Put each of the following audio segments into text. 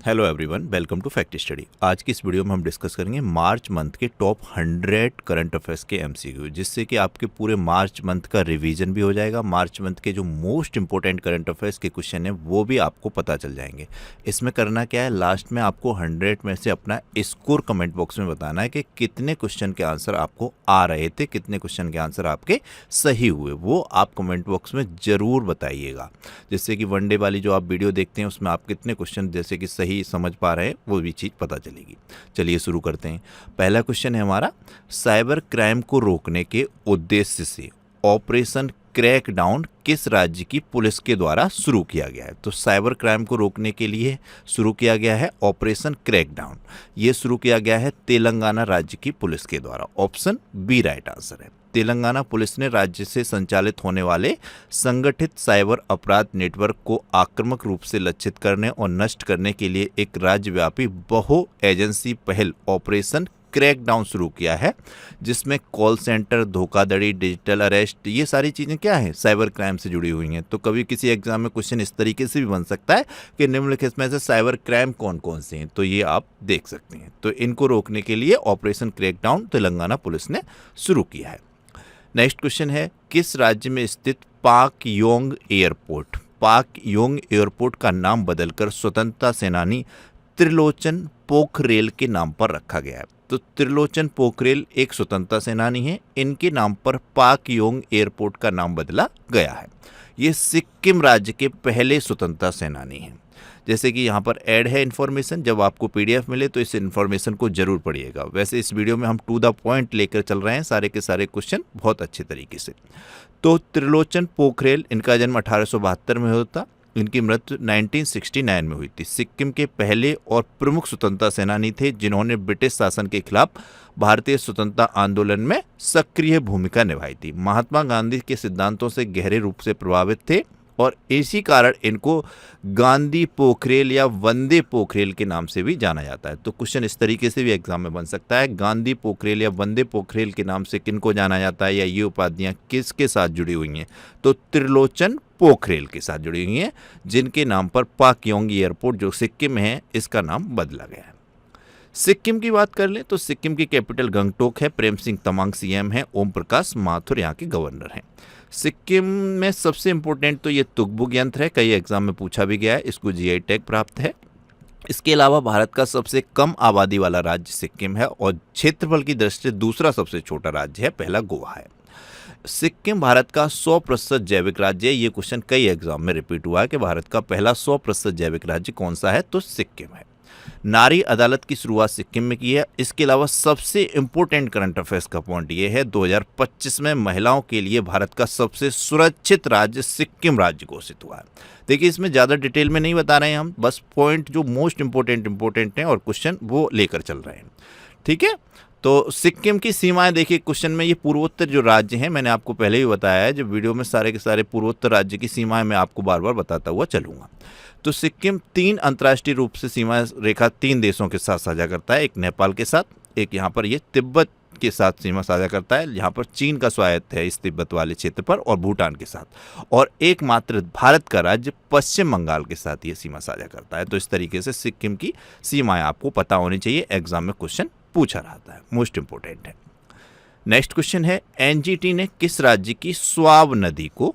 Hello everyone, welcome to fact study. आज की इस वीडियो में हम डिस्कस करेंगे मार्च मंथ के टॉप 100 करंट अफेयर्स के एमसीक्यू, जिससे कि आपके पूरे मार्च मंथ का रिवीजन भी हो जाएगा। मार्च मंथ के जो मोस्ट इंपॉर्टेंट करंट अफेयर्स के क्वेश्चन हैं वो भी आपको पता चल जाएंगे। इसमें करना क्या है, लास्ट में आपको 100 में से अपना स्कोर कमेंट बॉक्स में बताना है कि कितने क्वेश्चन के आंसर आपको आ रहे थे, कितने क्वेश्चन के आंसर आपके सही हुए, वो आप कमेंट बॉक्स में ज़रूर बताइएगा। जिससे कि वनडे वाली जो आप वीडियो देखते हैं उसमें आप कितने क्वेश्चन जैसे कि सही समझ पा रहे हैं वो भी चीज़ पता चलेगी। चलिए शुरू करते हैं। पहला क्वेश्चन है हमारा, साइबर क्राइम को रोकने के उद्देश्य से ऑपरेशन क्रैकडाउन किस राज्य की पुलिस के द्वारा शुरू किया गया है। तो साइबर क्राइम को रोकने के लिए शुरू किया गया है ऑपरेशन क्रैकडाउन। ये शुरू किया गया है तेलंगाना राज्य की पुलिस के द्वारा। ऑप्शन बी राइट आंसर है। तेलंगाना पुलिस ने राज्य से संचालित होने वाले संगठित साइबर अपराध नेटवर्क को आक्रामक रूप से लक्षित करने और नष्ट करने के लिए एक राज्यव्यापी बहु एजेंसी पहल ऑपरेशन क्रैकडाउन शुरू किया है, जिसमें कॉल सेंटर, धोखाधड़ी, डिजिटल अरेस्ट, ये सारी चीज़ें क्या हैं, साइबर क्राइम से जुड़ी हुई हैं। तो कभी किसी एग्जाम में क्वेश्चन इस तरीके से भी बन सकता है कि निम्नलिखित में से साइबर क्राइम कौन कौन से हैं, तो ये आप देख सकते हैं। तो इनको रोकने के लिए ऑपरेशन क्रैकडाउन तेलंगाना पुलिस ने शुरू किया है। नेक्स्ट क्वेश्चन है, किस राज्य में स्थित पाक योंग एयरपोर्ट का नाम बदलकर स्वतंत्रता सेनानी त्रिलोचन पोखरेल के नाम पर रखा गया है। तो त्रिलोचन पोखरेल एक स्वतंत्रता सेनानी है, इनके नाम पर पाक योंग एयरपोर्ट का नाम बदला गया है। ये सिक्किम राज्य के पहले स्वतंत्रता सेनानी हैं। जैसे कि यहाँ पर ऐड है इन्फॉर्मेशन, जब आपको पीडीएफ मिले तो इस इन्फॉर्मेशन को जरूर पढ़िएगा। वैसे इस वीडियो में हम टू द पॉइंट लेकर चल रहे हैं, सारे के सारे क्वेश्चन बहुत अच्छे तरीके से। तो त्रिलोचन पोखरेल, इनका जन्म 1872 में हुआ था, इनकी मृत्यु 1969 में हुई थी। सिक्किम के पहले और प्रमुख स्वतंत्रता सेनानी थे जिन्होंने ब्रिटिश शासन के खिलाफ भारतीय स्वतंत्रता आंदोलन में सक्रिय भूमिका निभाई थी। महात्मा गांधी के सिद्धांतों से गहरे रूप से प्रभावित थे और इसी कारण इनको गांधी पोखरेल या वंदे पोखरेल के नाम से भी जाना जाता है। तो क्वेश्चन इस तरीके से भी एग्जाम में बन सकता है, गांधी पोखरेल या वंदे पोखरेल के नाम से किनको जाना जाता है, या ये उपाधियां किसके साथ जुड़ी हुई हैं। तो त्रिलोचन पोखरेल के साथ जुड़ी हुई हैं, जिनके नाम पर पाक योंग एयरपोर्ट जो सिक्किम में है इसका नाम बदला गया है। सिक्किम की बात कर लें तो सिक्किम की कैपिटल गंगटोक है। प्रेम सिंह तमांग सीएम है, ओम प्रकाश माथुर यहाँ के गवर्नर हैं। सिक्किम में सबसे इंपॉर्टेंट तो ये तुगबुक यंत्र है, कई एग्जाम में पूछा भी गया है, इसको जीआई टैग प्राप्त है। इसके अलावा भारत का सबसे कम आबादी वाला राज्य सिक्किम है और क्षेत्रफल की दृष्टि से दूसरा सबसे छोटा राज्य है, पहला गोवा है। सिक्किम भारत का 100% जैविक राज्य है। ये क्वेश्चन कई एग्जाम में रिपीट हुआ है कि भारत का पहला 100% जैविक राज्य कौन सा है, तो सिक्किम है। नारी अदालत की शुरुआत सिक्किम में की है। इसके अलावा सबसे इंपॉर्टेंट करंट अफेयर्स का पॉइंट ये है, 2025 में महिलाओं के लिए भारत का सबसे सुरक्षित राज्य सिक्किम राज्य घोषित हुआ है। देखिए इसमें ज़्यादा डिटेल में नहीं बता रहे हैं हम, बस पॉइंट जो मोस्ट इंपॉर्टेंट हैं और क्वेश्चन वो लेकर चल रहे हैं, ठीक है। तो सिक्किम की सीमाएं देखिए, क्वेश्चन में ये पूर्वोत्तर जो राज्य हैं, मैंने आपको पहले ही बताया है, जब वीडियो में सारे के सारे पूर्वोत्तर राज्य की सीमाएं मैं आपको बार बार बताता हुआ चलूंगा। तो सिक्किम 3 अंतर्राष्ट्रीय रूप से सीमा रेखा 3 देशों के साथ साझा करता है, एक नेपाल के साथ, एक यहाँ पर ये तिब्बत के साथ सीमा साझा करता है, यहाँ पर चीन का स्वायत्त है इस तिब्बत वाले क्षेत्र पर, और भूटान के साथ, और एकमात्र भारत का राज्य पश्चिम बंगाल के साथ ये सीमा साझा करता है। तो इस तरीके से सिक्किम की सीमाएं आपको पता होनी चाहिए, एग्जाम में क्वेश्चन पूछा रहता है, मोस्ट इंपोर्टेंट है। नेक्स्ट क्वेश्चन है, एनजीटी ने किस राज्य की स्वाब नदी को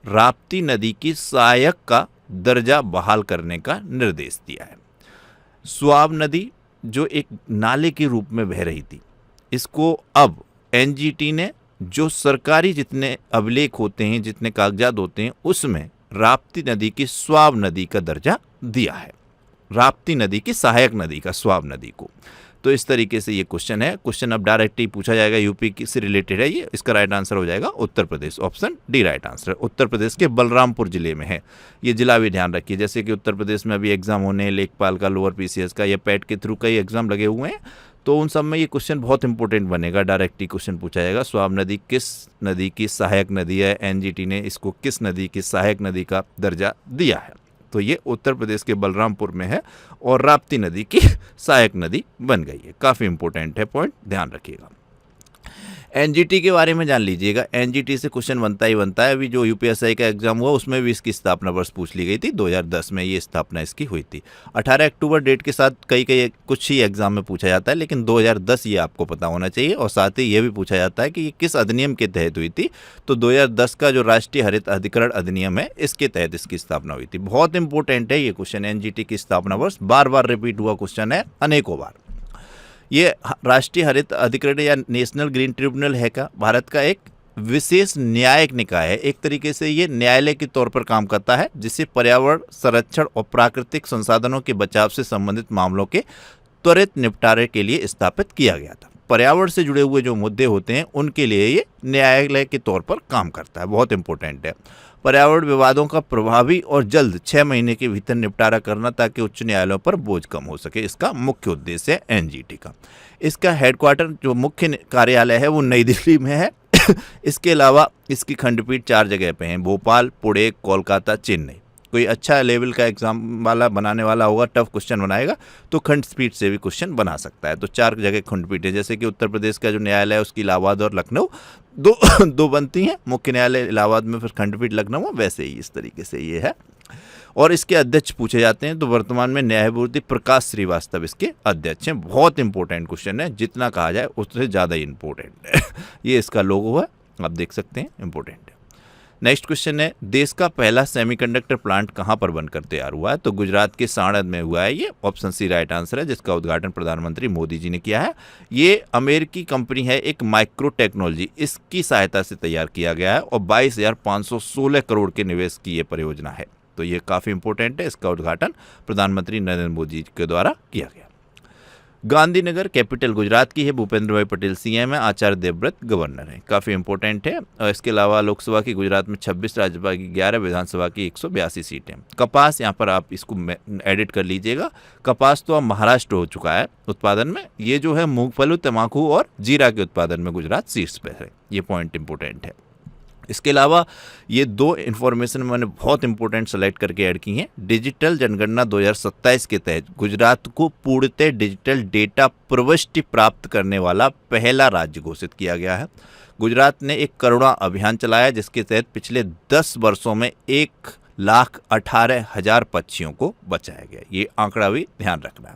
राप्ती नदी की सहायक का दर्जा बहाल करने का निर्देश दिया है। स्वाब नदी जो एक नाले के रूप में बह रही थी, इसको अब एनजीटी ने जो सरकारी जितने अभिलेख होते हैं, जितने कागजात होते हैं, उसमें राप्ती नदी की स्वाब नदी का दर्जा दिया है, राप्ती नदी की सहायक नदी का स्वाब नदी को। तो इस तरीके से ये क्वेश्चन है। क्वेश्चन अब डायरेक्ट ही पूछा जाएगा, यूपी से रिलेटेड है ये, इसका राइट आंसर हो जाएगा Uttar Pradesh. Option D right answer. Uttar Pradesh के बलरामपुर जिले में है, ये जिला भी ध्यान रखिए। जैसे कि उत्तर प्रदेश में अभी एग्जाम होने हैं, लेखपाल का, लोअर पीसीएस का, या पैट के थ्रू कई एग्जाम लगे हुए हैं, तो उन सब में ये क्वेश्चन बहुत इंपॉर्टेंट बनेगा। डायरेक्ट ही क्वेश्चन पूछा जाएगा, स्वाब नदी किस नदी की सहायक नदी है, एनजीटी ने इसको किस नदी की सहायक नदी का दर्जा दिया है। तो ये उत्तर प्रदेश के बलरामपुर में है और राप्ती नदी की सहायक नदी बन गई है। काफ़ी इंपॉर्टेंट है पॉइंट, ध्यान रखिएगा। एनजीटी के बारे में जान लीजिएगा, एनजीटी से क्वेश्चन बनता ही बनता है। अभी जो यूपीएससी का एग्जाम हुआ उसमें भी इसकी स्थापना वर्ष पूछ ली गई थी, 2010 में ये स्थापना इसकी हुई थी। 18 अक्टूबर डेट के साथ कई कुछ ही एग्जाम में पूछा जाता है, लेकिन 2010 ये आपको पता होना चाहिए। और साथ ही ये भी पूछा जाता है कि ये किस अधिनियम के तहत हुई थी, तो 2010 का जो राष्ट्रीय हरित अधिकरण अधिनियम है इसके तहत इसकी स्थापना हुई थी। बहुत इंपॉर्टेंट है ये क्वेश्चन, एनजीटी की स्थापना वर्ष बार बार रिपीट हुआ क्वेश्चन है अनेकों बार। ये राष्ट्रीय हरित अधिकरण या नेशनल ग्रीन ट्रिब्यूनल है का भारत का एक विशेष न्यायिक निकाय है। एक तरीके से ये न्यायालय के तौर पर काम करता है, जिससे पर्यावरण संरक्षण और प्राकृतिक संसाधनों के बचाव से संबंधित मामलों के त्वरित निपटारे के लिए स्थापित किया गया था। पर्यावरण से जुड़े हुए जो मुद्दे होते हैं उनके लिए ये न्यायालय के तौर पर काम करता है, बहुत इंपॉर्टेंट है। पर्यावरण विवादों का प्रभावी और जल्द 6 महीने के भीतर निपटारा करना, ताकि उच्च न्यायालयों पर बोझ कम हो सके, इसका मुख्य उद्देश्य है एनजीटी का। इसका हेडक्वार्टर जो मुख्य कार्यालय है वो नई दिल्ली में है। इसके अलावा इसकी खंडपीठ 4 जगह पे हैं, भोपाल, पुणे, कोलकाता, चेन्नई। कोई अच्छा लेवल का एग्जाम वाला बनाने वाला होगा, टफ क्वेश्चन बनाएगा, तो खंडपीठ से भी क्वेश्चन बना सकता है। तो 4 जगह खंडपीठ है, जैसे कि उत्तर प्रदेश का जो न्यायालय है उसकी इलाहाबाद और लखनऊ दो बनती हैं, मुख्य न्यायालय इलाहाबाद में, फिर खंडपीठ लखनऊ, वैसे ही इस तरीके से ये है। और इसके अध्यक्ष पूछे जाते हैं, तो वर्तमान में न्यायमूर्ति प्रकाश श्रीवास्तव इसके अध्यक्ष हैं। बहुत इंपॉर्टेंट क्वेश्चन है, जितना कहा जाए उससे ज़्यादा इंपॉर्टेंट है। ये इसका लोगो है, आप देख सकते हैं, इंपॉर्टेंट है। नेक्स्ट क्वेश्चन है, देश का पहला सेमीकंडक्टर प्लांट कहाँ पर बनकर तैयार हुआ है? तो गुजरात के साणंद में हुआ है। ये ऑप्शन सी राइट आंसर है, जिसका उद्घाटन प्रधानमंत्री मोदी जी ने किया है। ये अमेरिकी कंपनी है, एक माइक्रो टेक्नोलॉजी, इसकी सहायता से तैयार किया गया है और 22,516 करोड़ के निवेश की ये परियोजना है। तो ये काफ़ी इंपॉर्टेंट है, इसका उद्घाटन प्रधानमंत्री नरेंद्र मोदी के द्वारा किया गया। गांधीनगर कैपिटल गुजरात की है, भूपेंद्र भाई पटेल सीएम है, आचार्य देवव्रत गवर्नर है। काफ़ी इंपॉर्टेंट है। और इसके अलावा लोकसभा की गुजरात में 26, राज्यसभा की 11, विधानसभा की 182 सीटें। कपास, यहाँ पर आप इसको एडिट कर लीजिएगा, कपास तो अब महाराष्ट्र हो चुका है उत्पादन में। ये जो है मूंगफली, तंबाकू और जीरा के उत्पादन में गुजरात शीर्ष पर है। ये पॉइंट इंपॉर्टेंट है। इसके अलावा ये 2 इन्फॉर्मेशन मैंने बहुत इंपॉर्टेंट सेलेक्ट करके ऐड की हैं। डिजिटल जनगणना 2027 के तहत गुजरात को पूर्णतः डिजिटल डेटा प्रविष्टि प्राप्त करने वाला पहला राज्य घोषित किया गया है। गुजरात ने एक करुणा अभियान चलाया, जिसके तहत पिछले 10 वर्षों में 1,18,000 पक्षियों को बचाया गया। ये आंकड़ा भी ध्यान रखना है।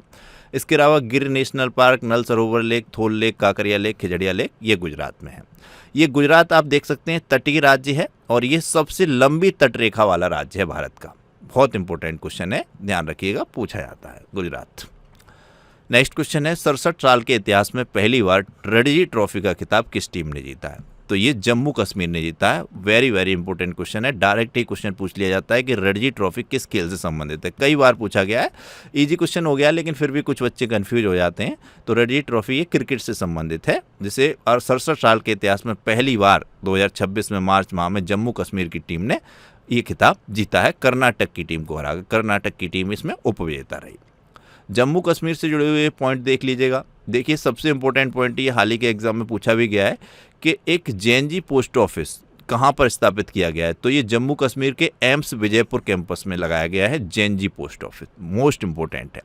इसके अलावा गिर national park, Nal Sarovar lake, Thol lake, Kankaria lake, Khijadiya lake, ये गुजरात में है। ये गुजरात आप देख सकते हैं तटीय राज्य है, और ये सबसे लंबी तटरेखा वाला राज्य है भारत का। बहुत इंपॉर्टेंट क्वेश्चन है, ध्यान रखिएगा, पूछा जाता है गुजरात। नेक्स्ट क्वेश्चन है, 67 साल के इतिहास में पहली बार रणजी ट्रॉफी का खिताब किस टीम ने जीता है? तो ये जम्मू कश्मीर ने जीता है। वेरी वेरी इंपॉर्टेंट क्वेश्चन है। डायरेक्ट ही क्वेश्चन पूछ लिया जाता है कि रणजी ट्रॉफी किस खेल से संबंधित है। कई बार पूछा गया है, इजी क्वेश्चन हो गया, लेकिन फिर भी कुछ बच्चे कंफ्यूज हो जाते हैं। तो रणजी ट्रॉफी ये क्रिकेट से संबंधित है, जिसे 67 साल के इतिहास में पहली बार 2026 में मार्च माह में जम्मू कश्मीर की टीम ने ये खिताब जीता है, कर्नाटक की टीम को हराकर। कर्नाटक की टीम इसमें उपविजेता रही। जम्मू कश्मीर से जुड़े हुए पॉइंट देख लीजिएगा। देखिए, सबसे इंपॉर्टेंट पॉइंट ये हाल ही के एग्जाम में पूछा भी गया है कि एक जेएनजी पोस्ट ऑफिस कहाँ पर स्थापित किया गया है? तो ये जम्मू कश्मीर के एम्स विजयपुर कैंपस में लगाया गया है JNG post office. Most important है।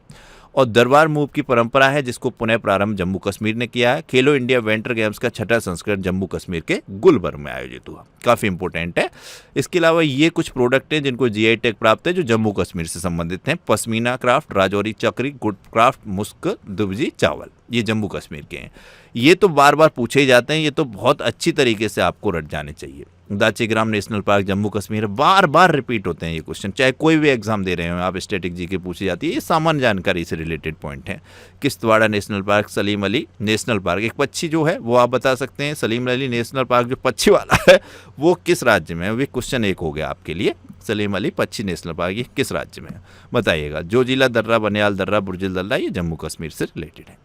और दरबार मूव की परंपरा है, जिसको पुनः प्रारंभ जम्मू कश्मीर ने किया है। खेलो इंडिया विंटर गेम्स का 6ठा संस्करण जम्मू कश्मीर के गुलबर्ग में आयोजित हुआ। काफ़ी इंपॉर्टेंट है। इसके अलावा ये कुछ प्रोडक्ट हैं जिनको जीआई टैग प्राप्त है, जो जम्मू कश्मीर से संबंधित हैं। पश्मीना क्राफ्ट, राजौरी चक्री, गुड क्राफ्ट, मुस्क, दुबजी चावल, ये जम्मू कश्मीर के हैं। ये तो बार बार पूछे ही जाते हैं, ये तो बहुत अच्छी तरीके से आपको रट जाने चाहिए। दाचीग्राम नेशनल पार्क जम्मू कश्मीर, बार बार रिपीट होते हैं ये क्वेश्चन, चाहे कोई भी एग्जाम दे रहे हो आप, स्टैटिक जी के पूछी जाती है। ये सामान्य जानकारी से रिलेटेड पॉइंट है। Kishtwara national park, Salim Ali national park, एक पक्षी जो है वो आप बता सकते हैं। सलीम अली नेशनल पार्क जो पक्षी वाला है वो किस राज्य में है? वो क्वेश्चन 1 हो गया आपके लिए। सलीम अली पक्षी नेशनल पार्क ये किस राज्य में है बताइएगा। जो जिला दर्रा, बनियाल दर्रा, बुर्जिल दर्रा, ये जम्मू कश्मीर से रिलेटेड है।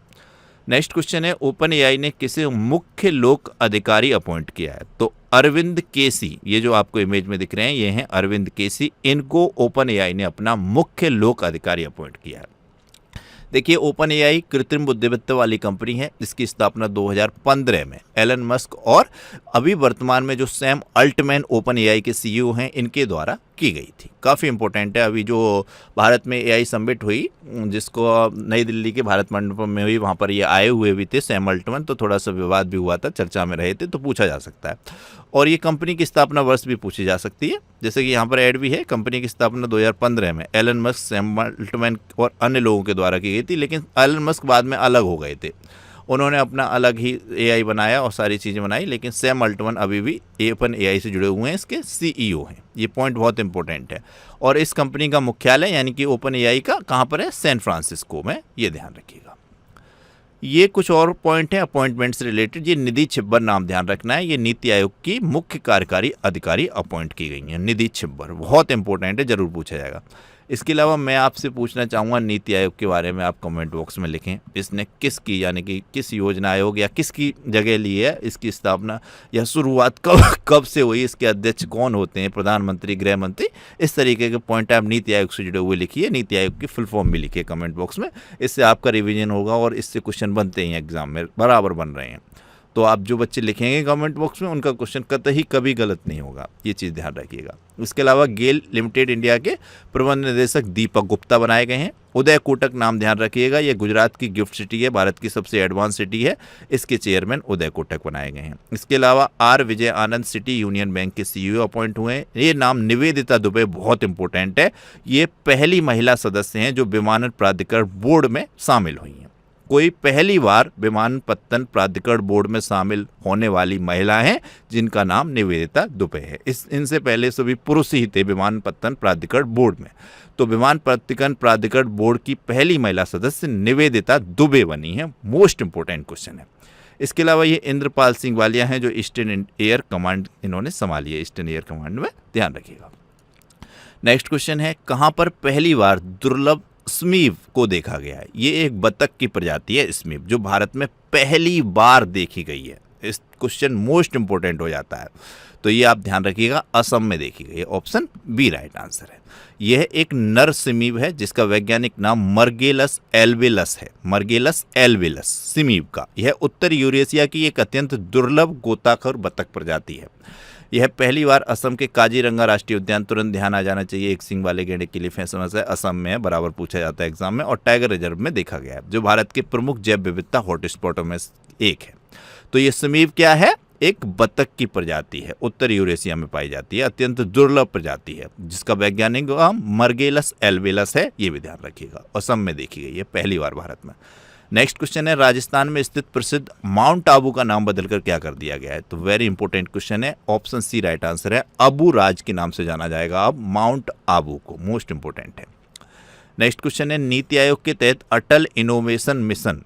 नेक्स्ट क्वेश्चन है, ओपन एआई ने किसे मुख्य लोक अधिकारी अपॉइंट किया है? तो अरविंद केसी, ये जो आपको इमेज में दिख रहे हैं ये हैं अरविंद केसी, इनको ओपन एआई ने अपना मुख्य लोक अधिकारी अपॉइंट किया है। देखिए, ओपन एआई कृत्रिम बुद्धिमत्ता वाली कंपनी है, जिसकी स्थापना 2015 में एलन मस्क और अभी वर्तमान में जो सैम अल्टमैन ओपन एआई के सीईओ हैं, इनके द्वारा की गई थी। काफ़ी इंपॉर्टेंट है। अभी जो भारत में एआई समिट हुई, जिसको नई दिल्ली के भारत मंडपम में हुई, वहाँ पर ये आए हुए भी थे सैम अल्टमैन, तो थोड़ा सा विवाद भी हुआ था, चर्चा में रहे थे, तो पूछा जा सकता है। और ये कंपनी की स्थापना वर्ष भी पूछी जा सकती है, जैसे कि यहाँ पर ऐड भी है। कंपनी की स्थापना 2015 में एलन मस्क, सैम अल्टमैन और अन्य लोगों के द्वारा की गई थी, लेकिन एलन मस्क बाद में अलग हो गए थे। उन्होंने अपना अलग ही एआई बनाया और सारी चीज़ें बनाई, लेकिन सैम अल्टमैन अभी भी ओपन एआई से जुड़े हुए हैं, इसके सीईओ हैं। ये पॉइंट बहुत इंपॉर्टेंट है। और इस कंपनी का मुख्यालय यानी कि ओपन एआई का कहाँ पर है? सैन फ्रांसिस्को में। ये ध्यान रखिएगा। ये कुछ और पॉइंट है अपॉइंटमेंट से रिलेटेड। ये निधि छिब्बर नाम ध्यान रखना है। ये नीति आयोग की मुख्य कार्यकारी अधिकारी अपॉइंट की गई हैं। निधि छिब्बर बहुत इंपॉर्टेंट है, जरूर पूछा जाएगा। इसके अलावा मैं आपसे पूछना चाहूँगा नीति आयोग के बारे में, आप कमेंट बॉक्स में लिखें इसने किसकी यानी कि किस योजना आयोग या किसकी जगह ली है, इसकी स्थापना या शुरुआत कब से हुई, इसके अध्यक्ष कौन होते हैं, प्रधानमंत्री, गृह मंत्री, इस तरीके के पॉइंट आप नीति आयोग से जुड़े हुए लिखिए। नीति आयोग की फुल फॉर्म भी लिखिए कमेंट बॉक्स में। इससे आपका रिविजन होगा और इससे क्वेश्चन बनते हैं एग्जाम में, बराबर बन रहे हैं। तो आप जो बच्चे लिखेंगे कमेंट बॉक्स में, उनका क्वेश्चन कतई कभी गलत नहीं होगा, ये चीज़ ध्यान रखिएगा। इसके अलावा गेल लिमिटेड इंडिया के प्रबंध निदेशक दीपक गुप्ता बनाए गए हैं। उदय कोटक नाम ध्यान रखिएगा, ये गुजरात की गिफ्ट सिटी है, भारत की सबसे एडवांस सिटी है। इसके चेयरमैन उदय कोटक बनाए गए हैं। इसके अलावा R Vijay Anand City Union Bank के सीईओ अपॉइंट हुए हैं। ये नाम निवेदिता दुबे बहुत इंपॉर्टेंट है। ये पहली महिला सदस्य हैं जो विमानन प्राधिकरण बोर्ड में शामिल हुई हैं। कोई पहली बार विमानपत्तन प्राधिकरण बोर्ड में शामिल होने वाली महिला हैं जिनका नाम निवेदिता दुबे है। इनसे पहले सभी पुरुष ही थे विमानपत्तन प्राधिकरण बोर्ड में। तो विमानपत्तन प्राधिकरण बोर्ड की पहली महिला सदस्य निवेदिता दुबे बनी है। मोस्ट इंपोर्टेंट क्वेश्चन है। इसके अलावा ये इंद्रपाल सिंह वालिया हैं जो ईस्टर्न एयर कमांड इन्होंने संभाली है, ईस्टर्न एयर कमांड में, ध्यान रखिएगा। नेक्स्ट क्वेश्चन है, कहाँ पर पहली बार दुर्लभ स्मीव को देखा गया है? ये एक बतख की प्रजाति है स्मीव, जो भारत में पहली बार देखी गई है। इस क्वेश्चन मोस्ट इंपोर्टेंट हो जाता है, तो ये आप ध्यान रखिएगा, असम में देखी गई है। ऑप्शन बी राइट आंसर है। यह एक नर स्मीव है जिसका वैज्ञानिक नाम मर्गेलस एल्वेलस है। मर्गेलस एल्वेलस स्मीव का यह उत्तर यूरेशिया की एक अत्यंत दुर्लभ गोताखोर बतख प्रजाति है। यह पहली बार असम के काजीरंगा राष्ट्रीय उद्यान, तुरंत ध्यान आ जाना चाहिए, एक सिंग वाले गैंडे के लिए फेमस है, असम में है, बराबर पूछा जाता है एग्जाम में, और टाइगर रिजर्व में देखा गया है, जो भारत के प्रमुख जैव विविधता हॉटस्पॉटों में एक है। तो ये स्मीव क्या है? एक बतख की प्रजाति है, उत्तर यूरेशिया में पाई जाती है, अत्यंत दुर्लभ प्रजाति है, जिसका वैज्ञानिक नाम मर्गेलस एल्वेलस है। ये भी ध्यान रखिएगा, असम में देखी गई है पहली बार भारत में। नेक्स्ट क्वेश्चन है, राजस्थान में स्थित प्रसिद्ध माउंट आबू का नाम बदलकर क्या कर दिया गया है? तो वेरी इंपॉर्टेंट क्वेश्चन है, ऑप्शन सी राइट आंसर है। अबू राज के नाम से जाना जाएगा अब माउंट आबू को, मोस्ट इंपॉर्टेंट है। नेक्स्ट क्वेश्चन है, नीति आयोग के तहत अटल इनोवेशन मिशन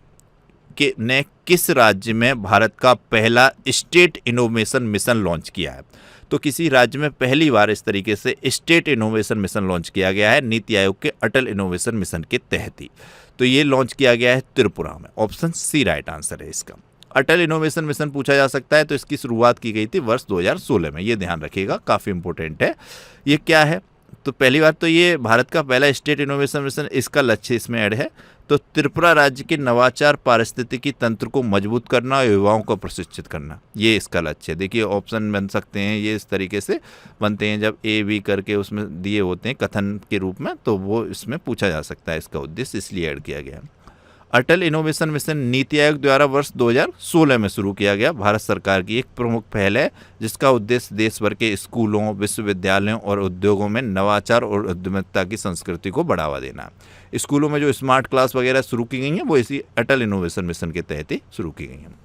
ने किस राज्य में भारत का पहला स्टेट इनोवेशन मिशन लॉन्च किया है? तो किसी राज्य में पहली बार इस तरीके से स्टेट इनोवेशन मिशन लॉन्च किया गया है नीति आयोग के अटल इनोवेशन मिशन के तहत ही। तो ये लॉन्च किया गया है त्रिपुरा में। ऑप्शन सी राइट आंसर है इसका। अटल इनोवेशन मिशन पूछा जा सकता है, तो इसकी शुरुआत की गई थी वर्ष 2016 में, ये ध्यान रखिएगा, काफ़ी इंपॉर्टेंट है। ये क्या है? तो पहली बार तो ये भारत का पहला स्टेट इनोवेशन मिशन, इसका लक्ष्य इसमें ऐड है। तो त्रिपुरा राज्य के नवाचार पारिस्थितिकी तंत्र को मजबूत करना और युवाओं को प्रशिक्षित करना, ये इसका लक्ष्य है। देखिए ऑप्शन बन सकते हैं, ये इस तरीके से बनते हैं जब ए बी करके उसमें दिए होते हैं कथन के रूप में, तो वो इसमें पूछा जा सकता है इसका उद्देश्य, इसलिए ऐड किया गया। अटल इनोवेशन मिशन नीति आयोग द्वारा वर्ष 2016 में शुरू किया गया भारत सरकार की एक प्रमुख पहल है, जिसका उद्देश्य देश भर के स्कूलों, विश्वविद्यालयों और उद्योगों में नवाचार और उद्यमिता की संस्कृति को बढ़ावा देना। स्कूलों में जो स्मार्ट क्लास वगैरह शुरू की गई हैं वो इसी अटल इनोवेशन मिशन के तहत ही शुरू की गई हैं।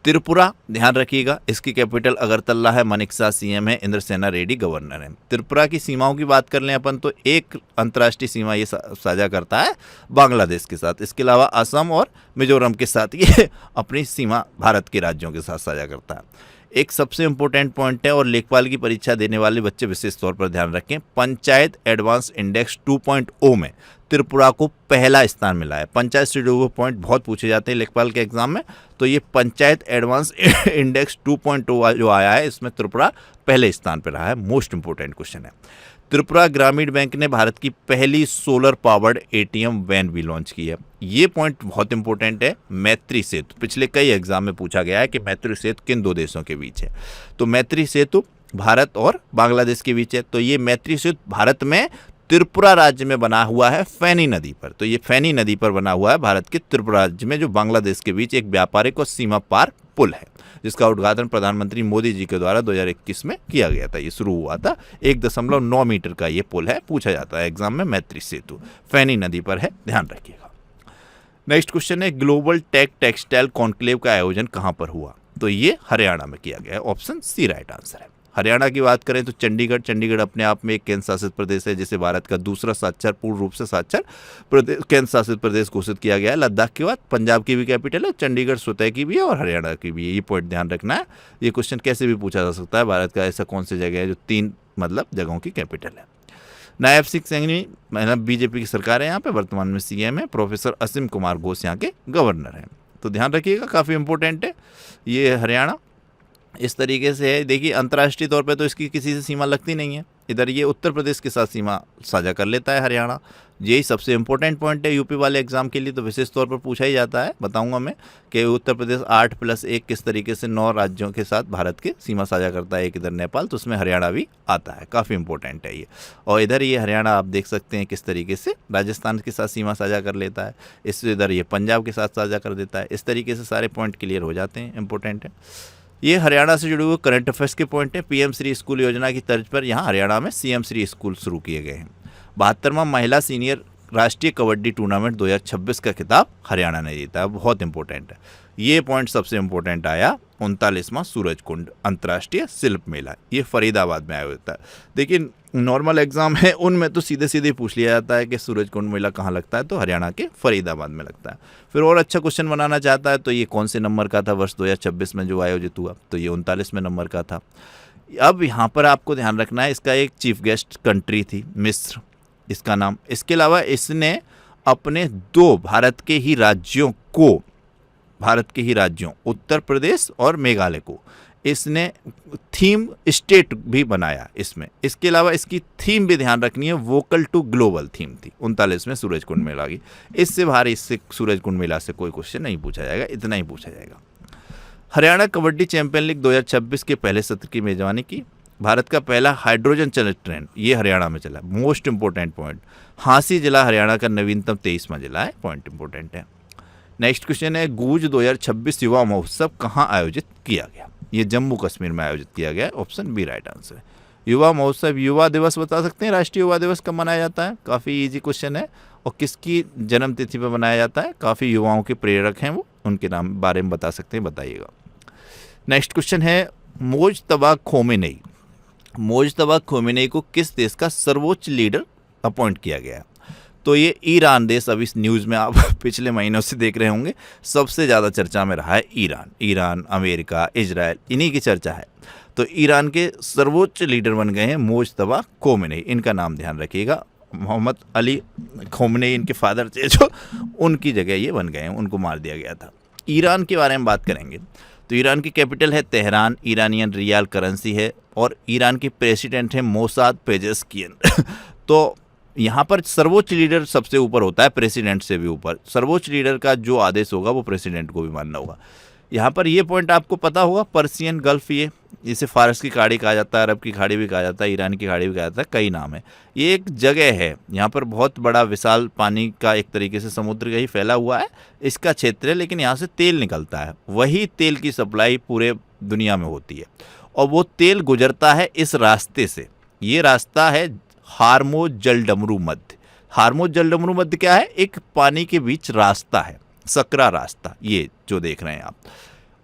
त्रिपुरा ध्यान रखिएगा, इसकी कैपिटल अगरतला है, मनिक शाह सीएम है, इंद्रसेना रेड्डी गवर्नर है। त्रिपुरा की सीमाओं की बात कर लें अपन, तो एक अंतर्राष्ट्रीय सीमा ये साझा करता है बांग्लादेश के साथ। इसके अलावा असम और मिजोरम के साथ ये अपनी सीमा भारत के राज्यों के साथ साझा करता है। एक सबसे इंपॉर्टेंट पॉइंट है और लेखपाल की परीक्षा देने वाले बच्चे विशेष तौर पर ध्यान रखें, पंचायत एडवांस इंडेक्स 2.0 में त्रिपुरा को पहला स्थान मिला है। पंचायत से जुड़े हुए पॉइंट बहुत पूछे जाते हैं लेखपाल के एग्जाम में, तो ये पंचायत एडवांस इंडेक्स 2.0 जो आया है, इसमें त्रिपुरा पहले स्थान पर रहा है। मोस्ट इंपोर्टेंट क्वेश्चन है। त्रिपुरा ग्रामीण बैंक ने भारत की पहली सोलर पावर्ड एटीएम वैन भी लॉन्च की है। ये पॉइंट बहुत इंपॉर्टेंट है। मैत्री सेतु पिछले कई एग्जाम में पूछा गया है कि मैत्री सेतु किन दो देशों के बीच है। तो मैत्री सेतु भारत और बांग्लादेश के बीच है। तो ये मैत्री सेतु भारत में त्रिपुरा राज्य में बना हुआ है फैनी नदी पर। तो ये फैनी नदी पर बना हुआ है भारत के त्रिपुरा राज्य में, जो बांग्लादेश के बीच एक व्यापारिक और सीमा पार पुल है, जिसका उद्घाटन प्रधानमंत्री मोदी जी के द्वारा 2021 में किया गया था। ये शुरू हुआ था, 1.9 मीटर का ये पुल है। पूछा जाता है एग्जाम में, मैत्री सेतु फैनी नदी पर है, ध्यान रखिएगा। नेक्स्ट क्वेश्चन है, ग्लोबल टेक टेक्सटाइल कॉन्क्लेव का आयोजन कहाँ पर हुआ? तो ये हरियाणा में किया गया है, ऑप्शन सी राइट आंसर है। हरियाणा की बात करें तो चंडीगढ़ अपने आप में एक केंद्र शासित प्रदेश है, जिसे भारत का दूसरा साक्षर, पूर्ण रूप से साक्षर केंद्र शासित प्रदेश घोषित किया गया है। लद्दाख के बाद पंजाब की भी कैपिटल है, चंडीगढ़ स्वतः की भी है और हरियाणा की भी है। ये पॉइंट ध्यान रखना है। ये क्वेश्चन कैसे भी पूछा जा सकता है, भारत का ऐसा कौन सी जगह है जो 3 जगहों की कैपिटल है। नायब सिंह सैनी मतलब बीजेपी की सरकार है, यहाँ पे वर्तमान में सीएम है। प्रोफेसर असीम कुमार घोष यहाँ के गवर्नर हैं। तो ध्यान रखिएगा, काफ़ी इंपॉर्टेंट है ये हरियाणा। इस तरीके से है, देखिए अंतर्राष्ट्रीय तौर पे तो इसकी किसी से सीमा लगती नहीं है। इधर ये उत्तर प्रदेश के साथ सीमा साझा कर लेता है हरियाणा। यही सबसे इंपॉर्टेंट पॉइंट है यूपी वाले एग्जाम के लिए, तो विशेष तौर पर पूछा ही जाता है। बताऊंगा मैं कि उत्तर प्रदेश 8+1 किस तरीके से 9 राज्यों के साथ भारत के सीमा साझा करता है। एक इधर नेपाल, तो उसमें हरियाणा भी आता है, काफ़ी इंपॉर्टेंट है ये। और इधर ये हरियाणा आप देख सकते हैं किस तरीके से राजस्थान के साथ सीमा साझा कर लेता है। इससे इधर ये पंजाब के साथ साझा कर देता है। इस तरीके से सारे पॉइंट क्लियर हो जाते हैं, इंपॉर्टेंट है। ये हरियाणा से जुड़े हुए करंट अफेयर्स के पॉइंट हैं। पीएम श्री स्कूल योजना की तर्ज पर यहाँ हरियाणा में सीएम श्री स्कूल शुरू किए गए हैं। 72वां महिला सीनियर राष्ट्रीय कबड्डी टूर्नामेंट 2026 का खिताब हरियाणा ने जीता है, बहुत इंपॉर्टेंट है। ये पॉइंट सबसे इंपॉर्टेंट आया 39वां सूरजकुंड अंतर्राष्ट्रीय शिल्प मेला, ये फरीदाबाद में आयोजित है। देखिए नॉर्मल एग्जाम है उनमें तो सीधे सीधे पूछ लिया जाता है कि सूरजकुंड मेला कहाँ लगता है, तो हरियाणा के फरीदाबाद में लगता है। फिर और अच्छा क्वेश्चन बनाना चाहता है तो ये कौन से नंबर का था वर्ष 2026 में जो आयोजित हुआ, तो ये 39वें नंबर का था। अब यहाँ पर आपको ध्यान रखना है, इसका एक चीफ गेस्ट कंट्री थी मिस्र, इसका नाम। इसके अलावा इसने अपने 2 भारत के ही राज्यों उत्तर प्रदेश और मेघालय को इसने थीम स्टेट भी बनाया इसमें। इसके अलावा इसकी थीम भी ध्यान रखनी है, वोकल टू ग्लोबल थीम थी 39वें सूरजकुंड मेला की। इससे भारी इससे सूरजकुंड मेला से कोई क्वेश्चन नहीं पूछा जाएगा, इतना ही पूछा जाएगा। हरियाणा कबड्डी चैंपियन लीग 2026 के पहले सत्र की मेजबानी की। भारत का पहला हाइड्रोजन चलित ट्रेन ये हरियाणा में चला, मोस्ट इंपॉर्टेंट पॉइंट। हाँसी जिला हरियाणा का नवीनतम 23वां जिला है, पॉइंट इंपॉर्टेंट है। नेक्स्ट क्वेश्चन है, गूंज 2026 युवा महोत्सव कहाँ आयोजित किया गया? ये जम्मू कश्मीर में आयोजित किया गया, ऑप्शन बी राइट आंसर है। युवा महोत्सव, युवा दिवस बता सकते हैं, राष्ट्रीय युवा दिवस कब मनाया जाता है? काफ़ी इजी क्वेश्चन है। और किसकी जन्म तिथि पर मनाया जाता है? काफ़ी युवाओं के प्रेरक हैं वो, उनके नाम बारे में बता सकते हैं, बताइएगा। नेक्स्ट क्वेश्चन है, मोजतबा खोमेनी को किस देश का सर्वोच्च लीडर अपॉइंट किया गया? तो ये ईरान देश, अब इस न्यूज़ में आप पिछले महीनों से देख रहे होंगे, सबसे ज़्यादा चर्चा में रहा है ईरान, अमेरिका, इजराइल, इन्हीं की चर्चा है। तो ईरान के सर्वोच्च लीडर बन गए हैं मोजतबा खोमेनी, इनका नाम ध्यान रखिएगा। मोहम्मद अली खोमेनी इनके फादर थे, जो उनकी जगह ये बन गए हैं, उनको मार दिया गया था। ईरान के बारे में बात करेंगे तो ईरान की कैपिटल है तेहरान, ईरानियन रियाल करेंसी है और ईरान के प्रेसिडेंट हैं मोसाद पेजेस्कियन। तो यहाँ पर सर्वोच्च लीडर सबसे ऊपर होता है, प्रेसिडेंट से भी ऊपर। सर्वोच्च लीडर का जो आदेश होगा वो प्रेसिडेंट को भी मानना होगा। यहाँ पर ये पॉइंट आपको पता होगा, पर्सियन गल्फ, ये इसे फारस की खाड़ी कहा जाता है, अरब की खाड़ी भी कहा जाता है, ईरान की खाड़ी भी कहा जाता है, कई नाम है। ये एक जगह है, यहाँ पर बहुत बड़ा विशाल पानी का एक तरीके से समुद्र का ही फैला हुआ है इसका क्षेत्र है, लेकिन यहाँ से तेल निकलता है। वही तेल की सप्लाई पूरे दुनिया में होती है और वो तेल गुजरता है इस रास्ते से। ये रास्ता है हार्मोज जलडमरू मध्य। हार्मोज जलडमरू मध्य क्या है? एक पानी के बीच रास्ता है, सकरा रास्ता, ये जो देख रहे हैं आप।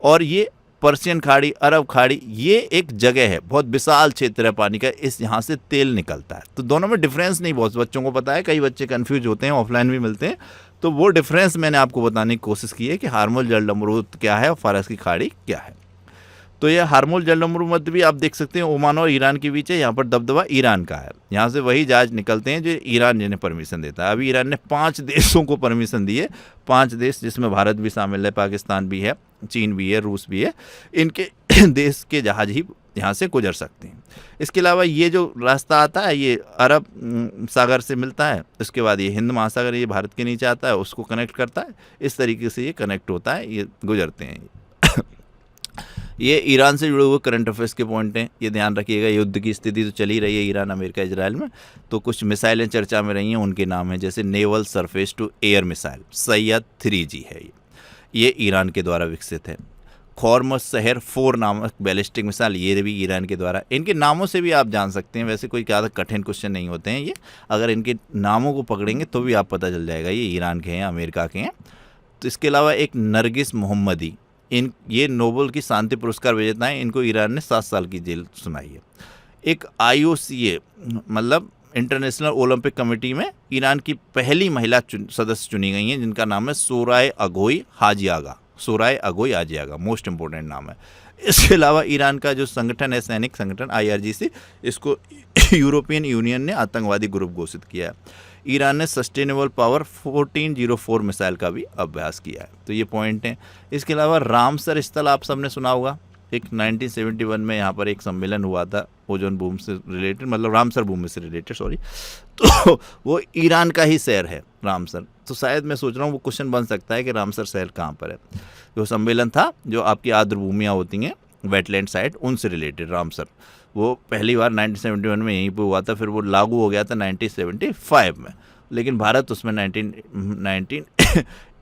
और ये पर्शियन खाड़ी, अरब खाड़ी, ये एक जगह है, बहुत विशाल क्षेत्र है पानी का, इस यहाँ से तेल निकलता है। तो दोनों में डिफरेंस नहीं बहुत बच्चों को पता है, कई बच्चे कंफ्यूज होते हैं, ऑफलाइन भी मिलते हैं। तो वो डिफरेंस मैंने आपको बताने की कोशिश की है कि हार्मोज जलडमरू क्या है और फारस की खाड़ी क्या है। तो ये हार्मोज जलडमरू मध्य भी आप देख सकते हैं, ओमान और ईरान के बीच है। यहाँ पर दबदबा ईरान का है, यहाँ से वही जहाज निकलते हैं जो ईरान जिन्हें परमिशन देता है। अभी ईरान ने 5 देशों को परमिशन दी है, 5 देश जिसमें भारत भी शामिल है, पाकिस्तान भी है, चीन भी है, रूस भी है। इनके देश के जहाज ही यहाँ से गुजर सकते हैं। इसके अलावा ये जो रास्ता आता है ये अरब सागर से मिलता है, उसके बाद ये हिंद महासागर ये भारत के नीचे आता है, उसको कनेक्ट करता है। इस तरीके से ये कनेक्ट होता है, ये गुजरते हैं। ये ईरान से जुड़े हुए करंट अफेयर्स के पॉइंट हैं, ये ध्यान रखिएगा। युद्ध की स्थिति तो चली रही है ईरान, अमेरिका, इजराइल में, तो कुछ मिसाइलें चर्चा में रही हैं, उनके नाम हैं जैसे naval surface to air missile Syed 3G है ये ईरान के द्वारा विकसित है। खॉर्मस शहर 4 नामक बैलिस्टिक मिसाइल, ये भी ईरान के द्वारा। इनके नामों से भी आप जान सकते हैं, वैसे कोई ज़्यादा कठिन क्वेश्चन नहीं होते हैं ये, अगर इनके नामों को पकड़ेंगे तो भी आप पता चल जाएगा ये ईरान के हैं, अमेरिका के हैं। तो इसके अलावा एक नरगिस मोहम्मदी, ये नोबेल की शांति पुरस्कार विजेता हैं, इनको ईरान ने 7 साल की जेल सुनाई है। एक IOCA मतलब इंटरनेशनल ओलंपिक कमेटी में ईरान की पहली महिला सदस्य चुनी गई हैं, जिनका नाम है सोराय अगोई हाजियागा। सोराय अगोई हाजियागा मोस्ट इंपॉर्टेंट नाम है। इसके अलावा ईरान का जो संगठन है, सैनिक संगठन IRGC, इसको यूरोपियन यूनियन ने आतंकवादी ग्रुप घोषित किया है। ईरान ने सस्टेनेबल पावर 1404 मिसाइल का भी अभ्यास किया है। तो ये पॉइंट हैं। इसके अलावा रामसर स्थल आप सबने सुना होगा, एक 1971 में यहाँ पर एक सम्मेलन हुआ था ओजोन बूम से रिलेटेड, मतलब रामसर भूमि से रिलेटेड, सॉरी, तो वो ईरान का ही शहर है रामसर। तो शायद मैं सोच रहा हूँ वो क्वेश्चन बन सकता है कि रामसर शहर कहाँ पर है। जो सम्मेलन था, जो आपकी आर्द्र भूमियाँ होती हैं, वेटलैंड साइट, उनसे रिलेटेड रामसर, वो पहली बार 1971 में यहीं पर हुआ था, फिर वो लागू हो गया था 1975 में, लेकिन भारत उसमें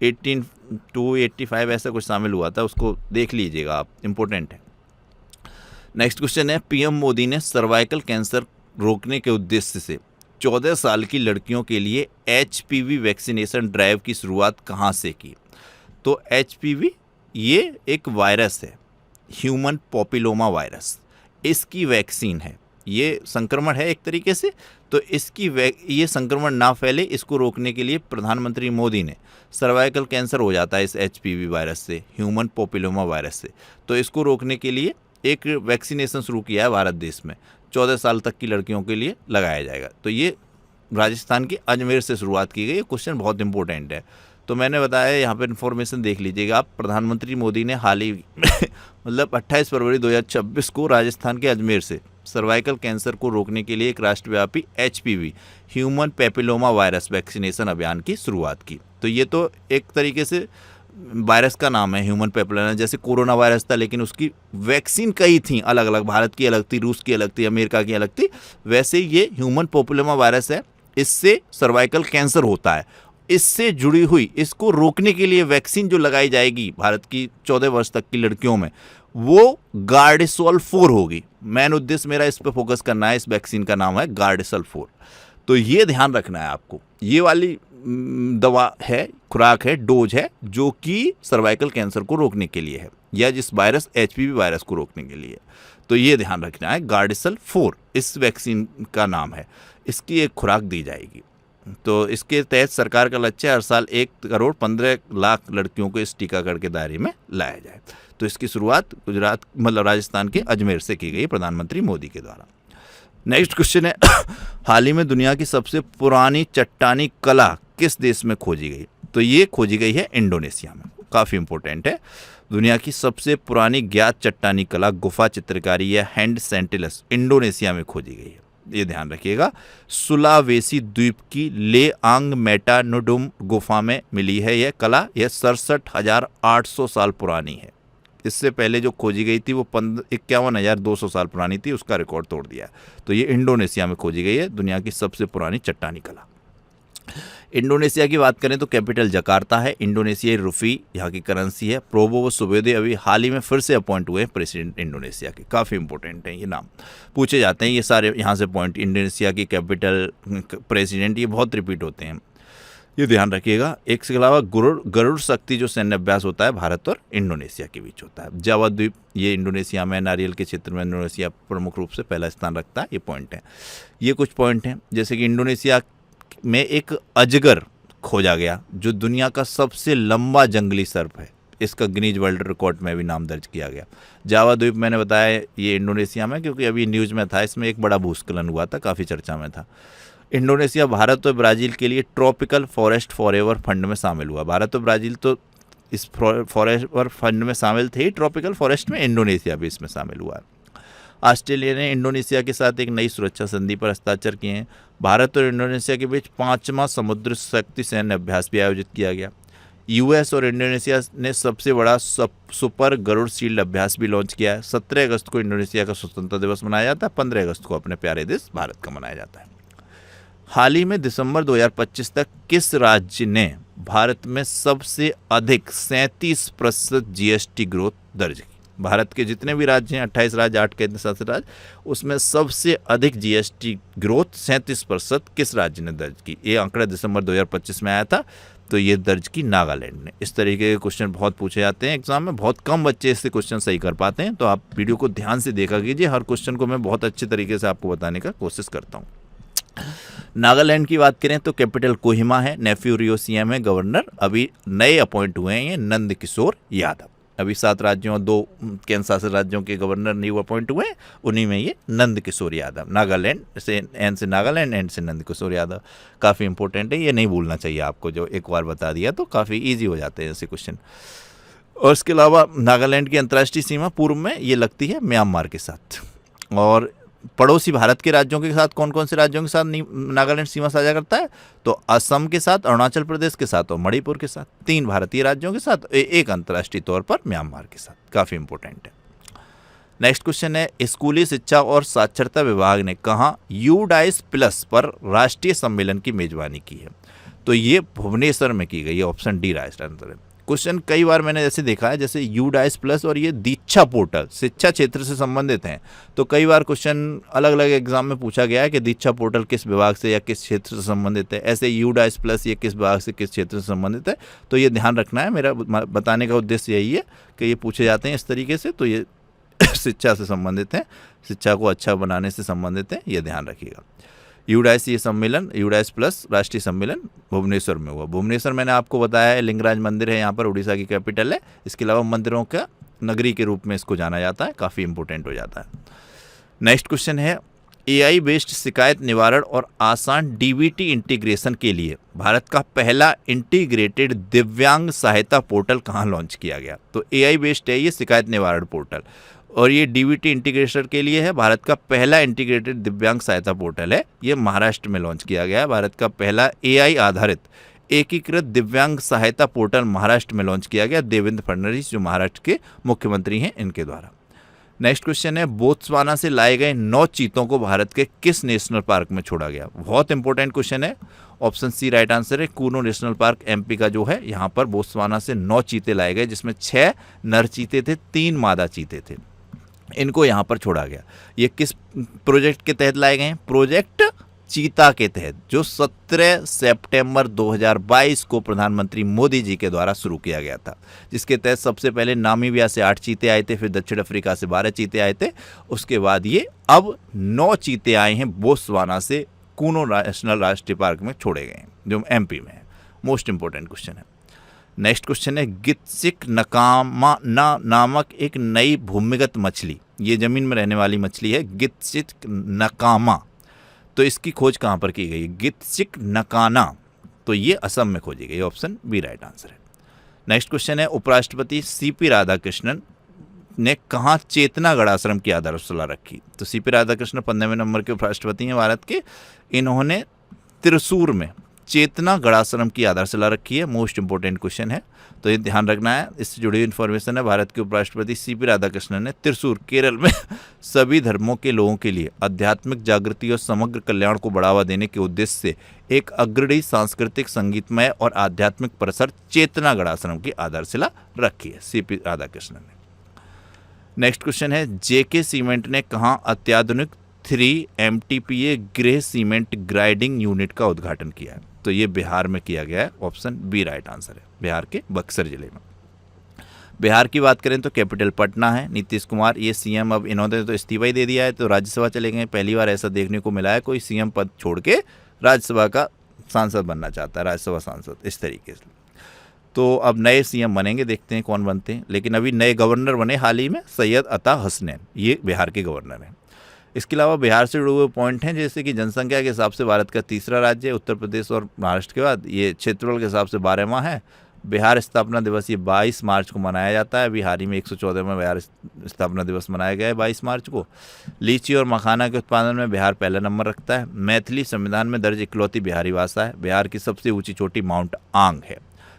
1885 ऐसा कुछ शामिल हुआ था, उसको देख लीजिएगा आप, इम्पोर्टेंट है। नेक्स्ट क्वेश्चन है, PM मोदी ने सर्वाइकल कैंसर रोकने के उद्देश्य से 14 साल की लड़कियों के लिए HPV वैक्सीनेशन ड्राइव की शुरुआत कहाँ से की? तो HPV ये एक वायरस है, ह्यूमन पॉपिलोमा वायरस, इसकी वैक्सीन है, ये संक्रमण है एक तरीके से, तो इसकी ये संक्रमण ना फैले, इसको रोकने के लिए प्रधानमंत्री मोदी ने, सर्वाइकल कैंसर हो जाता है इस HPV वायरस से, ह्यूमन पॉपिलोमा वायरस से, तो इसको रोकने के लिए एक वैक्सीनेशन शुरू किया है भारत देश में, 14 साल तक की लड़कियों के लिए लगाया जाएगा। तो ये राजस्थान की अजमेर से शुरुआत की गई। ये क्वेश्चन बहुत इंपॉर्टेंट है, तो मैंने बताया यहाँ पर इन्फॉर्मेशन देख लीजिएगा आप। प्रधानमंत्री मोदी ने हाल ही मतलब 28 फरवरी 2026 को राजस्थान के अजमेर से सर्वाइकल कैंसर को रोकने के लिए एक राष्ट्रव्यापी HPV human papilloma virus vaccination अभियान की शुरुआत की। तो ये तो एक तरीके से वायरस का नाम है ह्यूमन पेपिलोमा, जैसे कोरोना वायरस था, लेकिन उसकी वैक्सीन कई थी अलग अलग, भारत की अलग थी, रूस की अलग थी, अमेरिका की अलग थी, वैसे ये ह्यूमन पेपिलोमा वायरस है, इससे सर्वाइकल कैंसर होता है। इससे जुड़ी हुई, इसको रोकने के लिए वैक्सीन जो लगाई जाएगी भारत की 14 वर्ष तक की लड़कियों में, वो गार्डेसोल 4 होगी। मेन उद्देश्य मेरा इस पर फोकस करना है, इस वैक्सीन का नाम है गार्डेसोल 4। तो ये ध्यान रखना है आपको, ये वाली दवा है, खुराक है, डोज है, जो कि सर्वाइकल कैंसर को रोकने के लिए है, या जिस वायरस HPV वायरस को रोकने के लिए। तो ये ध्यान रखना है, गार्डेसोल 4 इस वैक्सीन का नाम है, इसकी एक खुराक दी जाएगी। तो इसके तहत सरकार का लक्ष्य हर साल 1,15,00,000 लड़कियों को इस टीकाकरण के दायरे में लाया जाए। तो इसकी शुरुआत गुजरात मतलब राजस्थान के अजमेर से की गई प्रधानमंत्री मोदी के द्वारा। नेक्स्ट क्वेश्चन है, हाल ही में दुनिया की सबसे पुरानी चट्टानी कला किस देश में खोजी गई? तो ये खोजी गई है इंडोनेशिया में, काफ़ी इंपॉर्टेंट है। दुनिया की सबसे पुरानी ज्ञात चट्टानी कला गुफा चित्रकारी या हैंड सेंटिलस इंडोनेशिया में खोजी गई है, ये ध्यान रखिएगा। सुलावेसी द्वीप की लेआंग मेटानुडुम गुफा में मिली है यह कला, यह 67,800 साल पुरानी है। इससे पहले जो खोजी गई थी वो 51,200 साल पुरानी थी, उसका रिकॉर्ड तोड़ दिया। तो ये इंडोनेशिया में खोजी गई है दुनिया की सबसे पुरानी चट्टानी कला। इंडोनेशिया की बात करें तो कैपिटल जकार्ता है, इंडोनेशियाई रुपी यहाँ की करेंसी है। प्रोबोवो सुबेदो अभी हाल ही में फिर से अपॉइंट हुए हैं प्रेसिडेंट इंडोनेशिया के, काफ़ी इंपॉर्टेंट हैं, ये नाम पूछे जाते हैं ये सारे यहाँ से पॉइंट, इंडोनेशिया की कैपिटल, प्रेसिडेंट, ये बहुत रिपीट होते हैं, ये ध्यान रखिएगा। एक के अलावा गरुड़ शक्ति जो सैन्य अभ्यास होता है भारत और इंडोनेशिया के बीच होता है। जावा द्वीप ये इंडोनेशिया में, नारियल के क्षेत्र में इंडोनेशिया प्रमुख रूप से पहला स्थान रखता है, ये पॉइंट है। ये कुछ पॉइंट हैं, जैसे कि इंडोनेशिया में एक अजगर खोजा गया जो दुनिया का सबसे लंबा जंगली सर्प है, इसका गिनीज वर्ल्ड रिकॉर्ड में भी नाम दर्ज किया गया। जावा द्वीप मैंने बताया ये इंडोनेशिया में, क्योंकि अभी न्यूज़ में था, इसमें एक बड़ा भूस्खलन हुआ था, काफ़ी चर्चा में था। इंडोनेशिया भारत और ब्राज़ील के लिए ट्रॉपिकल फॉरेस्ट फॉरएवर फंड में शामिल हुआ। भारत और ब्राज़ील तो इस फॉरएवर फंड में शामिल थे, ट्रॉपिकल फॉरेस्ट में इंडोनेशिया भी इसमें शामिल हुआ है। ऑस्ट्रेलिया ने इंडोनेशिया के साथ एक नई सुरक्षा संधि पर हस्ताक्षर किए हैं। भारत और इंडोनेशिया के बीच 5वां समुद्र शक्ति सैन्य अभ्यास भी आयोजित किया गया। यूएस और इंडोनेशिया ने सबसे बड़ा सुपर गरुड़ शील्ड अभ्यास भी लॉन्च किया है। 17 अगस्त को इंडोनेशिया का स्वतंत्रता दिवस मनाया जाता है, 15 अगस्त को अपने प्यारे देश भारत का मनाया जाता है। हाल ही में दिसंबर 2025 तक किस राज्य ने भारत में सबसे अधिक 37% जीएसटी ग्रोथ दर्ज की? भारत के जितने भी राज्य हैं, 28 राज्य, 8 केंद्र शासित राज्य, उसमें सबसे अधिक जीएसटी ग्रोथ 37% किस राज्य ने दर्ज की? ये आंकड़ा दिसंबर 2025 में आया था, तो ये दर्ज की नागालैंड ने। इस तरीके के क्वेश्चन बहुत पूछे जाते हैं एग्जाम में, बहुत कम बच्चे इससे क्वेश्चन सही कर पाते हैं, तो आप वीडियो को ध्यान से देखा कीजिए। हर क्वेश्चन को मैं बहुत अच्छे तरीके से आपको बताने का कोशिश करता हूँ। नागालैंड की बात करें तो कैपिटल कोहिमा है, नेफ्यू रियो सीएम है गवर्नर, अभी नए अपॉइंट हुए हैं ये नंद किशोर यादव। अभी 7 राज्यों और 2 केंद्र शासित राज्यों के गवर्नर न्यू अपॉइंट हुए हैं, उन्हीं में ये नंद किशोर यादव। नागालैंड से, एन से नागालैंड, एंड से नंद किशोर यादव। काफ़ी इंपॉर्टेंट है, ये नहीं भूलना चाहिए आपको, जो एक बार बता दिया तो काफ़ी ईजी हो जाते हैं ऐसे क्वेश्चन। और इसके अलावा नागालैंड की अंतर्राष्ट्रीय सीमा पूर्व में ये लगती है म्यांमार के साथ। और पड़ोसी भारत के राज्यों के साथ कौन कौन से राज्यों के साथ नागालैंड सीमा साझा करता है? तो असम के साथ, अरुणाचल प्रदेश के साथ और मणिपुर के साथ, 3 भारतीय राज्यों के साथ, एक अंतर्राष्ट्रीय तौर पर म्यांमार के साथ। काफ़ी इंपॉर्टेंट है। नेक्स्ट क्वेश्चन है, स्कूली शिक्षा और साक्षरता विभाग ने कहाँ यूडाइस प्लस पर राष्ट्रीय सम्मेलन की मेजबानी की है? तो ये भुवनेश्वर में की गई है, ऑप्शन डी राइट आंसर है। क्वेश्चन कई बार मैंने जैसे देखा है, जैसे यूडाइस प्लस और ये दीक्षा पोर्टल शिक्षा क्षेत्र से संबंधित हैं, तो कई बार क्वेश्चन अलग अलग एग्जाम में पूछा गया है कि दीक्षा पोर्टल किस विभाग से या किस क्षेत्र से संबंधित है, ऐसे यूडाइस प्लस ये किस विभाग से किस क्षेत्र से संबंधित है, तो ये ध्यान रखना है। मेरा बताने का उद्देश्य यही है कि ये पूछे जाते हैं इस तरीके से, तो ये शिक्षा से संबंधित हैं, शिक्षा को अच्छा बनाने से संबंधित हैं, ये ध्यान रखिएगा। यूडाइस ये सम्मेलन, यूडाइस प्लस राष्ट्रीय सम्मेलन भुवनेश्वर में हुआ। भुवनेश्वर मैंने आपको बताया है लिंगराज मंदिर है यहाँ पर, उड़ीसा की कैपिटल है। इसके अलावा मंदिरों का नगरी के रूप में इसको जाना जाता है, काफ़ी इंपॉर्टेंट हो जाता है। नेक्स्ट क्वेश्चन है, एआई बेस्ड शिकायत निवारण और आसान डीबीटी इंटीग्रेशन के लिए भारत का पहला इंटीग्रेटेड दिव्यांग सहायता पोर्टल कहाँ लॉन्च किया गया? तो एआई बेस्ड है ये शिकायत निवारण पोर्टल, और ये डीबीटी इंटीग्रेशन के लिए है। भारत का पहला इंटीग्रेटेड दिव्यांग सहायता पोर्टल है, ये महाराष्ट्र में लॉन्च किया गया है। भारत का पहला एआई आधारित एकीकृत दिव्यांग सहायता पोर्टल महाराष्ट्र में लॉन्च किया गया, देवेंद्र फडणवीस जो महाराष्ट्र के मुख्यमंत्री हैं इनके द्वारा। नेक्स्ट क्वेश्चन है, बोत्सवाना से लाए गए 9 चीतों को भारत के किस नेशनल पार्क में छोड़ा गया? बहुत इंपॉर्टेंट क्वेश्चन है, ऑप्शन सी राइट आंसर है। कूनो नेशनल पार्क एमपी का जो है, यहाँ पर बोत्सवाना से 9 चीते लाए गए, जिसमें 6 नर चीते थे, 3 मादा चीते थे। इनको यहाँ पर छोड़ा गया। ये किस प्रोजेक्ट के तहत लाए गए हैं? प्रोजेक्ट चीता के तहत, जो 17 सितंबर 2022 को प्रधानमंत्री मोदी जी के द्वारा शुरू किया गया था, जिसके तहत सबसे पहले नामीबिया से 8 चीते आए थे, फिर दक्षिण अफ्रीका से 12 चीते आए थे, उसके बाद ये अब 9 चीते आए हैं बोत्सवाना से, कूनो नेशनल राष्ट्रीय पार्क में छोड़े गए हैं जो एमपी में है। मोस्ट इंपॉर्टेंट क्वेश्चन है। नेक्स्ट क्वेश्चन है, गित्सिक नकामा नामक एक नई भूमिगत मछली, ये जमीन में रहने वाली मछली है, गित्सिक नकामा, तो इसकी खोज कहाँ पर की गई? गित्सिक नकाना, तो ये असम में खोजी गई, ऑप्शन बी राइट आंसर है। नेक्स्ट क्वेश्चन है, उपराष्ट्रपति सीपी राधाकृष्णन ने कहाँ चेतना आश्रम की आधारशिला रखी? तो सीपी राधाकृष्णन 15वें नंबर के उपराष्ट्रपति हैं भारत के, इन्होंने त्रिशूर में चेतना आश्रम की आधारशिला रखी है। मोस्ट इंपॉर्टेंट क्वेश्चन है, तो ये ध्यान रखना है, इससे जुड़ी हुई इन्फॉर्मेशन है। भारत के उपराष्ट्रपति सीपी राधाकृष्णन ने त्रिशूर केरल में सभी धर्मों के लोगों के लिए आध्यात्मिक जागृति और समग्र कल्याण को बढ़ावा देने के उद्देश्य से एक अग्रणी सांस्कृतिक, संगीतमय और आध्यात्मिक परिसर चेतना आश्रम की आधारशिला रखी है सीपी राधाकृष्णन ने। नेक्स्ट क्वेश्चन है, जेके सीमेंट ने कहाँ अत्याधुनिक 3 MTPA गृह सीमेंट ग्राइंडिंग यूनिट का उद्घाटन किया है? तो ये बिहार में किया गया है, ऑप्शन बी राइट आंसर है, बिहार के बक्सर जिले में। बिहार की बात करें तो कैपिटल पटना है। नीतीश कुमार ये सीएम, अब इन्होंने तो इस्तीफा ही दे दिया है, तो राज्यसभा चले गए। पहली बार ऐसा देखने को मिला है कोई सीएम पद छोड़ के राज्यसभा का सांसद बनना चाहता है, राज्यसभा सांसद, इस तरीके से। तो अब नए सीएम बनेंगे, देखते हैं कौन बनते हैं। लेकिन अभी नए गवर्नर बने हाल ही में, सैयद अता हसनैन, ये बिहार के गवर्नर हैं। इसके अलावा बिहार से जुड़े हुए पॉइंट हैं, जैसे कि जनसंख्या के हिसाब से भारत का तीसरा राज्य है, उत्तर प्रदेश और महाराष्ट्र के बाद। ये क्षेत्रफल के हिसाब से 12वां है। बिहार स्थापना दिवस ये 22 मार्च को मनाया जाता है। अभी हाल ही में 114वां बिहार स्थापना दिवस मनाया गया है 22 मार्च को। लीची और मखाना के उत्पादन में बिहार पहला नंबर रखता है। मैथिली संविधान में दर्ज इकलौती बिहारी भाषा है। बिहार की सबसे ऊंची चोटी माउंट आंग है।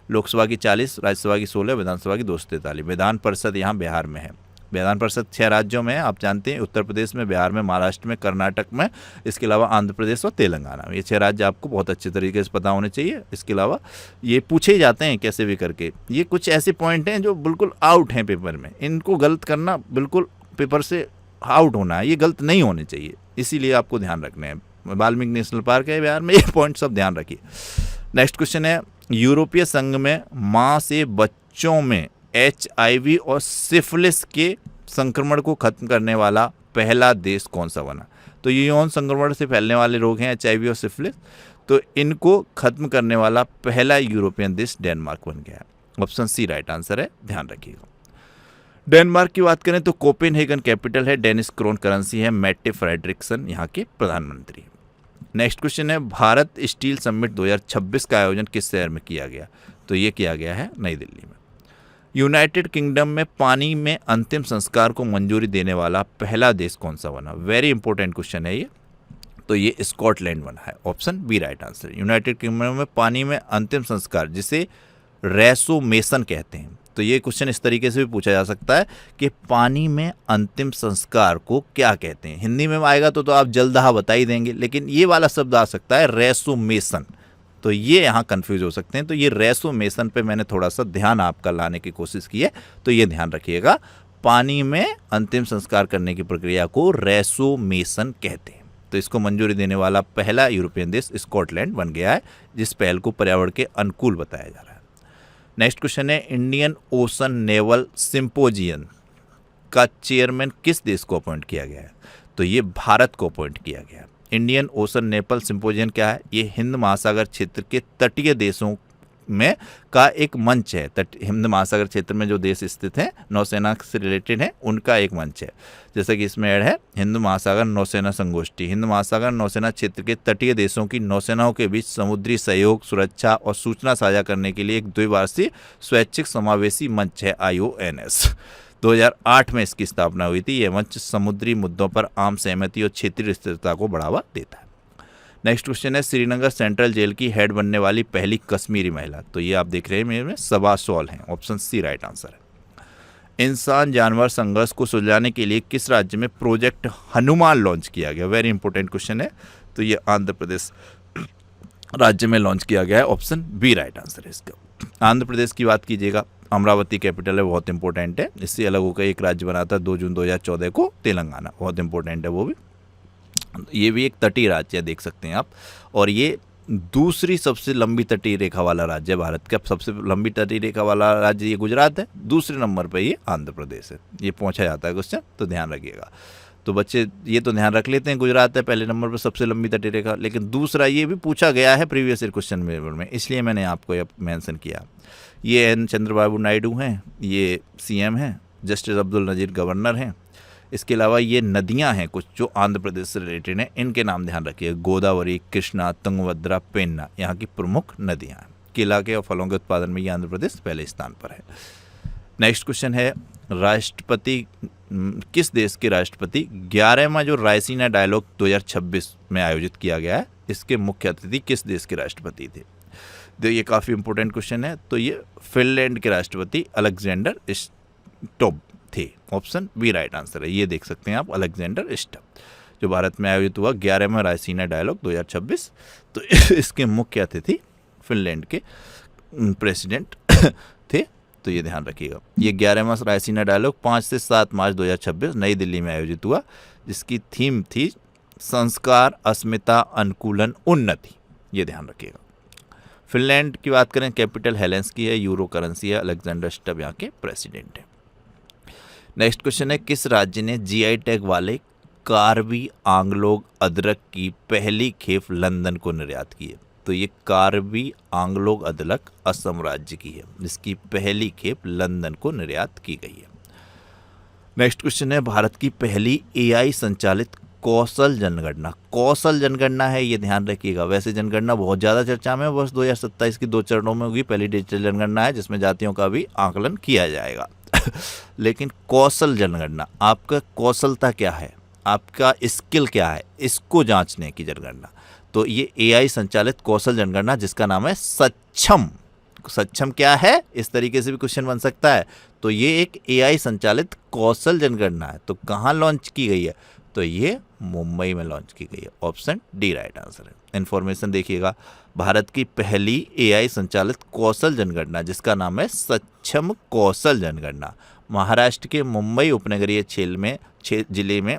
लोकसभा की 40, राज्यसभा की 16, विधानसभा की 243। विधान परिषद यहाँ बिहार में है। विधान परिषद 6 राज्यों में है, आप जानते हैं, उत्तर प्रदेश में, बिहार में, महाराष्ट्र में, कर्नाटक में, इसके अलावा आंध्र प्रदेश और तेलंगाना में। ये 6 राज्य आपको बहुत अच्छे तरीके से पता होने चाहिए। इसके अलावा ये पूछे ही जाते हैं कैसे भी करके। ये कुछ ऐसे पॉइंट हैं जो बिल्कुल आउट हैं पेपर में, इनको गलत करना बिल्कुल पेपर से आउट होना है, ये गलत नहीं होने चाहिए, इसीलिए आपको ध्यान रखने हैं। वाल्मीकि नेशनल पार्क है बिहार में, ये पॉइंट सब ध्यान रखिए। नेक्स्ट क्वेश्चन है, यूरोपीय संघ में माँ से बच्चों में HIV और सिफिलिस के संक्रमण को खत्म करने वाला पहला देश कौन सा बना? तो ये यौन संक्रमण से फैलने वाले रोग हैं HIV और सिफिलिस, तो इनको खत्म करने वाला पहला यूरोपियन देश डेनमार्क बन गया है। ऑप्शन सी राइट आंसर है, ध्यान रखिएगा। डेनमार्क की बात करें तो कोपेनहेगन कैपिटल है, डेनिश क्रोन करेंसी है, मेट्टे फ्रेडरिक्सन यहाँ के प्रधानमंत्री। नेक्स्ट क्वेश्चन है, भारत स्टील समिट 2026 का आयोजन किस शहर में किया गया? तो ये किया गया है नई दिल्ली में। यूनाइटेड किंगडम में पानी में अंतिम संस्कार को मंजूरी देने वाला पहला देश कौन सा बना? वेरी इंपॉर्टेंट क्वेश्चन है ये। तो ये स्कॉटलैंड बना है, option B right answer. United Kingdom में पानी में अंतिम संस्कार, जिसे रेसोमेशन कहते हैं, तो ये क्वेश्चन इस तरीके से भी पूछा जा सकता है कि पानी में अंतिम संस्कार को क्या कहते हैं। हिंदी में आएगा तो आप जलदाह बता ही देंगे, लेकिन ये वाला शब्द आ सकता है रेसोमेशन, तो ये यहाँ कंफ्यूज हो सकते हैं। तो ये रेसोमेशन पे मैंने थोड़ा सा ध्यान आपका लाने की कोशिश की है, तो ये ध्यान रखिएगा, पानी में अंतिम संस्कार करने की प्रक्रिया को रेसोमेशन कहते हैं। तो इसको मंजूरी देने वाला पहला यूरोपियन देश स्कॉटलैंड बन गया है, जिस पहल को पर्यावरण के अनुकूल बताया जा रहा है। नेक्स्ट क्वेश्चन है, इंडियन ओशन नेवल सिंपोजियम का चेयरमैन किस देश को अपॉइंट किया गया है? तो ये भारत को अपॉइंट किया गया है। इंडियन ओशन नेवल सिंपोजियम क्या है? ये हिंद महासागर क्षेत्र के तटीय देशों में का एक मंच है। हिंद महासागर क्षेत्र में जो देश स्थित हैं, नौसेना से रिलेटेड हैं, उनका एक मंच है। जैसे कि इसमें ऐड है हिंद महासागर नौसेना संगोष्ठी। हिंद महासागर नौसेना क्षेत्र के तटीय देशों की नौसेनाओं के बीच समुद्री सहयोग, सुरक्षा और सूचना साझा करने के लिए एक द्विवार्षिक स्वैच्छिक समावेशी मंच है, IONS। 2008 में इसकी स्थापना हुई थी। यह मंच समुद्री मुद्दों पर आम सहमति और क्षेत्रीय स्थिरता को बढ़ावा देता है। नेक्स्ट क्वेश्चन है, श्रीनगर सेंट्रल जेल की हेड बनने वाली पहली कश्मीरी महिला? तो ये आप देख रहे हैं मेरे में सबा सॉल हैं, ऑप्शन सी राइट आंसर है। इंसान जानवर संघर्ष को सुलझाने के लिए किस राज्य में प्रोजेक्ट हनुमान लॉन्च किया गया? वेरी इंपॉर्टेंट क्वेश्चन है। तो ये आंध्र प्रदेश राज्य में लॉन्च किया गया है, ऑप्शन बी राइट आंसर है इसका। आंध्र प्रदेश की बात कीजिएगा, अमरावती कैपिटल है, बहुत इंपॉर्टेंट है। इससे अलग होकर एक राज्य बना था 2 जून 2014 को, तेलंगाना, बहुत इंपॉर्टेंट है वो भी। ये भी एक तटीय राज्य है, देख सकते हैं आप, और ये दूसरी सबसे लंबी तटीय रेखा वाला राज्य है भारत का। सबसे लंबी तटीय रेखा वाला राज्य ये गुजरात है, दूसरे नंबर पर ये आंध्र प्रदेश है। ये पूछा जाता है क्वेश्चन, तो ध्यान रखिएगा। तो बच्चे ये तो ध्यान रख लेते हैं, गुजरात है पहले नंबर पर सबसे लंबी तटीय रेखा, लेकिन दूसरा ये भी पूछा गया है प्रीवियस ईयर क्वेश्चन में, इसलिए मैंने आपको ये मेंशन किया। ये एन चंद्रबाबू नायडू हैं, ये CM हैं, जस्टिस अब्दुल नजीर गवर्नर हैं। इसके अलावा ये नदियां हैं कुछ जो आंध्र प्रदेश से रिलेटेड हैं, इनके नाम ध्यान रखिए, गोदावरी, कृष्णा, तुंगभद्रा, पेन्ना, यहाँ की प्रमुख नदियां हैं। केला के और फलों के उत्पादन में ये आंध्र प्रदेश पहले स्थान पर है। नेक्स्ट क्वेश्चन है, राष्ट्रपति किस देश के राष्ट्रपति 11वां जो रायसीना डायलॉग 2026 में आयोजित किया गया है, इसके मुख्य अतिथि किस देश के राष्ट्रपति थे? तो ये काफ़ी इंपॉर्टेंट क्वेश्चन है। तो ये फिनलैंड के राष्ट्रपति अलेक्जेंडर स्टब थे, ऑप्शन बी राइट आंसर है। ये देख सकते हैं आप, अलेक्जेंडर स्टब, जो भारत में आयोजित हुआ 11वां रायसीना डायलॉग 2026। तो इसके मुख्य अतिथि फिनलैंड के प्रेसिडेंट थे, तो ये ध्यान रखिएगा। ये 11वां रायसीना डायलॉग 5 से 7 मार्च 2026 नई दिल्ली में आयोजित हुआ, जिसकी थीम थी संस्कार, अस्मिता, अनुकूलन, उन्नति। ये ध्यान रखिएगा। फिनलैंड की बात करें, कैपिटल हेलेंसिकी है, यूरो करेंसी है, अलेक्जेंडर स्टब यहाँ के प्रेसिडेंट है। नेक्स्ट क्वेश्चन है, किस राज्य ने GI टैग वाले कार्बी आंगलोग अदरक की पहली खेप लंदन को निर्यात की है? तो ये कार्बी आंगलोग अदरक असम राज्य की है, जिसकी पहली खेप लंदन को निर्यात की गई है। नेक्स्ट क्वेश्चन है, भारत की पहली AI संचालित कौशल जनगणना? कौशल जनगणना है, ये ध्यान रखिएगा। वैसे जनगणना बहुत ज़्यादा चर्चा में, वर्ष 2027 की 2 चरणों में होगी। पहली डिजिटल जनगणना है, जिसमें जातियों का भी आकलन किया जाएगा। लेकिन कौशल जनगणना, आपका कौशलता क्या है, आपका स्किल क्या है, इसको जांचने की जनगणना। तो ये AI संचालित कौशल जनगणना, जिसका नाम है सक्षम सक्षम क्या है, इस तरीके से भी क्वेश्चन बन सकता है। तो ये एक एआई संचालित कौशल जनगणना है। तो कहाँ लॉन्च की गई है, तो ये मुंबई में लॉन्च की गई है। ऑप्शन डी राइट आंसर है। इन्फॉर्मेशन देखिएगा, भारत की पहली एआई संचालित कौशल जनगणना जिसका नाम है सक्षम कौशल जनगणना महाराष्ट्र के मुंबई उपनगरीय जिले में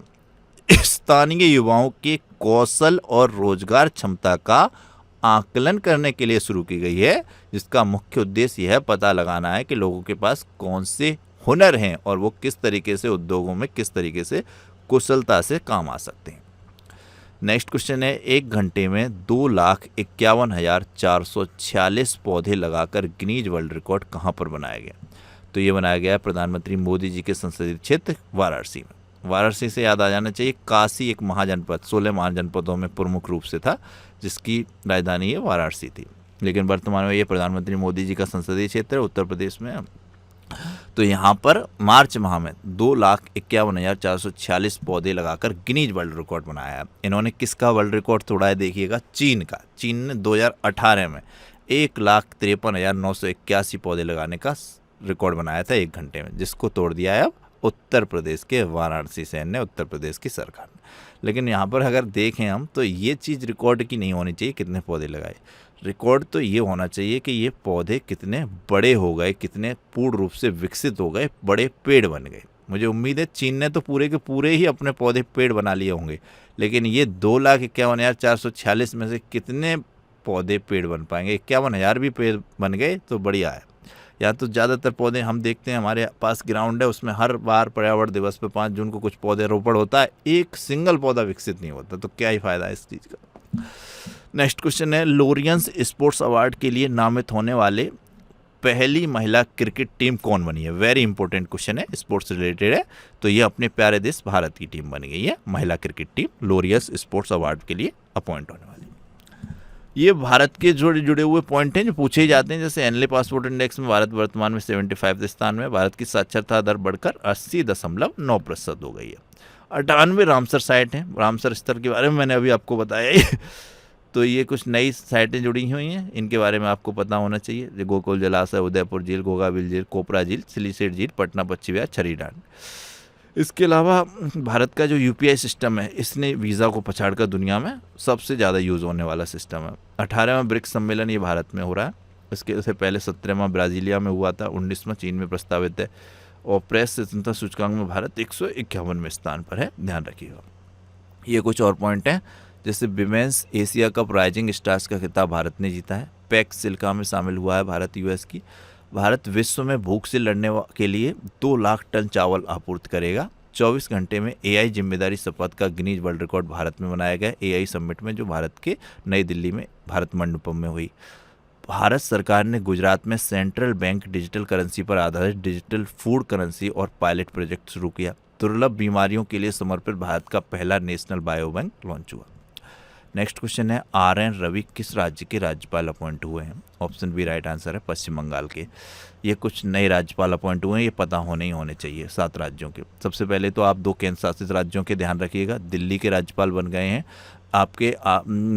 स्थानीय युवाओं के कौशल और रोजगार क्षमता का आकलन करने के लिए शुरू की गई है, जिसका मुख्य उद्देश्य यह पता लगाना है कि लोगों के पास कौन से हुनर हैं और वो किस तरीके से उद्योगों में किस तरीके से कुशलता से काम आ सकते हैं। नेक्स्ट क्वेश्चन है, 1 घंटे में 2,51,446 पौधे लगाकर गिनीज वर्ल्ड रिकॉर्ड कहाँ पर बनाया गया? तो ये बनाया गया है प्रधानमंत्री मोदी जी के संसदीय क्षेत्र वाराणसी में। वाराणसी से याद आ जाना चाहिए, काशी एक महाजनपद 16 महाजनपदों में प्रमुख रूप से था, जिसकी राजधानी ये वाराणसी थी। लेकिन वर्तमान में ये प्रधानमंत्री मोदी जी का संसदीय क्षेत्र है, उत्तर प्रदेश में। तो यहाँ पर मार्च माह में 2,51,446 पौधे लगाकर गिनीज वर्ल्ड रिकॉर्ड बनाया है। इन्होंने किसका वर्ल्ड रिकॉर्ड तोड़ा है देखिएगा, चीन का। चीन ने 2018 में 1,53,981 पौधे लगाने का रिकॉर्ड बनाया था 1 घंटे में, जिसको तोड़ दिया है अब उत्तर प्रदेश के वाराणसी शहर ने, उत्तर प्रदेश की सरकार ने। लेकिन यहाँ पर अगर देखें हम तो ये चीज़ रिकॉर्ड की नहीं होनी चाहिए कितने पौधे लगाए, रिकॉर्ड तो ये होना चाहिए कि ये पौधे कितने बड़े हो गए, कितने पूर्ण रूप से विकसित हो गए, बड़े पेड़ बन गए। मुझे उम्मीद है चीन ने तो पूरे के पूरे ही अपने पौधे पेड़ बना लिए होंगे, लेकिन ये 2,51,446 में से कितने पौधे पेड़ बन पाएंगे? 51,000 भी पेड़ बन गए तो बढ़िया है। या तो ज़्यादातर पौधे हम देखते हैं, हमारे पास ग्राउंड है, उसमें हर बार पर्यावरण दिवस पे 5 जून को कुछ पौधे रोपण होता है, एक सिंगल पौधा विकसित नहीं होता, तो क्या ही फायदा है इस चीज़ का। नेक्स्ट क्वेश्चन है, लोरियंस स्पोर्ट्स अवार्ड के लिए नामित होने वाले पहली महिला क्रिकेट टीम कौन बनी है? वेरी इंपॉर्टेंट क्वेश्चन है, स्पोर्ट्स रिलेटेड है। तो ये अपने प्यारे देश भारत की टीम बन गई है, महिला क्रिकेट टीम लोरियंस स्पोर्ट्स अवार्ड के लिए अपॉइंट होने वाली। ये भारत के जुड़े हुए पॉइंट हैं जो पूछे ही जाते हैं। जैसे एनले पासपोर्ट इंडेक्स में भारत वर्तमान में 75वें स्थान में, भारत की साक्षरता दर बढ़कर 80.9% हो गई है। 98 रामसर साइट हैं, रामसर स्थल के बारे में मैंने अभी आपको बताया ही। तो ये कुछ नई साइटें जुड़ी हुई हैं, इनके बारे में आपको पता होना चाहिए। गोकुल जलाशय, उदयपुर झील, घोघाबिल झील, कोपरा झील, सिलीसेट झील, पटना पश्चिम विहार, छरीडांड। इसके अलावा भारत का जो यूपीआई सिस्टम है, इसने वीज़ा को पछाड़कर दुनिया में सबसे ज़्यादा यूज़ होने वाला सिस्टम है। 18वां ब्रिक्स सम्मेलन ये भारत में हो रहा है। इसके पहले 17वां ब्राज़ीलिया में हुआ था, 19वां चीन में प्रस्तावित है। और प्रेस स्वतंत्रता सूचकांक में भारत 151वें स्थान पर है, ध्यान रखिएगा। ये कुछ और पॉइंट हैं, जैसे women's Asia cup rising stars का खिताब भारत ने जीता है। पैक्स सिल्का में शामिल हुआ है भारत यूएस की। भारत विश्व में भूख से लड़ने के लिए 2 लाख टन चावल आपूर्ति करेगा। 24 घंटे में एआई जिम्मेदारी शपथ का गिनीज वर्ल्ड रिकॉर्ड भारत में बनाया गया एआई समिट में, जो भारत के नई दिल्ली में भारत मंडपम में हुई। भारत सरकार ने गुजरात में सेंट्रल बैंक डिजिटल करेंसी पर आधारित डिजिटल फूड करेंसी और पायलट प्रोजेक्ट शुरू किया। दुर्लभ बीमारियों के लिए समर्पित भारत का पहला नेशनल बायो बैंक लॉन्च हुआ। नेक्स्ट क्वेश्चन है, RN रवि किस राज्य के राज्यपाल अपॉइंट हुए हैं? ऑप्शन बी राइट आंसर है, पश्चिम बंगाल के। ये कुछ नए राज्यपाल अपॉइंट हुए हैं, ये पता होने ही होने चाहिए 7 राज्यों के। सबसे पहले तो आप 2 केंद्र शासित राज्यों के ध्यान रखिएगा। दिल्ली के राज्यपाल बन गए हैं आपके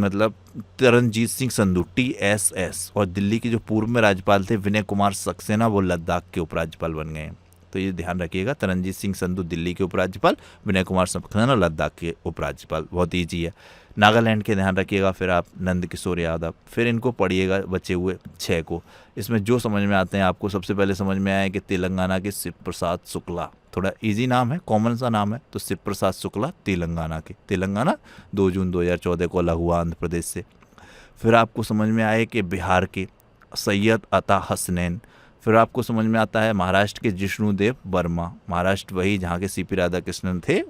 मतलब तरनजीत सिंह संधू TSS, और दिल्ली के जो पूर्व में राज्यपाल थे विनय कुमार सक्सेना, वो लद्दाख के उपराज्यपाल बन गए हैं। तो ये ध्यान रखिएगा, तरनजीत सिंह संधू दिल्ली के उपराज्यपाल, विनय कुमार सक्सेना लद्दाख के उपराज्यपाल। बहुत ईजी है। नागालैंड के ध्यान रखिएगा फिर आप, नंद किशोर यादव। फिर इनको पढ़िएगा बचे हुए 6 को, इसमें जो समझ में आते हैं आपको। सबसे पहले समझ में आया कि तेलंगाना के शिव प्रसाद शुक्ला, थोड़ा इजी नाम है, कॉमन सा नाम है। तो शिव प्रसाद शुक्ला तेलंगाना के, तेलंगाना 2 जून 2014 को अलग हुआ आंध्र प्रदेश से। फिर आपको समझ में आए कि बिहार के सैयद अता हसनैन। फिर आपको समझ में आता है महाराष्ट्र के जिष्णुदेव वर्मा, महाराष्ट्र वही जहाँ के CP राधाकृष्णन थे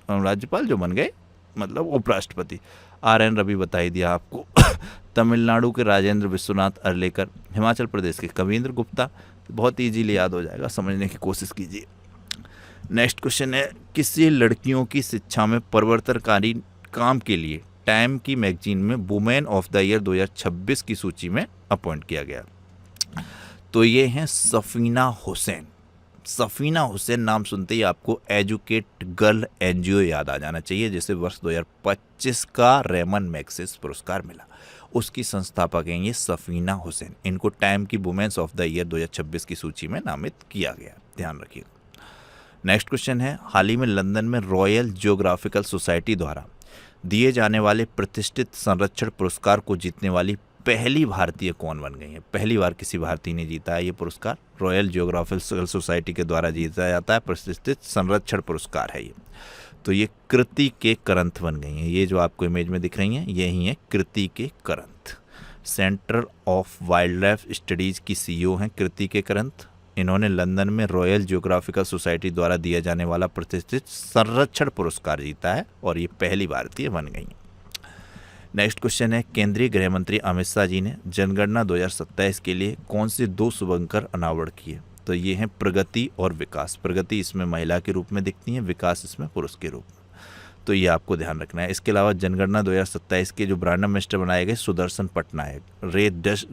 राज्यपाल, जो बन गए मतलब उपराष्ट्रपति। RN रवि बता ही दिया आपको। तमिलनाडु के राजेंद्र विश्वनाथ अर्लेकर, हिमाचल प्रदेश के कविंद्र गुप्ता। बहुत ईजीली याद हो जाएगा, समझने की कोशिश कीजिए। नेक्स्ट क्वेश्चन है, किसी लड़कियों की शिक्षा में परिवर्तनकारी काम के लिए टाइम की मैगजीन में वुमेन ऑफ द ईयर 2026 की सूची में अपॉइंट किया गया? तो ये हैं सफीना हुसैन। सफीना हुसैन नाम सुनते ही आपको एजुकेट गर्ल NGO याद आ जाना चाहिए, जिसे वर्ष 2025 का रेमन मैग्सेसे पुरस्कार मिला। उसकी संस्थापक हैं ये सफीना हुसैन। इनको टाइम की वुमेन्स ऑफ द ईयर 2026 की सूची में नामित किया गया, ध्यान रखिएगा। नेक्स्ट क्वेश्चन है, हाल ही में लंदन में रॉयल जियोग्राफिकल सोसाइटी द्वारा दिए जाने वाले प्रतिष्ठित संरक्षण पुरस्कार को जीतने वाली पहली भारतीय कौन बन गई है? पहली बार किसी भारतीय ने जीता है ये पुरस्कार। रॉयल जियोग्राफिकल सोसाइटी के द्वारा जीता जाता है, प्रतिष्ठित संरक्षण पुरस्कार है ये। तो ये कृति के करंथ बन गई हैं। ये जो आपको इमेज में दिख रही हैं यही है Kriti K Karanth. Centre of wildlife studies की सीईओ हैं कृति के करंथ। इन्होंने लंदन में रॉयल जियोग्राफिकल सोसाइटी द्वारा दिया जाने वाला प्रतिष्ठित संरक्षण पुरस्कार जीता है और ये पहली भारतीय बन गई। नेक्स्ट क्वेश्चन है, केंद्रीय गृह मंत्री अमित शाह जी ने जनगणना 2027 के लिए कौन से 2 शुभंकर अनावरण किए? तो ये हैं प्रगति और विकास। प्रगति इसमें महिला के रूप में दिखती है, विकास इसमें पुरुष के रूप में। तो ये आपको ध्यान रखना है। इसके अलावा जनगणना 2027 के जो ब्रांड एम्बेसडर बनाए गए सुदर्शन पटनायक,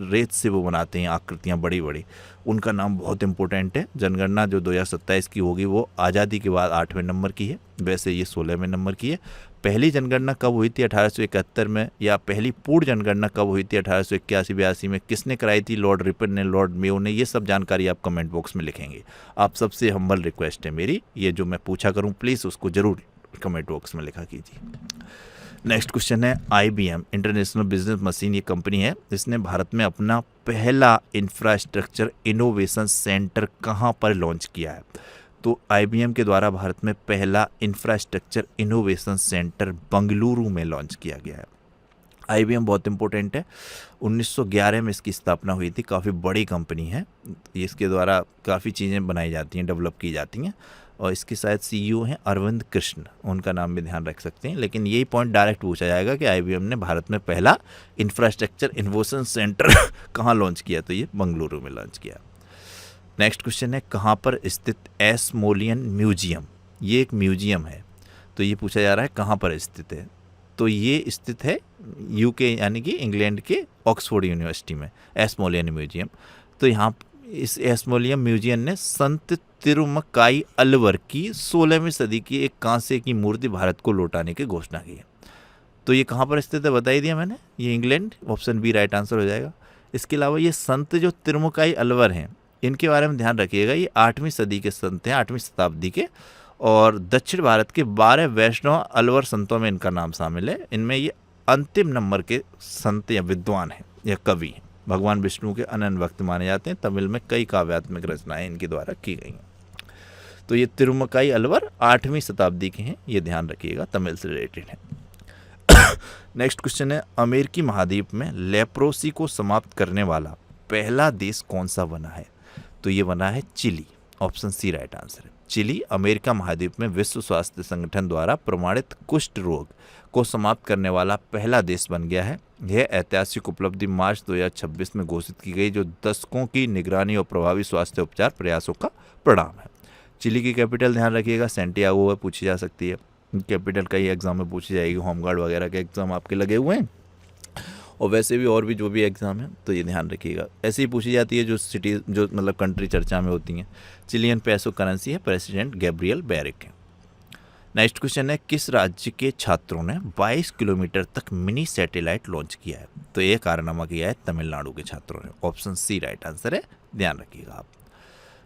रेत से वो बनाते हैं आकृतियाँ बड़ी बड़ी, उनका नाम बहुत इंपॉर्टेंट है। जनगणना जो 2027 की होगी वो आज़ादी के बाद 8वें नंबर की है, वैसे ये 16वें नंबर की है। पहली जनगणना कब हुई थी 1871 में, या पहली पूर्ण जनगणना कब हुई थी 1881-82 में, किसने कराई थी? लॉर्ड रिपन ने, लॉर्ड मेयो ने। ये सब जानकारी आप कमेंट बॉक्स में लिखेंगे। आप सबसे हम्बल रिक्वेस्ट है मेरी, ये जो मैं पूछा करूँ प्लीज़ उसको ज़रूर कमेंट बॉक्स में लिखा कीजिए। नेक्स्ट क्वेश्चन है, IBM इंटरनेशनल बिजनेस मशीन ये कंपनी है, इसने भारत में अपना पहला इंफ्रास्ट्रक्चर इनोवेशन सेंटर कहाँ पर लॉन्च किया है? तो IBM के द्वारा भारत में पहला इंफ्रास्ट्रक्चर इनोवेशन सेंटर बंगलुरु में लॉन्च किया गया है। IBM बहुत इंपॉर्टेंट है, 1911 में इसकी स्थापना हुई थी, काफ़ी बड़ी कंपनी है। इसके द्वारा काफ़ी चीज़ें बनाई जाती हैं, डेवलप की जाती हैं, और इसके शायद CEO हैं अरविंद कृष्ण, उनका नाम भी ध्यान रख सकते हैं। लेकिन यही पॉइंट डायरेक्ट पूछा जाएगा कि IBM ने भारत में पहला इंफ्रास्ट्रक्चर इनोवेशन सेंटर कहाँ लॉन्च किया? तो ये बंगलुरु में लॉन्च किया। नेक्स्ट क्वेश्चन है, कहाँ पर स्थित एस्मोलियन म्यूजियम? ये एक म्यूजियम है, तो ये पूछा जा रहा है कहाँ पर स्थित है। तो ये स्थित है UK यानी कि इंग्लैंड के ऑक्सफोर्ड यूनिवर्सिटी में, एस्मोलियन म्यूजियम। तो यहाँ इस एस्मोलियन म्यूजियम ने संत तिरुमकाई अलवर की 16वीं सदी की एक कांसे की मूर्ति भारत को लौटाने की घोषणा की है। तो ये कहाँ पर स्थित है बता ही दिया मैंने, ये England, option B right answer हो जाएगा। इसके अलावा ये संत जो तिरुमकाई अलवर हैं इनके बारे में ध्यान रखिएगा, ये 8वीं सदी के संत हैं, 8वीं शताब्दी के, और दक्षिण भारत के 12 वैष्णव अलवर संतों में इनका नाम शामिल है। इनमें ये अंतिम नंबर के संत या विद्वान हैं या कवि हैं। भगवान विष्णु के अनन्य भक्त माने जाते हैं। तमिल में कई काव्यात्मक रचनाएं इनके द्वारा की गई हैं। तो ये तिरुमकाई अलवर 8वीं शताब्दी के हैं, ये ध्यान रखिएगा, तमिल से रिलेटेड है। नेक्स्ट क्वेश्चन है, अमेरिकी महाद्वीप में लेप्रोसी को समाप्त करने वाला पहला देश कौन सा बना है? तो ये बना है Chile, option C right answer है। चिली अमेरिका महाद्वीप में विश्व स्वास्थ्य संगठन द्वारा प्रमाणित कुष्ठ रोग को समाप्त करने वाला पहला देश बन गया है। यह ऐतिहासिक उपलब्धि मार्च 2026 में घोषित की गई, जो दशकों की निगरानी और प्रभावी स्वास्थ्य उपचार प्रयासों का परिणाम है। चिली की कैपिटल ध्यान रखिएगा सैंटियागो है, पूछी जा सकती है। कैपिटल कई एग्जाम में पूछी जाएगी, होमगार्ड वगैरह के एग्जाम आपके लगे हुए हैं, और वैसे भी और भी जो भी एग्ज़ाम है तो ये ध्यान रखिएगा। ऐसे ही पूछी जाती है जो सिटी, जो मतलब कंट्री चर्चा में होती हैं। चिलियन पेसो करेंसी है, प्रेसिडेंट गैब्रियल बैरिक है। नेक्स्ट क्वेश्चन है, किस राज्य के छात्रों ने 22 किलोमीटर तक मिनी सैटेलाइट लॉन्च किया है? तो ये कारनामा किया है तमिलनाडु के छात्रों ने, ऑप्शन सी राइट आंसर है, ध्यान रखिएगा आप।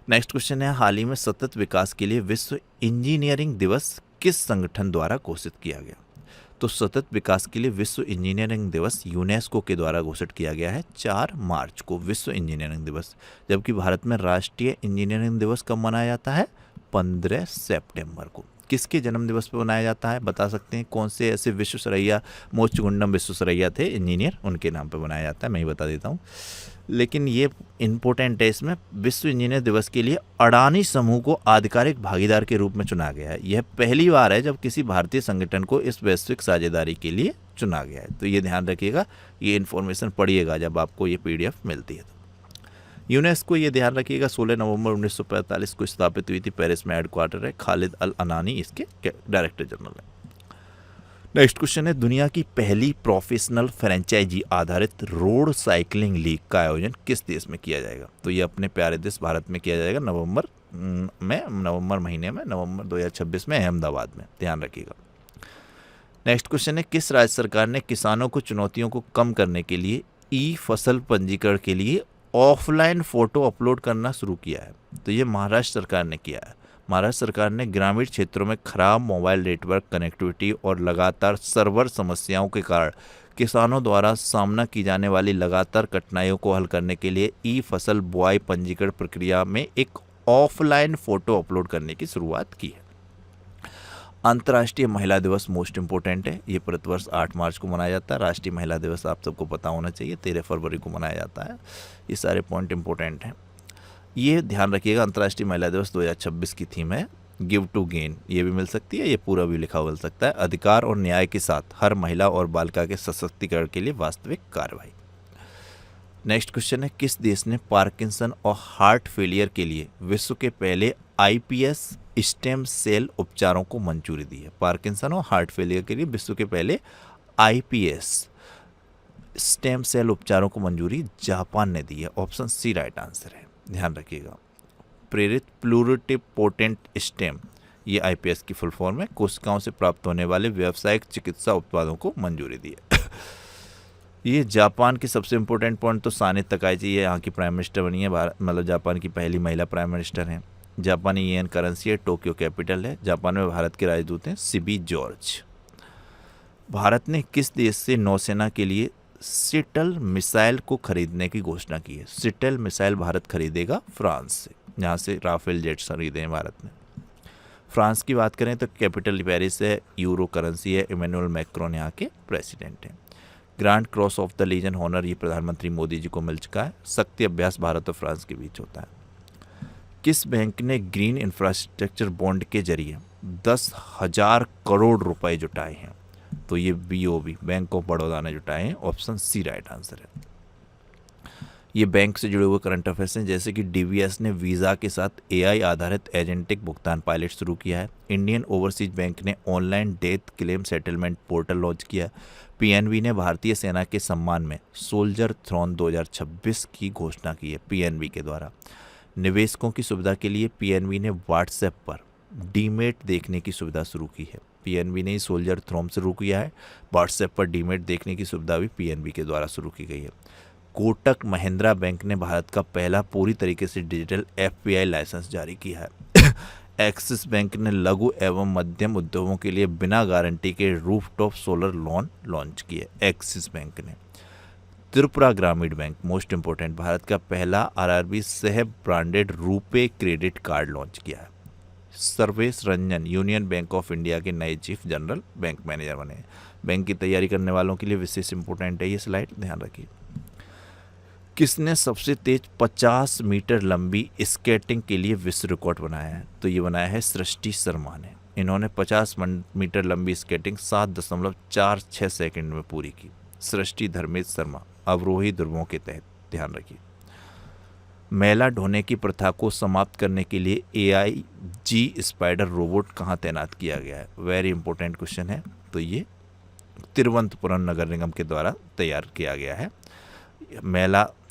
नेक्स्ट क्वेश्चन है, हाल ही में सतत विकास के लिए विश्व इंजीनियरिंग दिवस किस संगठन द्वारा घोषित किया गया? तो सतत विकास के लिए विश्व इंजीनियरिंग दिवस यूनेस्को के द्वारा घोषित किया गया है 4 मार्च को, विश्व इंजीनियरिंग दिवस। जबकि भारत में राष्ट्रीय इंजीनियरिंग दिवस कब मनाया जाता है? 15 सितंबर को। किसके जन्म दिवस पर मनाया जाता है बता सकते हैं? कौन से ऐसे विश्वेश्वरैया, मोचगुंडम विश्वेश्वरैया थे इंजीनियर, उनके नाम पर बनाया जाता है, मैं ही बता देता हूँ। लेकिन ये इम्पोर्टेंट है, इसमें विश्व इंजीनियर दिवस के लिए अडानी समूह को आधिकारिक भागीदार के रूप में चुना गया है। यह पहली बार है जब किसी भारतीय संगठन को इस वैश्विक साझेदारी के लिए चुना गया है। तो ये ध्यान रखिएगा, ये इन्फॉर्मेशन पढ़िएगा जब आपको ये PDF मिलती है। तो यूनेस्को ये ध्यान रखिएगा 16 नवंबर 1945 को स्थापित हुई थी, पेरिस में हेडक्वार्टर है, खालिद अल अनानी इसके डायरेक्टर जनरल है। नेक्स्ट क्वेश्चन है, दुनिया की पहली प्रोफेशनल फ्रेंचाइजी आधारित रोड साइकिलिंग लीग का आयोजन किस देश में किया जाएगा? तो ये अपने प्यारे देश भारत में किया जाएगा, नवंबर महीने में, नवंबर 2026 में, अहमदाबाद में, ध्यान रखिएगा। नेक्स्ट क्वेश्चन है, किस राज्य सरकार ने किसानों को चुनौतियों को कम करने के लिए ई फसल पंजीकरण के लिए ऑफलाइन फ़ोटो अपलोड करना शुरू किया है? तो ये महाराष्ट्र सरकार ने किया है। महाराष्ट्र सरकार ने ग्रामीण क्षेत्रों में खराब मोबाइल नेटवर्क कनेक्टिविटी और लगातार सर्वर समस्याओं के कारण किसानों द्वारा सामना की जाने वाली लगातार कठिनाइयों को हल करने के लिए ई फसल बुआई पंजीकरण प्रक्रिया में एक ऑफलाइन फ़ोटो अपलोड करने की शुरुआत की है। अंतर्राष्ट्रीय महिला दिवस मोस्ट इम्पोर्टेंट है। ये प्रतिवर्ष 8 मार्च को मनाया जाता है। राष्ट्रीय महिला दिवस आप सबको पता होना चाहिए 13 फरवरी को मनाया जाता है। ये सारे पॉइंट इम्पोर्टेंट हैं, ये ध्यान रखिएगा। अंतर्राष्ट्रीय महिला दिवस 2026 की थीम है गिव टू गेन, ये भी मिल सकती है, ये पूरा भी लिखा हुआ मिल सकता है। अधिकार और न्याय के साथ हर महिला और बालिका के सशक्तिकरण के लिए वास्तविक कार्रवाई। नेक्स्ट क्वेश्चन है, किस देश ने पार्किंसन और हार्ट फेलियर के लिए विश्व के पहले आईपीएस स्टेम सेल उपचारों को मंजूरी दी है? पार्किंसन और हार्ट फेलियर के लिए विश्व के पहले आईपीएस स्टेम सेल उपचारों को मंजूरी जापान ने दी है। ऑप्शन सी राइट आंसर है, ध्यान रखिएगा। प्रेरित प्लूरिपोटेंट स्टेम, ये आईपीएस की फुल फॉर्म है। कोशिकाओं से प्राप्त होने वाले व्यावसायिक चिकित्सा उत्पादों को मंजूरी दी है। ये जापान की सबसे इम्पोर्टेंट पॉइंट तो साने तकाइची, ये यहाँ की प्राइम मिनिस्टर बनी है, मतलब जापान की पहली महिला प्राइम मिनिस्टर हैं। जापानी येन करेंसी है, टोक्यो कैपिटल है। जापान में भारत के राजदूत हैं सीबी जॉर्ज। भारत ने किस देश से नौसेना के लिए सिटल मिसाइल को खरीदने की घोषणा की है? सिटल मिसाइल भारत खरीदेगा फ्रांस से, जहाँ से राफेल जेट्स खरीदे हैं भारत ने। फ्रांस की बात करें तो कैपिटल पेरिस है, यूरो करेंसी है, इमैनुअल मैक्रोन यहाँ के प्रेसिडेंट हैं। Grand Cross of the Legion Honour ये प्रधानमंत्री मोदी जी को मिल चुका है। शक्ति अभ्यास भारत और फ्रांस के बीच होता है। किस बैंक ने ग्रीन इंफ्रास्ट्रक्चर बॉन्ड के जरिए 10,000 करोड़ रुपए जुटाए हैं? तो ये बीओबी बैंक ऑफ बड़ौदा ने जुटाए हैं। ऑप्शन सी राइट आंसर है। ये बैंक से जुड़े हुए करंट अफेयर्स हैं, जैसे कि डीवीएस ने वीज़ा के साथ एआई आधारित एजेंटिक भुगतान पायलट शुरू किया है। इंडियन ओवरसीज बैंक ने online death claim settlement portal launch किया है। पीएनबी ने भारतीय सेना के सम्मान में सोल्जर थ्रोन 2026 की घोषणा की है पीएनबी के द्वारा। निवेशकों की सुविधा के लिए पीएनबी ने व्हाट्सएप पर डीमेट देखने की सुविधा शुरू की है। पीएनबी ने सोल्जर थ्रोन शुरू किया है। व्हाट्सएप पर डीमेट देखने की सुविधा भी पीएनबी के द्वारा शुरू की गई है। कोटक महिंद्रा बैंक ने भारत का पहला पूरी तरीके से डिजिटल एफपीआई लाइसेंस जारी किया है। एक्सिस बैंक ने लघु एवं मध्यम उद्योगों के लिए बिना गारंटी के रूफटॉप सोलर लोन लॉन्च किए। एक्सिस बैंक ने। त्रिपुरा ग्रामीण बैंक मोस्ट इंपोर्टेंट, भारत का पहला आरआरबी सह branded RuPay credit card launch किया है। Sarvesh Ranjan union bank of India के नए चीफ जनरल बैंक मैनेजर बने। बैंक की तैयारी करने वालों के लिए विशेष इंपोर्टेंट है ये स्लाइड, ध्यान रखिए। किसने सबसे तेज 50 मीटर लंबी स्केटिंग के लिए विश्व रिकॉर्ड बनाया है? तो ये बनाया है सृष्टि शर्मा ने। इन्होंने 50 मीटर लंबी स्केटिंग 7.46 सेकंड में पूरी की। सृष्टि धर्मेश शर्मा अवरोही ध्रुवों के तहत, ध्यान रखिए। मैला ढोने की प्रथा को समाप्त करने के लिए एआईजी स्पाइडर रोबोट कहाँ तैनात किया गया है? वेरी इंपॉर्टेंट क्वेश्चन है। तो ये तिरुवनंतपुरम नगर निगम के द्वारा तैयार किया गया है।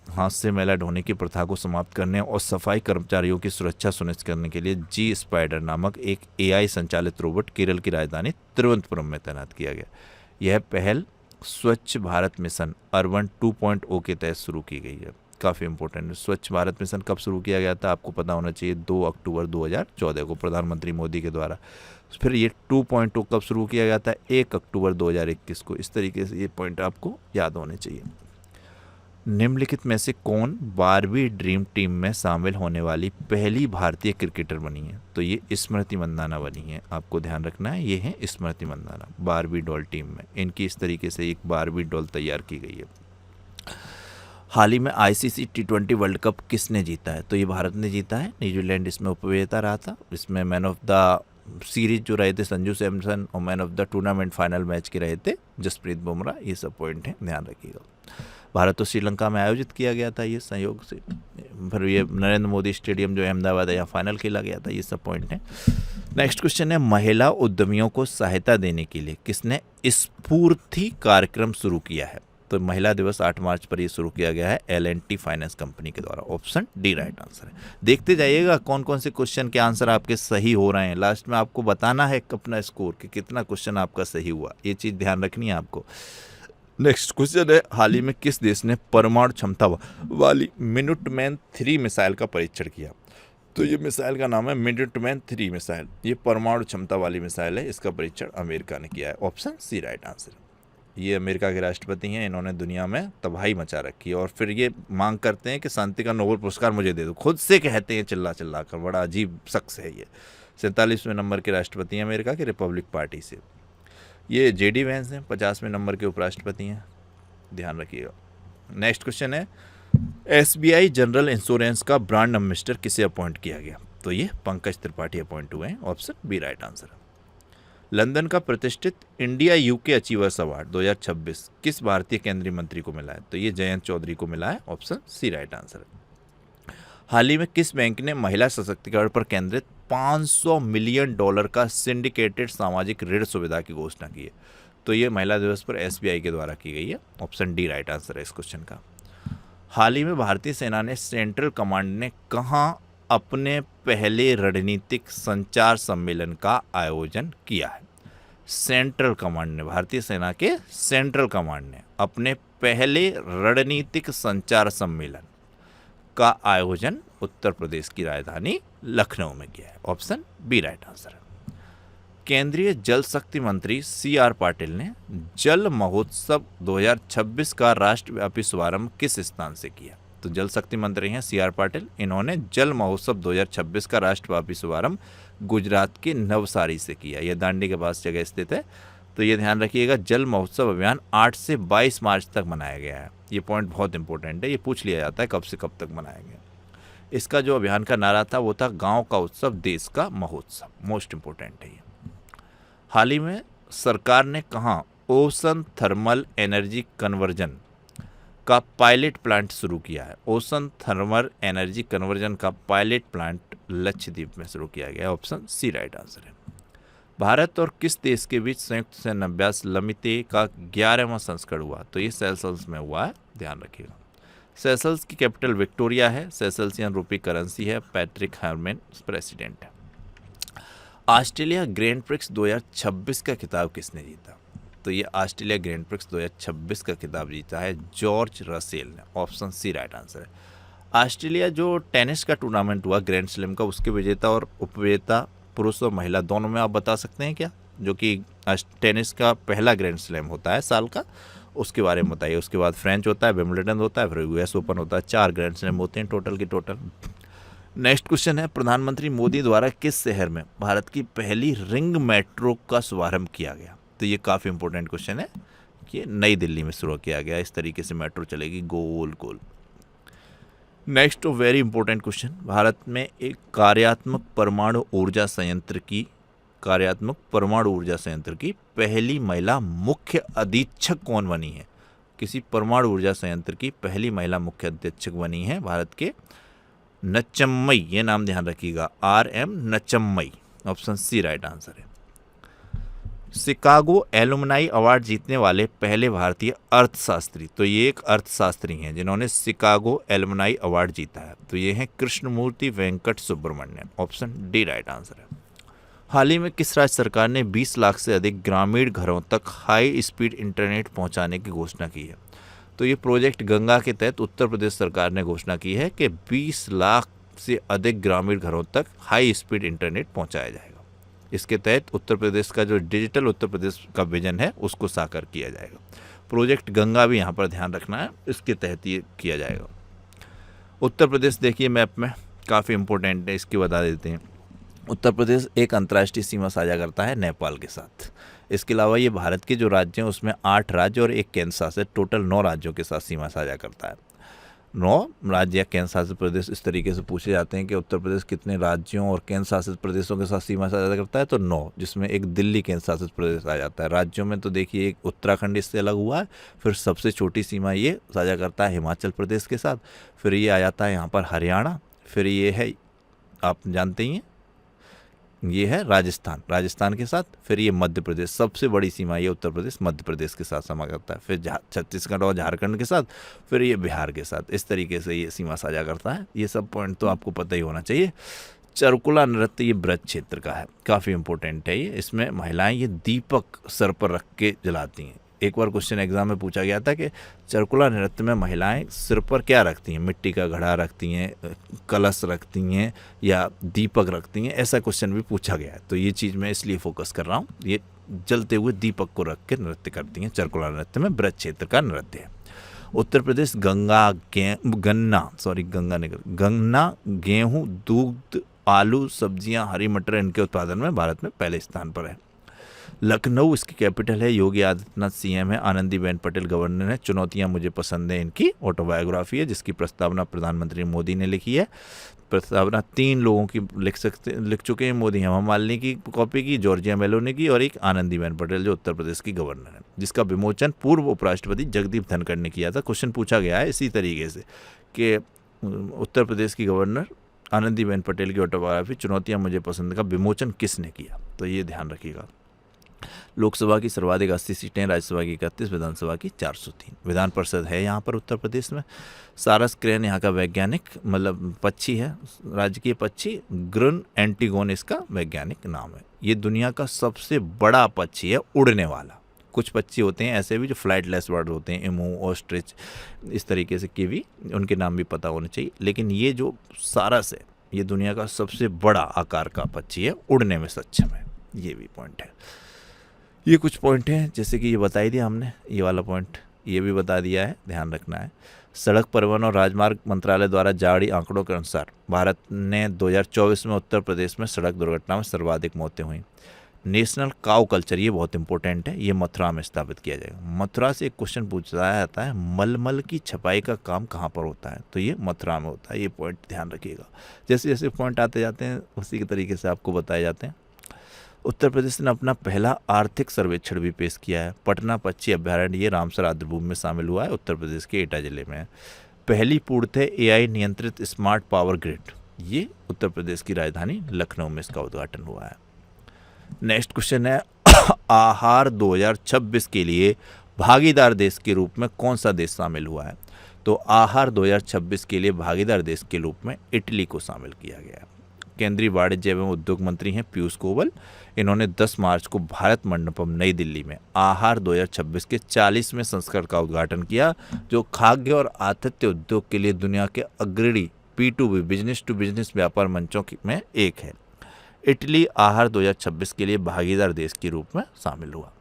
हाथ से मैला ढोने की प्रथा को समाप्त करने और सफाई कर्मचारियों की सुरक्षा सुनिश्चित करने के लिए जी स्पाइडर नामक एक एआई संचालित रोबोट केरल की राजधानी तिरुवनंतपुरम में तैनात किया गया। यह पहल स्वच्छ भारत मिशन अर्बन 2.0 के तहत शुरू की गई है। काफ़ी इंपॉर्टेंट है। स्वच्छ भारत मिशन कब शुरू किया गया था? आपको पता होना चाहिए 2 अक्टूबर 2014 को प्रधानमंत्री मोदी के द्वारा। फिर ये 2.0 कब शुरू किया गया था? 1 अक्टूबर 2021 को। इस तरीके से ये पॉइंट आपको याद होने चाहिए। निम्नलिखित में से कौन 12वीं ड्रीम टीम में शामिल होने वाली पहली भारतीय क्रिकेटर बनी है? तो ये स्मृति मंदाना बनी है। आपको ध्यान रखना है, ये है स्मृति मंदाना 12वीं डॉल टीम में। इनकी इस तरीके से एक 12वीं डॉल तैयार की गई है। हाल ही में आईसीसी T20 वर्ल्ड कप किसने जीता है? तो ये भारत ने जीता है। न्यूजीलैंड इसमें उपविजेता रहा था। इसमें मैन ऑफ द सीरीज जो रहे थे संजू सैमसन, और man of the tournament final match के रहे थे जसप्रीत बुमराह। ये सब पॉइंट हैं, ध्यान रखिएगा। भारत और श्रीलंका में आयोजित किया गया था ये संयोग से। फिर ये नरेंद्र मोदी स्टेडियम जो अहमदाबाद है, यहाँ फाइनल खेला गया था। ये सब पॉइंट हैं। नेक्स्ट क्वेश्चन है, महिला उद्यमियों को सहायता देने के लिए किसने स्फूर्ति कार्यक्रम शुरू किया है? तो महिला दिवस 8 मार्च पर ये शुरू किया गया है L&T फाइनेंस कंपनी के द्वारा। ऑप्शन डी राइट आंसर है। देखते जाइएगा कौन कौन से क्वेश्चन के आंसर आपके सही हो रहे हैं। लास्ट में आपको बताना है अपना स्कोर कि कितना क्वेश्चन आपका सही हुआ, ये चीज़ ध्यान रखनी है आपको। नेक्स्ट क्वेश्चन है, हाल ही में किस देश ने परमाणु क्षमता वाली मिनुटमैन 3 मिसाइल का परीक्षण किया? तो ये मिसाइल का नाम है मिनुटमैन 3 मिसाइल। ये परमाणु क्षमता वाली मिसाइल है, इसका परीक्षण अमेरिका ने किया है। Option C right answer. ये अमेरिका के राष्ट्रपति हैं, इन्होंने दुनिया में तबाही मचा रखी है और फिर ये मांग करते हैं कि शांति का नोबेल पुरस्कार मुझे दे दो, खुद से कहते हैं चिल्ला चिल्ला कर। बड़ा अजीब शख्स है ये। 47वें नंबर के राष्ट्रपति हैं अमेरिका के, रिपब्लिक पार्टी से। ये JD वैंस हैं, 50वें नंबर के उपराष्ट्रपति हैं, ध्यान रखिएगा। नेक्स्ट क्वेश्चन है, SBI जनरल इंश्योरेंस का ब्रांड एम्बेसडर किसे अपॉइंट किया गया? तो ये पंकज त्रिपाठी अपॉइंट हुए हैं। Option B right answer. London का प्रतिष्ठित इंडिया UK अचीवर्स अवार्ड 2026 किस भारतीय केंद्रीय मंत्री को मिला है? तो ये जयंत चौधरी को मिला है। Option C right answer. हाल ही में किस बैंक ने महिला सशक्तिकरण पर केंद्रित $500 मिलियन का सिंडिकेटेड सामाजिक ऋण सुविधा की घोषणा की है? तो ये महिला दिवस पर SBI के द्वारा की गई है। ऑप्शन डी राइट आंसर है इस क्वेश्चन का। हाल ही में भारतीय सेना ने सेंट्रल कमांड ने कहाँ अपने पहले रणनीतिक संचार सम्मेलन का आयोजन किया है? सेंट्रल कमांड ने, भारतीय सेना के सेंट्रल कमांड ने अपने पहले रणनीतिक संचार सम्मेलन का आयोजन उत्तर प्रदेश की राजधानी लखनऊ में किया है। ऑप्शन बी राइट आंसर है। केंद्रीय जल शक्ति मंत्री CR पाटिल ने जल महोत्सव 2026 का राष्ट्रव्यापी शुभारंभ किस स्थान से किया? तो जल शक्ति मंत्री हैं CR पाटिल, इन्होंने जल महोत्सव 2026 का राष्ट्रव्यापी शुभारंभ गुजरात के नवसारी से किया। यह दांडी के पास जगह स्थित है। तो ये ध्यान रखिएगा, जल महोत्सव अभियान 8 से 22 मार्च तक मनाया गया है। ये पॉइंट बहुत इंपॉर्टेंट है, ये पूछ लिया जाता है कब से कब तक मनाया गया। इसका जो अभियान का नारा था वो था गाँव का उत्सव देश का महोत्सव। मोस्ट इंपॉर्टेंट है ये। हाल ही में सरकार ने कहाँ ओशन थर्मल एनर्जी कन्वर्जन का पायलट प्लांट शुरू किया है? ओशन थर्मल एनर्जी कन्वर्जन का पायलट प्लांट लक्षद्वीप में शुरू किया गया है। ऑप्शन सी राइट आंसर है। भारत और किस देश के बीच संयुक्त सैन्य अभ्यास लमिते का 11वां संस्करण हुआ? तो ये सेशल्स में हुआ है, ध्यान रखिएगा। सेशल्स की कैपिटल विक्टोरिया है। सेशल्सियन रूपी करेंसी है। पैट्रिक हर्मन प्रेसिडेंट है। ऑस्ट्रेलिया ग्रैंड प्रिक्स 2026 का खिताब किसने जीता? तो ये ऑस्ट्रेलिया ग्रैंड प्रिक्स 2026 का खिताब जीता है जॉर्ज रसेल ने। ऑप्शन सी राइट आंसर है। ऑस्ट्रेलिया जो टेनिस का टूर्नामेंट हुआ ग्रैंड स्लैम का, उसके विजेता और उपविजेता पुरुष और महिला दोनों में आप बता सकते हैं क्या? जो कि टेनिस का पहला ग्रैंड स्लैम होता है साल का, उसके बारे में बताइए। उसके बाद फ्रेंच होता है, विंबलडन होता है, फिर US ओपन होता है। 4 ग्रैंड स्लैम होते हैं टोटल के टोटल। नेक्स्ट क्वेश्चन है, प्रधानमंत्री मोदी द्वारा किस शहर में भारत की पहली रिंग मेट्रो का शुभारंभ किया गया? तो ये काफ़ी इंपॉर्टेंट क्वेश्चन है कि नई दिल्ली में शुरू किया गया। इस तरीके से मेट्रो चलेगी गोल गोल। Next very important question, Bharat में एक कार्यात्मक परमाणु ऊर्जा संयंत्र की पहली महिला मुख्य अधीक्षक कौन बनी है? किसी परमाणु ऊर्जा संयंत्र की पहली महिला मुख्य अधीक्षक बनी है भारत के नचम्मई। ये नाम ध्यान रखिएगा, RM Nachammai. Option C right answer है। शिकागो एलुमनाई अवार्ड जीतने वाले पहले भारतीय अर्थशास्त्री, तो ये एक अर्थशास्त्री हैं जिन्होंने शिकागो एलुमनाई अवार्ड जीता है। तो ये हैं Krishnamurthy Venkat Subramanian. Option D right answer है। हाल ही में किस राज्य सरकार ने 20 लाख से अधिक ग्रामीण घरों तक हाई स्पीड इंटरनेट पहुंचाने की घोषणा की है? तो ये प्रोजेक्ट गंगा के तहत उत्तर प्रदेश सरकार ने घोषणा की है कि 20 लाख से अधिक ग्रामीण घरों तक हाई स्पीड इंटरनेट पहुंचाया जाएगा। इसके तहत उत्तर प्रदेश का जो डिजिटल उत्तर प्रदेश का विजन है उसको साकार किया जाएगा। प्रोजेक्ट गंगा भी यहाँ पर ध्यान रखना है, इसके तहत ये किया जाएगा। उत्तर प्रदेश देखिए मैप में काफ़ी इंपॉर्टेंट है, इसकी बता देते हैं। उत्तर प्रदेश एक अंतर्राष्ट्रीय सीमा साझा करता है नेपाल के साथ। इसके अलावा ये भारत के जो राज्य हैं उसमें 8 राज्य और 1 केंद्र शासित, टोटल 9 राज्यों के साथ सीमा साझा करता है। 9 राज्य या केंद्र शासित प्रदेश इस तरीके से पूछे जाते हैं कि उत्तर प्रदेश कितने राज्यों और केंद्र शासित प्रदेशों के साथ सीमा साझा करता है? तो 9, जिसमें एक दिल्ली केंद्र शासित प्रदेश आ जाता है। राज्यों में तो देखिए एक उत्तराखंड इससे अलग हुआ है, फिर सबसे छोटी सीमा ये साझा करता है हिमाचल प्रदेश के साथ, फिर ये आ जाता है यहाँ पर हरियाणा, फिर ये है आप जानते ही हैं ये है राजस्थान, राजस्थान के साथ, फिर ये मध्य प्रदेश, सबसे बड़ी सीमा ये उत्तर प्रदेश मध्य प्रदेश के साथ समा करता है, फिर छत्तीसगढ़ और झारखंड के साथ, फिर ये बिहार के साथ, इस तरीके से ये सीमा साझा करता है। ये सब पॉइंट तो आपको पता ही होना चाहिए। चरकुला नृत्य ये ब्रज क्षेत्र का है, काफ़ी इंपॉर्टेंट है ये। इसमें महिलाएं ये दीपक सर पर रख के जलाती हैं। एक बार क्वेश्चन एग्जाम में पूछा गया था कि चरकुला नृत्य में महिलाएं सिर पर क्या रखती हैं, मिट्टी का घड़ा रखती हैं, कलश रखती हैं या दीपक रखती हैं, ऐसा क्वेश्चन भी पूछा गया है। तो ये चीज़ मैं इसलिए फोकस कर रहा हूँ, ये जलते हुए दीपक को रख के नृत्य करती हैं। चरकुला नृत्य में ब्रज क्षेत्र का नृत्य है। उत्तर प्रदेश गन्ना, गेहूँ, दूध, आलू, सब्जियां, हरी मटर इनके उत्पादन में भारत में पहले स्थान पर है। लखनऊ इसकी कैपिटल है। योगी आदित्यनाथ सीएम है, आनंदीबेन पटेल गवर्नर है। चुनौतियां मुझे पसंद है इनकी ऑटोबायोग्राफी है, जिसकी प्रस्तावना प्रधानमंत्री मोदी ने लिखी है। प्रस्तावना 3 लोगों की लिख चुके हैं मोदी, हेमा मालिनी की कॉपी की, जॉर्जिया मेलोनी की, और एक आनंदीबेन पटेल जो उत्तर प्रदेश की गवर्नर है, जिसका विमोचन पूर्व उपराष्ट्रपति जगदीप धनखड़ ने किया था। क्वेश्चन पूछा गया है इसी तरीके से कि उत्तर प्रदेश की गवर्नर आनंदीबेन पटेल की ऑटोबायोग्राफी चुनौतियां मुझे पसंद का विमोचन किसने किया, तो ये ध्यान रखिएगा। लोकसभा की सर्वाधिक 80 सीटें, राज्यसभा की 31, विधानसभा की 403। विधान परिषद है यहाँ पर उत्तर प्रदेश में। सारस क्रेन यहाँ का वैज्ञानिक मतलब पक्षी है, राजकीय पक्षी। ग्रुन एंटीगोन इसका वैज्ञानिक नाम है। ये दुनिया का सबसे बड़ा पक्षी है उड़ने वाला। कुछ पक्षी होते हैं ऐसे भी जो फ्लाइटलेस बर्ड होते हैं, एमू, ऑस्ट्रिच, इस तरीके से कीवी, उनके नाम भी पता होने चाहिए। लेकिन ये जो सारस है ये दुनिया का सबसे बड़ा आकार का पक्षी है, उड़ने में सक्षम है, ये भी पॉइंट है। ये कुछ पॉइंट हैं जैसे कि ये बता ही दिया हमने, ये वाला पॉइंट ये भी बता दिया है, ध्यान रखना है। सड़क परिवहन और राजमार्ग मंत्रालय द्वारा जारी आंकड़ों के अनुसार भारत ने 2024 में उत्तर प्रदेश में सड़क दुर्घटना में सर्वाधिक मौतें हुई। नेशनल काउ कल्चर, ये बहुत इंपॉर्टेंट है, ये मथुरा में स्थापित किया जाएगा। मथुरा से एक क्वेश्चन पूछा जाता है, मलमल की छपाई का काम कहाँ पर होता है, तो ये मथुरा में होता है। ये पॉइंट ध्यान रखिएगा। जैसे जैसे पॉइंट आते जाते हैं उसी के तरीके से आपको बताए जाते हैं। उत्तर प्रदेश ने अपना पहला आर्थिक सर्वेक्षण भी पेश किया है। पटना पक्षी अभ्यारण्य ये रामसर आर्द्रभूमि में शामिल हुआ है, उत्तर प्रदेश के एटा जिले में। पहली पूर्णतः एआई नियंत्रित स्मार्ट पावर ग्रिड, ये उत्तर प्रदेश की राजधानी लखनऊ में इसका उद्घाटन हुआ है। नेक्स्ट क्वेश्चन है, आहार 2026 के लिए भागीदार देश के रूप में कौन सा देश शामिल हुआ है, तो आहार 2026 के लिए भागीदार देश के रूप में इटली को शामिल किया गया है। केंद्रीय वाणिज्य एवं उद्योग मंत्री हैं पीयूष गोयल। इन्होंने 10 मार्च को भारत मंडपम नई दिल्ली में आहार 2026 के 40वें संस्करण का उद्घाटन किया, जो खाद्य और आतिथ्य उद्योग के लिए दुनिया के अग्रणी P2B बिजनेस टू बिजनेस व्यापार मंचों में एक है। इटली आहार 2026 के लिए भागीदार देश के रूप में शामिल हुआ।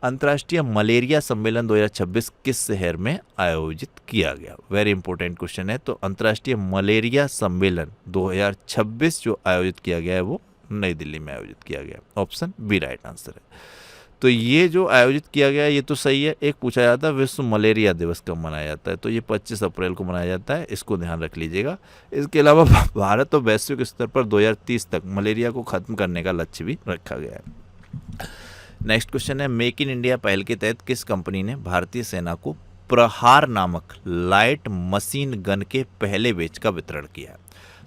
अंतर्राष्ट्रीय मलेरिया सम्मेलन 2026 किस शहर में आयोजित किया गया, वेरी इंपॉर्टेंट क्वेश्चन है। तो अंतर्राष्ट्रीय मलेरिया सम्मेलन 2026 जो आयोजित किया गया है वो नई दिल्ली में आयोजित किया गया। ऑप्शन बी राइट आंसर है। तो ये जो आयोजित किया गया ये तो सही है। एक पूछा जाता है विश्व मलेरिया दिवस कब मनाया जाता है, तो ये 25 अप्रैल को मनाया जाता है, इसको ध्यान रख लीजिएगा। इसके अलावा भारत और वैश्विक स्तर पर 2030 तक मलेरिया को खत्म करने का लक्ष्य भी रखा गया है। नेक्स्ट क्वेश्चन है, मेक इन इंडिया पहल के तहत किस कंपनी ने भारतीय सेना को प्रहार नामक लाइट मशीन गन के पहले बैच का वितरण किया?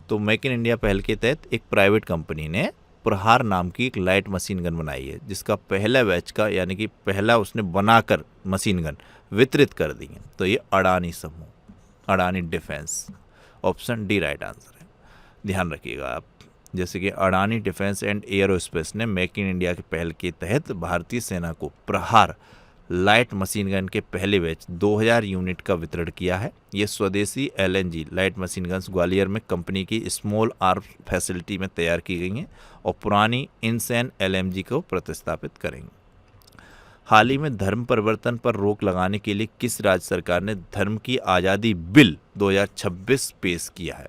तो मेक इन इंडिया पहल के तहत एक प्राइवेट कंपनी ने प्रहार नाम की एक लाइट मशीन गन बनाई है, जिसका पहला बैच का यानी कि पहला उसने बनाकर मशीन गन वितरित कर दी है। तो ये अडानी समूह, Adani defence, option D right answer है। ध्यान रखिएगा आप, जैसे कि अडानी डिफेंस एंड एयरोस्पेस ने मेक इन इंडिया की पहल के तहत भारतीय सेना को प्रहार लाइट मशीन गन के पहले बैच 2000 यूनिट का वितरण किया है। ये स्वदेशी LNG light machine guns Gwalior में कंपनी की स्मॉल आर्म फैसिलिटी में तैयार की गई हैं और पुरानी इनसैन LMG को प्रतिस्थापित करेंगे। हाल ही में धर्म परिवर्तन पर रोक लगाने के लिए किस राज्य सरकार ने धर्म की आज़ादी बिल 2026 पेश किया है,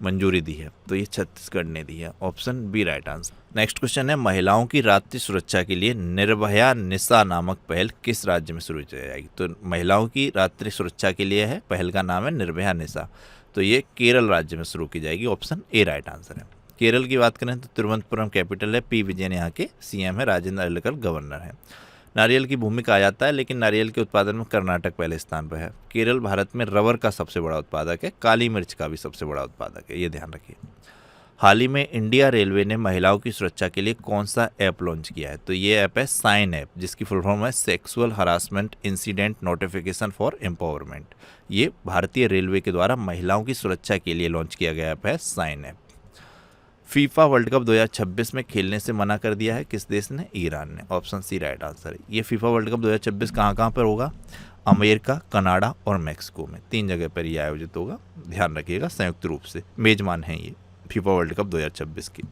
मंजूरी दी है? तो ये छत्तीसगढ़ ने दी है, option B right answer. Next question है, महिलाओं की रात्रि सुरक्षा के लिए निर्भया निशा नामक पहल किस राज्य में शुरू की जाएगी? तो महिलाओं की रात्रि सुरक्षा के लिए है, पहल का नाम है निर्भया निशा, तो ये केरल राज्य में शुरू की जाएगी, ऑप्शन ए राइट आंसर है। केरल की बात करें तो तिरुवनंतपुरम कैपिटल है, P विजयन यहाँ के CM है, राजेंद्र अरलेकर गवर्नर है। नारियल की भूमि कहा जाता है, लेकिन नारियल के उत्पादन में कर्नाटक पहले स्थान पर है। केरल भारत में रबर का सबसे बड़ा उत्पादक है, काली मिर्च का भी सबसे बड़ा उत्पादक है, ये ध्यान रखिए। हाल ही में इंडिया रेलवे ने महिलाओं की सुरक्षा के लिए कौन सा ऐप लॉन्च किया है? तो ये ऐप है साइन ऐप, जिसकी फुल फॉर्म है sexual harassment incident notification for empowerment. ये भारतीय रेलवे के द्वारा महिलाओं की सुरक्षा के लिए लॉन्च किया गया ऐप है sign app. FIFA World Cup 2026 में खेलने से मना कर दिया है किस देश ने? ईरान ने। ऑप्शन सी राइट आंसर है। ये फीफा वर्ल्ड कप 2026 कहाँ पर होगा? अमेरिका, कनाडा और मैक्सिको में, 3 जगह पर ये आयोजित होगा। ध्यान रखिएगा, संयुक्त रूप से मेजबान हैं ये फीफा वर्ल्ड कप 2026 की।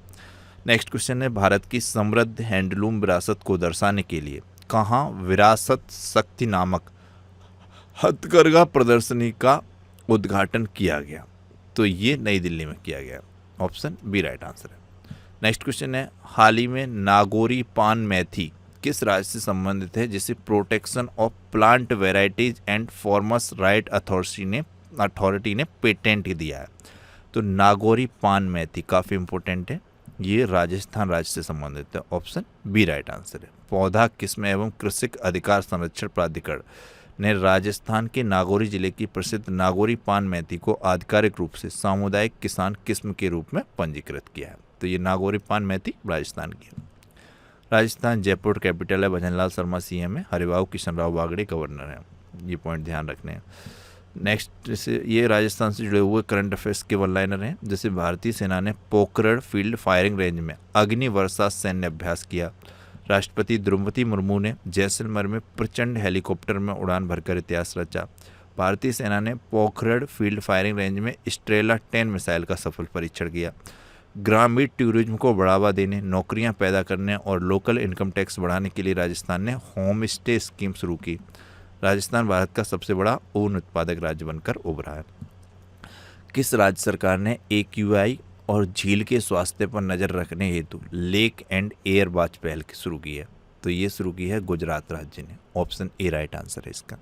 नेक्स्ट क्वेश्चन है, भारत की समृद्ध हैंडलूम विरासत को दर्शाने के लिए कहाँ विरासत शक्ति नामक हथकरघा प्रदर्शनी का उद्घाटन किया गया? तो ये नई दिल्ली में किया गया। ऑप्शन बी राइट आंसर है। नेक्स्ट क्वेश्चन है, हाल ही में नागोरी पान मैथी किस राज्य से संबंधित है जिसे protection of plant varieties and formers right authority ने पेटेंट दिया है? तो नागौरी पान मैथी काफ़ी इंपॉर्टेंट है, ये राजस्थान राज्य से संबंधित है। ऑप्शन बी राइट आंसर है। पौधा किस्म एवं कृषि अधिकार संरक्षण प्राधिकरण ने राजस्थान के नागौरी जिले की प्रसिद्ध नागौरी पान मैथी को आधिकारिक रूप से सामुदायिक किसान किस्म के रूप में पंजीकृत किया है। तो ये नागौरी पान मैथी राजस्थान की है। राजस्थान जयपुर कैपिटल है, भजनलाल शर्मा सीएम है, हरिभाऊ किशन राव बागड़े गवर्नर हैं। ये पॉइंट ध्यान रखने हैं। नेक्स्ट, जैसे ये राजस्थान से जुड़े हुए करंट अफेयर्स के वन लाइनर हैं। जैसे भारतीय सेना ने पोखरण फील्ड फायरिंग रेंज में अग्नि वर्षा सैन्य अभ्यास किया। राष्ट्रपति द्रौपदी मुर्मू ने जैसलमेर में प्रचंड हेलीकॉप्टर में उड़ान भरकर इतिहास रचा। भारतीय सेना ने पोखरण फील्ड फायरिंग रेंज में स्ट्रेला 10 मिसाइल का सफल परीक्षण किया। ग्रामीण टूरिज्म को बढ़ावा देने, नौकरियां पैदा करने और लोकल इनकम टैक्स बढ़ाने के लिए राजस्थान ने होम स्टे स्कीम शुरू की। राजस्थान भारत का सबसे बड़ा ऊन उत्पादक राज्य बनकर उभरा है। किस राज्य सरकार ने AQI और झील के स्वास्थ्य पर नज़र रखने हेतु लेक एंड एयर वॉच पहल शुरू की है? तो ये शुरू की है गुजरात राज्य ने। ऑप्शन ए राइट आंसर है इसका।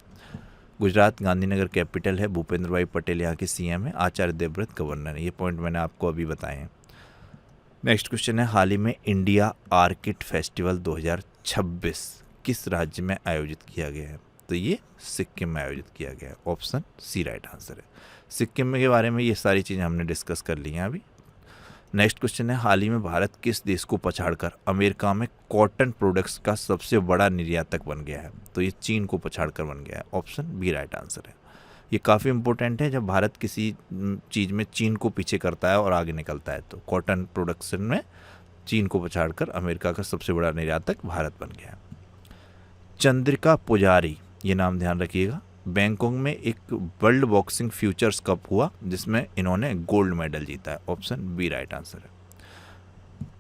गुजरात गांधीनगर कैपिटल है, भूपेंद्र भाई पटेल यहाँ के CM है, आचार्य देवव्रत गवर्नर है। ये पॉइंट मैंने आपको अभी बताए हैं। नेक्स्ट क्वेश्चन है, हाल ही में इंडिया आर्किड फेस्टिवल 2026 किस राज्य में आयोजित किया गया है? तो ये सिक्किम में आयोजित किया गया है। ऑप्शन सी राइट आंसर है। सिक्किम के बारे में ये सारी चीज़ें हमने डिस्कस कर ली हैं अभी। नेक्स्ट क्वेश्चन है, हाल ही में भारत किस देश को पछाड़कर अमेरिका में कॉटन प्रोडक्ट्स का सबसे बड़ा निर्यातक बन गया है? तो ये चीन को पछाड़कर बन गया है। ऑप्शन बी राइट आंसर है। ये काफ़ी इंपॉर्टेंट है, जब भारत किसी चीज़ में चीन को पीछे करता है और आगे निकलता है, तो कॉटन प्रोडक्शन में चीन को पछाड़कर अमेरिका का सबसे बड़ा निर्यातक भारत बन गया है। चंद्रिका पुजारी, ये नाम ध्यान रखिएगा, बैंकॉक में एक वर्ल्ड बॉक्सिंग फ्यूचर्स कप हुआ जिसमें इन्होंने गोल्ड मेडल जीता है। ऑप्शन बी राइट आंसर है।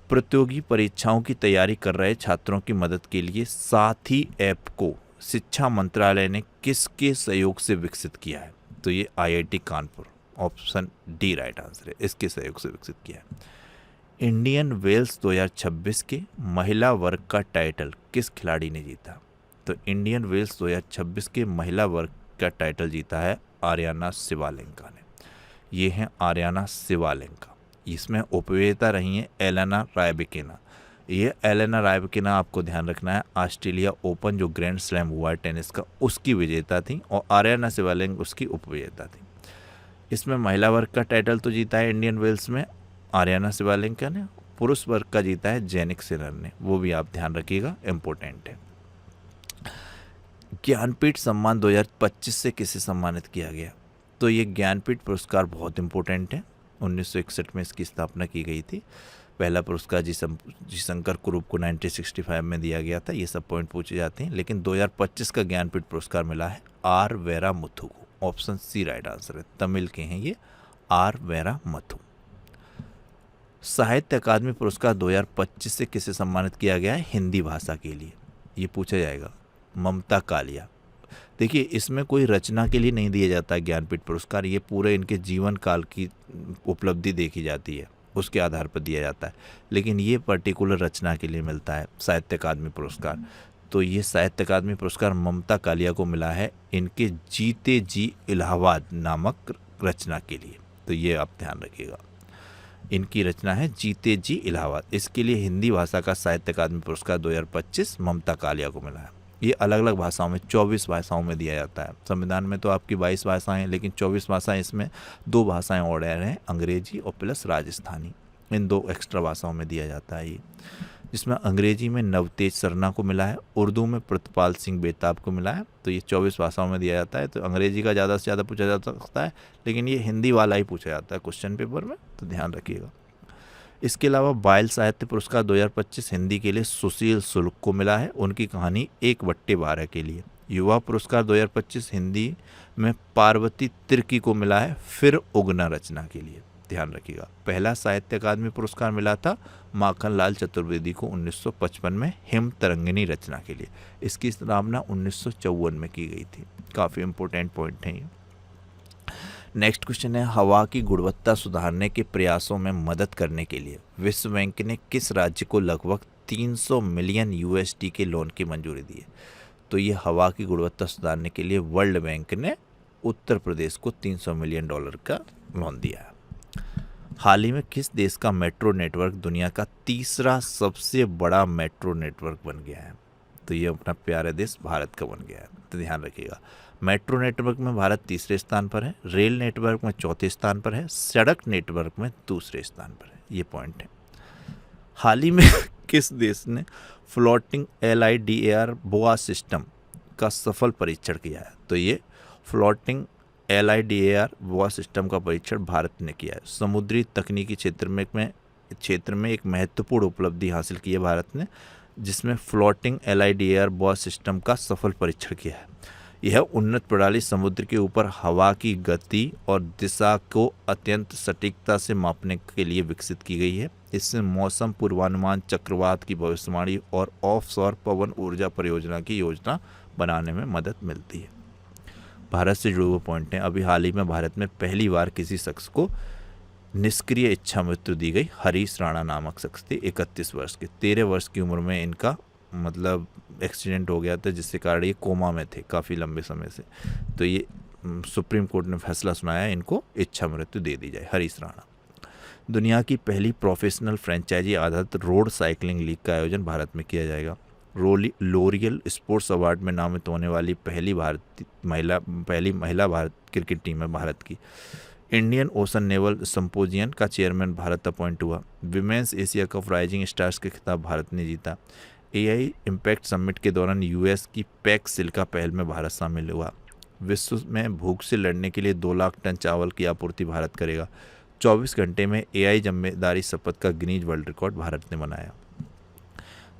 प्रतियोगी परीक्षाओं की तैयारी कर रहे छात्रों की मदद के लिए साथी ऐप को शिक्षा मंत्रालय ने किसके सहयोग से विकसित किया है? तो ये IIT Kanpur. Option D right answer है, इसके सहयोग से विकसित किया है। इंडियन वेल्स 2026 के महिला वर्ग का टाइटल किस खिलाड़ी ने जीता? तो इंडियन वेल्स 2026 के महिला वर्ग का टाइटल जीता है आर्याना सिवालेंका ने। ये हैं आर्याना सिवालेंका। इसमें उपविजेता रही हैं एलेना रायबिकिना। ये एलेना रायबिकिना आपको ध्यान रखना है, ऑस्ट्रेलिया ओपन जो ग्रैंड स्लैम हुआ है टेनिस का, उसकी विजेता थी और आर्याना सिवालेंका उसकी उपविजेता थी। इसमें महिला वर्ग का टाइटल तो जीता है इंडियन वेल्स में आर्याना सिवालेंका ने, पुरुष वर्ग का जीता है जेनिक सिनर ने। वो भी आप ध्यान रखिएगा, इम्पोर्टेंट है। ज्ञानपीठ सम्मान 2025 से किसे सम्मानित किया गया? तो ये ज्ञानपीठ पुरस्कार बहुत इंपॉर्टेंट है। 1961 में इसकी स्थापना की गई थी। पहला पुरस्कार जी शंकर कुरूप को 1965 में दिया गया था। ये सब पॉइंट पूछे जाते हैं, लेकिन 2025 का ज्ञानपीठ पुरस्कार मिला है आर वेरा मुथु को। ऑप्शन सी राइट आंसर है। तमिल के हैं ये, आर वेरा मुथु। साहित्य अकादमी पुरस्कार 2025 से किसे सम्मानित किया गया है हिंदी भाषा के लिए? ये पूछा जाएगा। ममता कालिया। देखिए, इसमें कोई रचना के लिए नहीं दिया जाता है ज्ञानपीठ पुरस्कार, ये पूरे इनके जीवन काल की उपलब्धि देखी जाती है, उसके आधार पर दिया जाता है। लेकिन ये पर्टिकुलर रचना के लिए मिलता है साहित्य अकादमी पुरस्कार। तो ये साहित्य अकादमी पुरस्कार ममता कालिया को मिला है इनके जीते जी इलाहाबाद नामक रचना के लिए। तो ये आप ध्यान रखिएगा, इनकी रचना है जीते जी इलाहाबाद। इसके लिए हिंदी भाषा का साहित्य अकादमी पुरस्कार 2025 ममता कालिया को मिला है। ये अलग अलग भाषाओं में 24 भाषाओं में दिया जाता है। संविधान में तो आपकी 22 भाषाएं हैं, लेकिन 24 भाषाएं, इसमें 2 भाषाएं और हैं, अंग्रेजी और प्लस राजस्थानी। इन 2 एक्स्ट्रा भाषाओं में दिया जाता है ये, जिसमें अंग्रेजी में नवतेज सरना को मिला है, उर्दू में प्रतिपाल सिंह बेताब को मिला है। तो ये 24 भाषाओं में दिया जाता है। तो अंग्रेजी का ज़्यादा से ज़्यादा पूछा जा सकता है, लेकिन ये हिंदी वाला ही पूछा जाता है क्वेश्चन पेपर में, तो ध्यान रखिएगा। इसके अलावा बाइल साहित्य पुरस्कार 2025 हिंदी के लिए सुशील शुल्क को मिला है, उनकी कहानी 1/12 के लिए। युवा पुरस्कार 2025 हिंदी में पार्वती तिर्की को मिला है, फिर उगना रचना के लिए, ध्यान रखिएगा। पहला साहित्य अकादमी पुरस्कार मिला था माखन लाल चतुर्वेदी को 1955 में हिम तरंगिनी रचना के लिए। इसकी स्थापना 1954 में की गई थी। काफ़ी इंपॉर्टेंट पॉइंट है ये। नेक्स्ट क्वेश्चन है, हवा की गुणवत्ता सुधारने के प्रयासों में मदद करने के लिए विश्व बैंक ने किस राज्य को लगभग 300 मिलियन USD के लोन की मंजूरी दी है? तो ये हवा की गुणवत्ता सुधारने के लिए वर्ल्ड बैंक ने उत्तर प्रदेश को $300 मिलियन का लोन दिया है। हाल ही में किस देश का मेट्रो नेटवर्क दुनिया का तीसरा सबसे बड़ा मेट्रो नेटवर्क बन गया है? तो ये अपना प्यारा देश भारत का बन गया है, तो ध्यान रखिएगा। मेट्रो नेटवर्क में भारत तीसरे स्थान पर है, रेल नेटवर्क में चौथे स्थान पर है, सड़क नेटवर्क में दूसरे स्थान पर है। ये पॉइंट है। हाल ही में किस देश ने फ्लोटिंग LIDAR बोआ सिस्टम का सफल परीक्षण किया है? तो ये फ्लोटिंग LIDAR बोआ सिस्टम का परीक्षण भारत ने किया है। समुद्री तकनीकी क्षेत्र में एक महत्वपूर्ण उपलब्धि हासिल की है भारत ने, जिसमें फ्लोटिंग LIDAR बोआ सिस्टम का सफल परीक्षण किया है। यह उन्नत प्रणाली समुद्र के ऊपर हवा की गति और दिशा को अत्यंत सटीकता से मापने के लिए विकसित की गई है। इससे मौसम पूर्वानुमान, चक्रवात की भविष्यवाणी और ऑफशोर पवन ऊर्जा परियोजना की योजना बनाने में मदद मिलती है। भारत से जुड़े हुए पॉइंट हैं। अभी हाल ही में भारत में पहली बार किसी शख्स को निष्क्रिय इच्छा मृत्यु दी गई। हरीश राणा नामक शख्स थे, 31 वर्ष के। 13 वर्ष की उम्र में इनका एक्सीडेंट हो गया था, जिसके कारण ये कोमा में थे काफ़ी लंबे समय से। तो ये सुप्रीम कोर्ट ने फैसला सुनाया, इनको इच्छा मृत्यु दे दी जाए। हरीश राणा। दुनिया की पहली प्रोफेशनल फ्रेंचाइजी आधारित रोड साइकिलिंग लीग का आयोजन भारत में किया जाएगा। लोरियल स्पोर्ट्स अवार्ड में नामित होने वाली पहली महिला भारत क्रिकेट टीम है भारत की। इंडियन ओशन नेवल संपोजियन का चेयरमैन भारत अपॉइंट हुआ। Women's Asia cup rising stars के खिताब भारत ने जीता। AI इम्पैक्ट समिट के दौरान US की पैक सिल्का पहल में भारत शामिल हुआ। विश्व में भूख से लड़ने के लिए 2 लाख टन चावल की आपूर्ति भारत करेगा। 24 घंटे में AI जिम्मेदारी शपथ का गिनीज वर्ल्ड रिकॉर्ड भारत ने बनाया।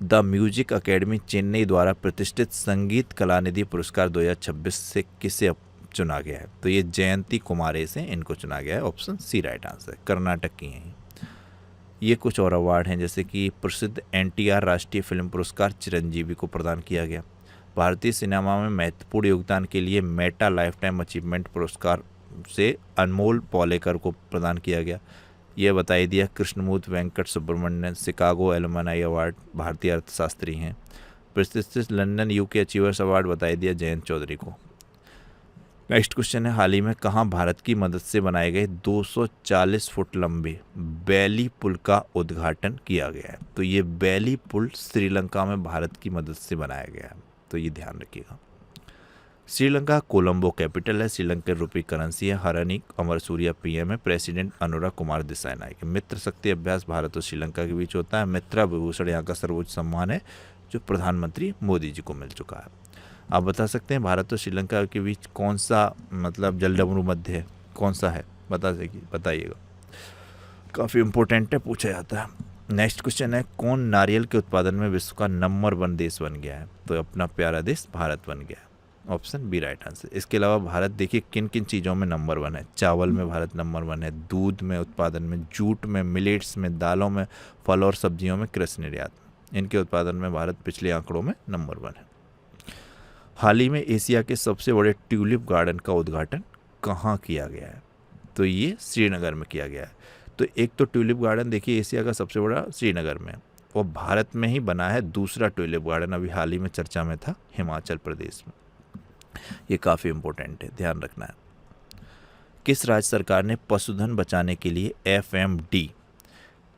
द म्यूजिक अकेडमी चेन्नई द्वारा प्रतिष्ठित संगीत कलानिधि पुरस्कार 2026 से किसे चुना गया है? तो ये जयंती कुमारे से इनको चुना गया है। Option C right answer. Karnataka की हैं। ये कुछ और अवार्ड हैं, जैसे कि प्रसिद्ध NTR राष्ट्रीय फिल्म पुरस्कार चिरंजीवी को प्रदान किया गया। भारतीय सिनेमा में महत्वपूर्ण योगदान के लिए मेटा लाइफ टाइम अचीवमेंट पुरस्कार से अनमोल पॉलेकर को प्रदान किया गया। यह बताई दिया Krishnamurthy Venkat Subramanian Chicago alumni award भारतीय अर्थशास्त्री हैं। प्रतिष्ठित लंदन UK अचीवर्स अवार्ड बताई दिया जयंत चौधरी को। नेक्स्ट क्वेश्चन है, हाल ही में कहाँ भारत की मदद से बनाए गए 240 फुट लंबे बैली पुल का उद्घाटन किया गया है? तो ये बैली पुल श्रीलंका में भारत की मदद से बनाया गया है, तो ये ध्यान रखिएगा। श्रीलंका कोलंबो कैपिटल है। श्रीलंका रुपी करेंसी है। हरनी अमर सूर्या PM है। प्रेसिडेंट अनुराग कुमार देसाई नायक। मित्र शक्ति अभ्यास भारत और श्रीलंका के बीच होता है। मित्रा विभूषण यहाँ का सर्वोच्च सम्मान है, जो प्रधानमंत्री मोदी जी को मिल चुका है। आप बता सकते हैं भारत और श्रीलंका के बीच कौन सा जलडमरू मध्य है, कौन सा है? बताइएगा। काफ़ी इम्पोर्टेंट है, पूछा जाता है। नेक्स्ट क्वेश्चन है, कौन नारियल के उत्पादन में विश्व का नंबर 1 देश बन गया है? तो अपना प्यारा देश भारत बन गया है। Option B right answer. इसके अलावा भारत देखिए किन किन चीज़ों में नंबर 1 है। चावल में भारत नंबर 1 है, दूध में उत्पादन में, जूट में, मिलेट्स में, दालों में, फल और सब्जियों में, कृषि निर्यात में। इनके उत्पादन में भारत पिछले आंकड़ों में नंबर 1 है। हाल ही में एशिया के सबसे बड़े ट्यूलिप गार्डन का उद्घाटन कहाँ किया गया है? तो ये श्रीनगर में किया गया है। तो एक तो ट्यूलिप गार्डन देखिए एशिया का सबसे बड़ा श्रीनगर में, और भारत में ही बना है दूसरा ट्यूलिप गार्डन, अभी हाल ही में चर्चा में था, हिमाचल प्रदेश में। ये काफ़ी इम्पोर्टेंट है, ध्यान रखना है। किस राज्य सरकार ने पशुधन बचाने के लिए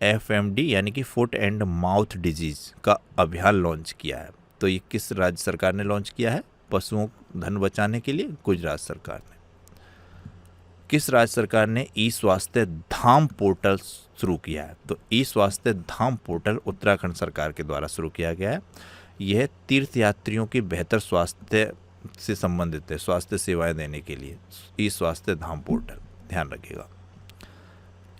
FMD यानी कि फुट एंड माउथ डिजीज का अभियान लॉन्च किया है? तो ये किस राज्य सरकार ने लॉन्च किया है? पशुओं धन बचाने के लिए गुजरात सरकार ने। किस राज्य सरकार ने ई स्वास्थ्य धाम पोर्टल शुरू किया है? तो ई स्वास्थ्य धाम पोर्टल उत्तराखंड सरकार के द्वारा शुरू किया गया है। यह तीर्थयात्रियों की बेहतर स्वास्थ्य से संबंधित है, स्वास्थ्य सेवाएं देने के लिए ई स्वास्थ्य धाम पोर्टल, ध्यान रखिएगा।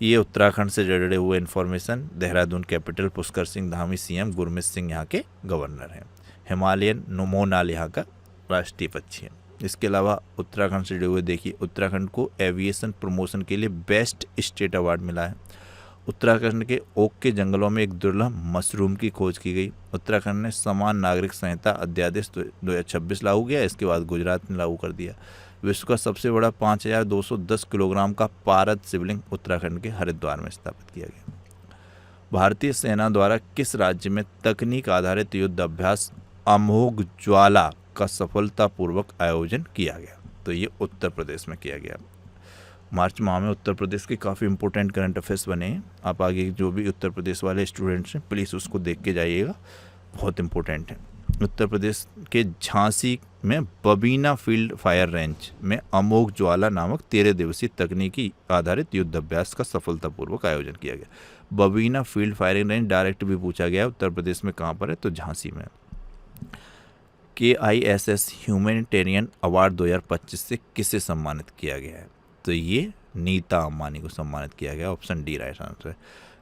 ये उत्तराखंड से जुड़े हुए information. Dehradun capital Pushkar Singh Dhami CM, Gurmeet Singh यहाँ के गवर्नर हैं। हिमालयन मोनाल यहाँ का राष्ट्रीय पक्षी है। इसके अलावा उत्तराखंड से जुड़े हुए देखिए, उत्तराखंड को एविएशन प्रमोशन के लिए बेस्ट स्टेट अवार्ड मिला है। उत्तराखंड के ओक के जंगलों में एक दुर्लभ मशरूम की खोज की गई। उत्तराखंड ने समान नागरिक संहिता अध्यादेश 2026 लागू किया, इसके बाद गुजरात ने लागू कर दिया। विश्व का सबसे बड़ा 5210 किलोग्राम का पारद शिवलिंग उत्तराखंड के हरिद्वार में स्थापित किया गया। भारतीय सेना द्वारा किस राज्य में तकनीक आधारित युद्ध अभ्यास अमोघ ज्वाला का सफलतापूर्वक आयोजन किया गया? तो ये उत्तर प्रदेश में किया गया। मार्च माह में उत्तर प्रदेश के काफ़ी इंपॉर्टेंट करंट अफेयर्स बने हैं। आप आगे जो भी उत्तर प्रदेश वाले स्टूडेंट्स हैं प्लीज़ उसको देख के जाइएगा, बहुत इंपॉर्टेंट है। उत्तर प्रदेश के झांसी में बबीना फील्ड फायर रेंज में अमोघ ज्वाला नामक 13 दिवसीय तकनीकी आधारित युद्ध अभ्यास का सफलतापूर्वक आयोजन किया गया। Babina field firing range direct भी पूछा गया उत्तर प्रदेश में कहाँ पर है, तो झांसी में। KISS ह्यूमैनिटेरियन अवार्ड 2025 से किसे सम्मानित किया गया है? तो ये नीता अंबानी को सम्मानित किया गया, ऑप्शन डी राइट आंसर है।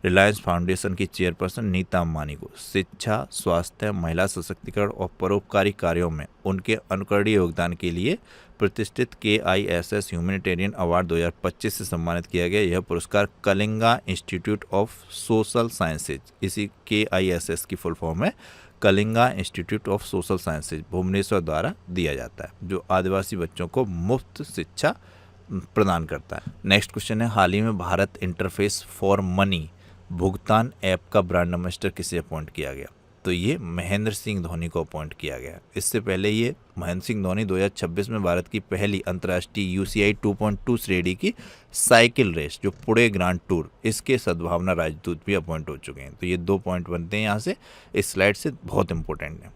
रिलायंस फाउंडेशन की चेयरपर्सन नीता अंबानी को शिक्षा, स्वास्थ्य, महिला सशक्तिकरण और परोपकारी कार्यों में उनके अनुकरणीय योगदान के लिए प्रतिष्ठित KISS ह्यूमैनिटेरियन अवार्ड 2025 से सम्मानित किया गया। यह पुरस्कार Kalinga Institute of Social Sciences, इसी KISS की फुल फॉर्म है Kalinga Institute of Social Sciences, Bhubaneswar द्वारा दिया जाता है, जो आदिवासी बच्चों को मुफ्त शिक्षा प्रदान करता है। नेक्स्ट क्वेश्चन है, हाल ही में भारत इंटरफेस फॉर मनी भुगतान ऐप का ब्रांड एम्बेसडर किसे अपॉइंट किया गया? तो ये महेंद्र सिंह धोनी को अपॉइंट किया गया। इससे पहले ये महेंद्र सिंह धोनी 2026 में भारत की पहली अंतर्राष्ट्रीय UCI 2.2 श्रेणी की साइकिल रेस जो पुणे ग्रांड टूर, इसके सद्भावना राजदूत भी अपॉइंट हो चुके हैं। तो ये 2 पॉइंट बनते हैं यहाँ से, इस स्लाइड से बहुत इंपॉर्टेंट है।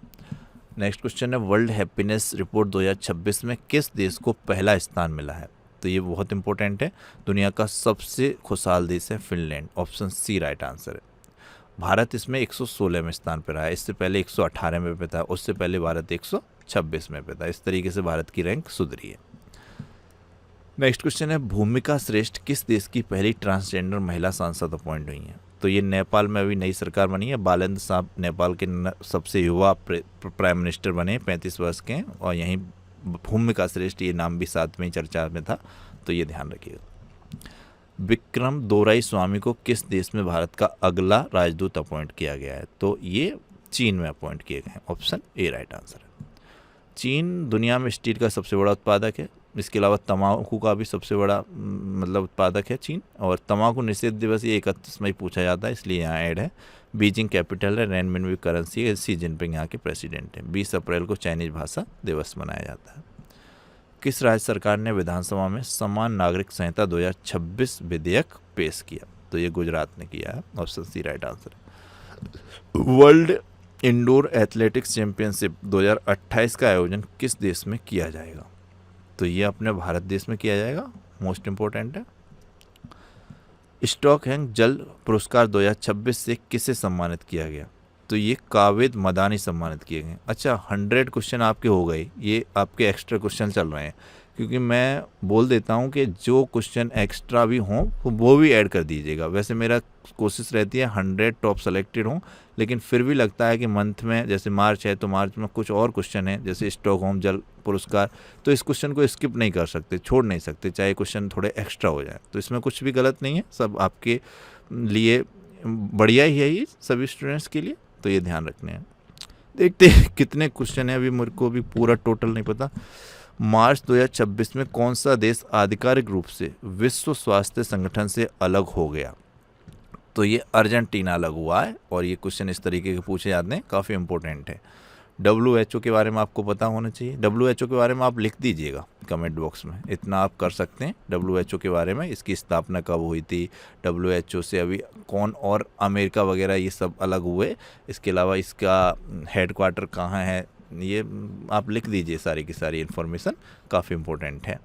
नेक्स्ट क्वेश्चन है, वर्ल्ड हैप्पीनेस रिपोर्ट 2026 में किस देश को पहला स्थान मिला है? तो ये बहुत इंपॉर्टेंट है। दुनिया का सबसे खुशहाल देश है Finland, option C right answer है। भारत इसमें 116 में स्थान पर रहा है, इससे पहले 118 में पे था, उससे पहले भारत 126 में पे था। इस तरीके से भारत की रैंक सुधरी है। नेक्स्ट क्वेश्चन है, भूमिका श्रेष्ठ किस देश की पहली ट्रांसजेंडर महिला सांसद अपॉइंट हुई हैं? तो ये नेपाल में अभी नई सरकार बनी है। बालेंद्र साहब नेपाल के सबसे युवा प्राइम मिनिस्टर बने, 35 वर्ष के हैं, और यहीं भूमिका श्रेष्ठ ये नाम भी साथ में चर्चा में था, तो ये ध्यान रखिएगा। विक्रम दोराई स्वामी को किस देश में भारत का अगला राजदूत अपॉइंट किया गया है? तो ये चीन में अपॉइंट किए गए हैं, ऑप्शन ए राइट आंसर है। चीन दुनिया में स्टील का सबसे बड़ा उत्पादक है। इसके अलावा तंबाकू का भी सबसे बड़ा उत्पादक है चीन, और तंबाकू निषेध दिवस ये 31 मई पूछा जाता है, इसलिए यहाँ ऐड है। बीजिंग कैपिटल है, रेनमिनवी करेंसी है, शी जिनपिंग यहाँ के प्रेसिडेंट हैं। 20 अप्रैल को चाइनीज भाषा दिवस मनाया जाता है। किस राज्य सरकार ने विधानसभा में समान नागरिक संहिता 2026 विधेयक पेश किया? तो ये गुजरात ने किया है, ऑप्शन सी राइट आंसर है। वर्ल्ड इंडोर एथलेटिक्स चैंपियनशिप 2028 का आयोजन किस देश में किया जाएगा? तो ये अपने भारत देश में किया जाएगा, मोस्ट इम्पोर्टेंट है। स्टॉकहोम जल पुरस्कार 2026 से किसे सम्मानित किया गया? तो ये कावेद मदानी सम्मानित किए गए। अच्छा, 100 क्वेश्चन आपके हो गए, ये आपके एक्स्ट्रा क्वेश्चन चल रहे हैं, क्योंकि मैं बोल देता हूँ कि जो क्वेश्चन एक्स्ट्रा भी हों वो भी ऐड कर दीजिएगा। वैसे मेरा कोशिश रहती है 100 टॉप सेलेक्टेड हों, लेकिन फिर भी लगता है कि मंथ में, जैसे मार्च है तो मार्च में कुछ और क्वेश्चन है, जैसे स्टॉकहोम जल पुरस्कार, तो इस क्वेश्चन को स्किप नहीं कर सकते, छोड़ नहीं सकते, चाहे क्वेश्चन थोड़े एक्स्ट्रा हो जाए। तो इसमें कुछ भी गलत नहीं है, सब आपके लिए बढ़िया ही है ये सभी स्टूडेंट्स के लिए, तो ये ध्यान रखने हैं। देखते हैं कितने क्वेश्चन है, अभी मेरे को भी पूरा टोटल नहीं पता। मार्च 2026 में कौन सा देश आधिकारिक रूप से विश्व स्वास्थ्य संगठन से अलग हो गया? तो ये अर्जेंटीना अलग हुआ है, और ये क्वेश्चन इस तरीके के पूछे जाते हैं, काफ़ी इंपॉर्टेंट है। WHO के बारे में आपको पता होना चाहिए। WHO के बारे में आप लिख दीजिएगा कमेंट बॉक्स में, इतना आप कर सकते हैं। WHO के बारे में, इसकी स्थापना कब हुई थी, WHO से अभी कौन और अमेरिका वगैरह ये सब अलग हुए, इसके अलावा इसका हेडक्वार्टर कहाँ है, ये आप लिख दीजिए, सारी की सारी इन्फॉर्मेशन काफ़ी इम्पोर्टेंट है।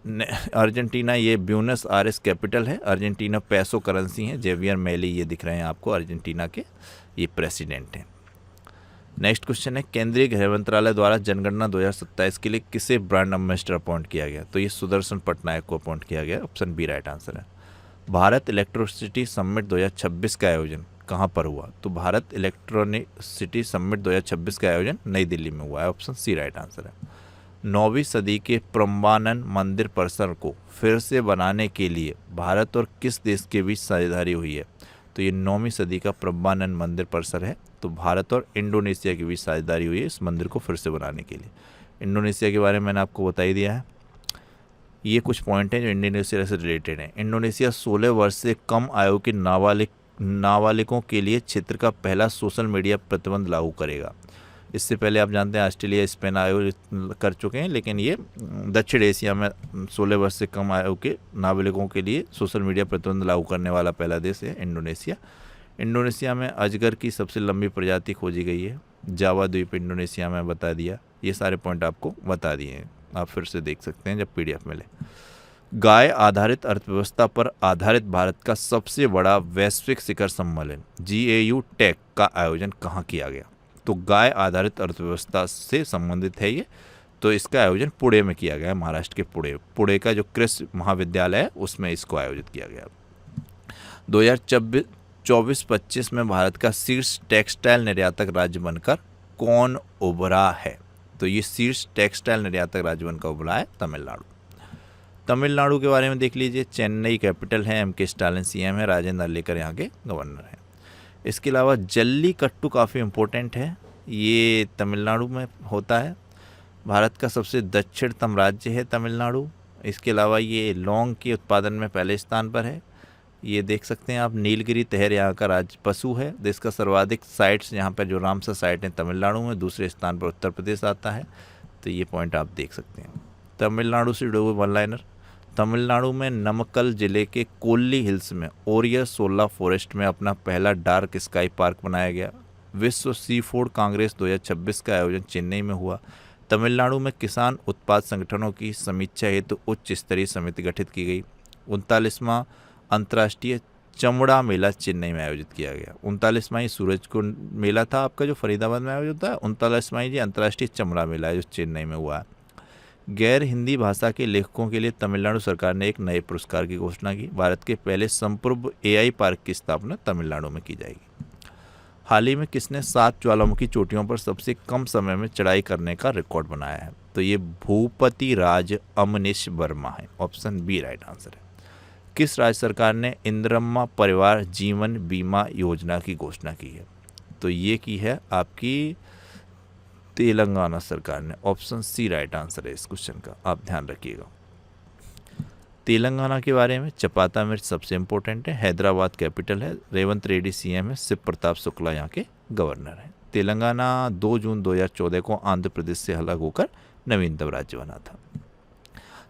अर्जेंटीना ये ब्यूनस आयर्स कैपिटल है। अर्जेंटीना पैसो करेंसी है। जेवियर मेली ये दिख रहे हैं आपको, अर्जेंटीना के ये प्रेसिडेंट हैं। नेक्स्ट क्वेश्चन है, केंद्रीय गृह मंत्रालय द्वारा जनगणना 2027 के लिए किसे ब्रांड एम्बेसडर अपॉइंट किया गया? तो ये सुदर्शन पटनायक को अपॉइंट किया गया। ऑप्शन बी राइट आंसर है। भारत इलेक्ट्रिसिटी समिट 2026 का आयोजन कहाँ पर हुआ? तो भारत इलेक्ट्रॉनिसिटी समिट 2026 का आयोजन नई दिल्ली में हुआ है। ऑप्शन सी राइट आंसर है। 9वीं सदी के प्रम्बानन मंदिर परिसर को फिर से बनाने के लिए भारत और किस देश के बीच साझेदारी हुई है? तो ये 9वीं सदी का प्रम्बानन मंदिर परिसर है, तो भारत और इंडोनेशिया के बीच साझेदारी हुई है इस मंदिर को फिर से बनाने के लिए। इंडोनेशिया के बारे में मैंने आपको बता ही दिया है। ये कुछ पॉइंट हैं जो इंडोनेशिया से रिलेटेड हैं। इंडोनेशिया 16 वर्ष से कम आयु के नाबालिगों के लिए क्षेत्र का पहला सोशल मीडिया प्रतिबंध लागू करेगा। इससे पहले आप जानते हैं ऑस्ट्रेलिया, स्पेन आयोजित कर चुके हैं, लेकिन ये दक्षिण एशिया में 16 वर्ष से कम आयु के नाबालिगों के लिए सोशल मीडिया प्रतिबंध लागू करने वाला पहला देश है इंडोनेशिया। इंडोनेशिया में अजगर की सबसे लंबी प्रजाति खोजी गई है। जावा द्वीप इंडोनेशिया में बता दिया। ये सारे पॉइंट आपको बता दिए हैं, आप फिर से देख सकते हैं जब PDF मिले। गाय आधारित अर्थव्यवस्था पर आधारित भारत का सबसे बड़ा वैश्विक शिखर सम्मेलन GAU टेक का आयोजन कहाँ किया गया? तो गाय आधारित अर्थव्यवस्था से संबंधित है ये, तो इसका आयोजन पुणे में किया गया, महाराष्ट्र के पुणे का जो कृषि महाविद्यालय है उसमें इसको आयोजित किया गया। 2024-25 में भारत का शीर्ष टेक्सटाइल निर्यातक राज्य बनकर कौन उभरा है? तो ये शीर्ष टेक्सटाइल निर्यातक राज्य बनकर उभरा है तमिलनाडु। तमिलनाडु के बारे में देख लीजिए, चेन्नई कैपिटल है, MK स्टालिन CM है, राजेंद्र लेकर यहाँ के गवर्नर हैं। इसके अलावा जल्लीकट्टू काफ़ी इम्पोर्टेंट है, ये तमिलनाडु में होता है। भारत का सबसे दक्षिणतम राज्य है तमिलनाडु। इसके अलावा ये लौंग के उत्पादन में पहले स्थान पर है। ये देख सकते हैं आप, नीलगिरी तहर यहाँ का राज्य पशु है। देश का सर्वाधिक साइट्स यहाँ पर जो रामसर साइट हैं तमिलनाडु में, दूसरे स्थान पर उत्तर प्रदेश आता है। तो ये पॉइंट आप देख सकते हैं। तमिलनाडु से जुड़े हुए वन लाइनर, तमिलनाडु में नमक्कल जिले के कोल्ली हिल्स में ओरियर सोला फॉरेस्ट में अपना पहला डार्क स्काई पार्क बनाया गया। विश्व सी फूड कांग्रेस 2026 का आयोजन चेन्नई में हुआ। तमिलनाडु में किसान उत्पाद संगठनों की समीक्षा हेतु उच्च स्तरीय समिति गठित की गई। 39वां अंतर्राष्ट्रीय चमड़ा मेला चेन्नई में आयोजित किया गया। 39वां सूरजकुंड मेला था आपका जो फरीदाबाद में आयोजित होता है, 39वां जी अंतर्राष्ट्रीय चमड़ा मेला है जो चेन्नई में हुआ है। गैर हिंदी भाषा के लेखकों के लिए तमिलनाडु सरकार ने एक नए पुरस्कार की घोषणा की। भारत के पहले संपूर्ण AI पार्क की स्थापना तमिलनाडु में की जाएगी। हाल ही में किसने 7 ज्वालामुखी चोटियों पर सबसे कम समय में चढ़ाई करने का रिकॉर्ड बनाया है? तो ये भूपति राज अमनीश वर्मा है। ऑप्शन बी राइट आंसर है। किस राज्य सरकार ने इंदिरम्मा परिवार जीवन बीमा योजना की घोषणा की है? तो ये की है आपकी तेलंगाना सरकार ने। ऑप्शन सी राइट आंसर है इस क्वेश्चन का, आप ध्यान रखिएगा। तेलंगाना के बारे में चपाता मिर्च सबसे इंपॉर्टेंट है, हैदराबाद कैपिटल है, रेवंत रेड्डी CM है, शिव प्रताप शुक्ला यहाँ के गवर्नर हैं। तेलंगाना 2 जून 2014 को आंध्र प्रदेश से अलग होकर नवीनतम राज्य बना था।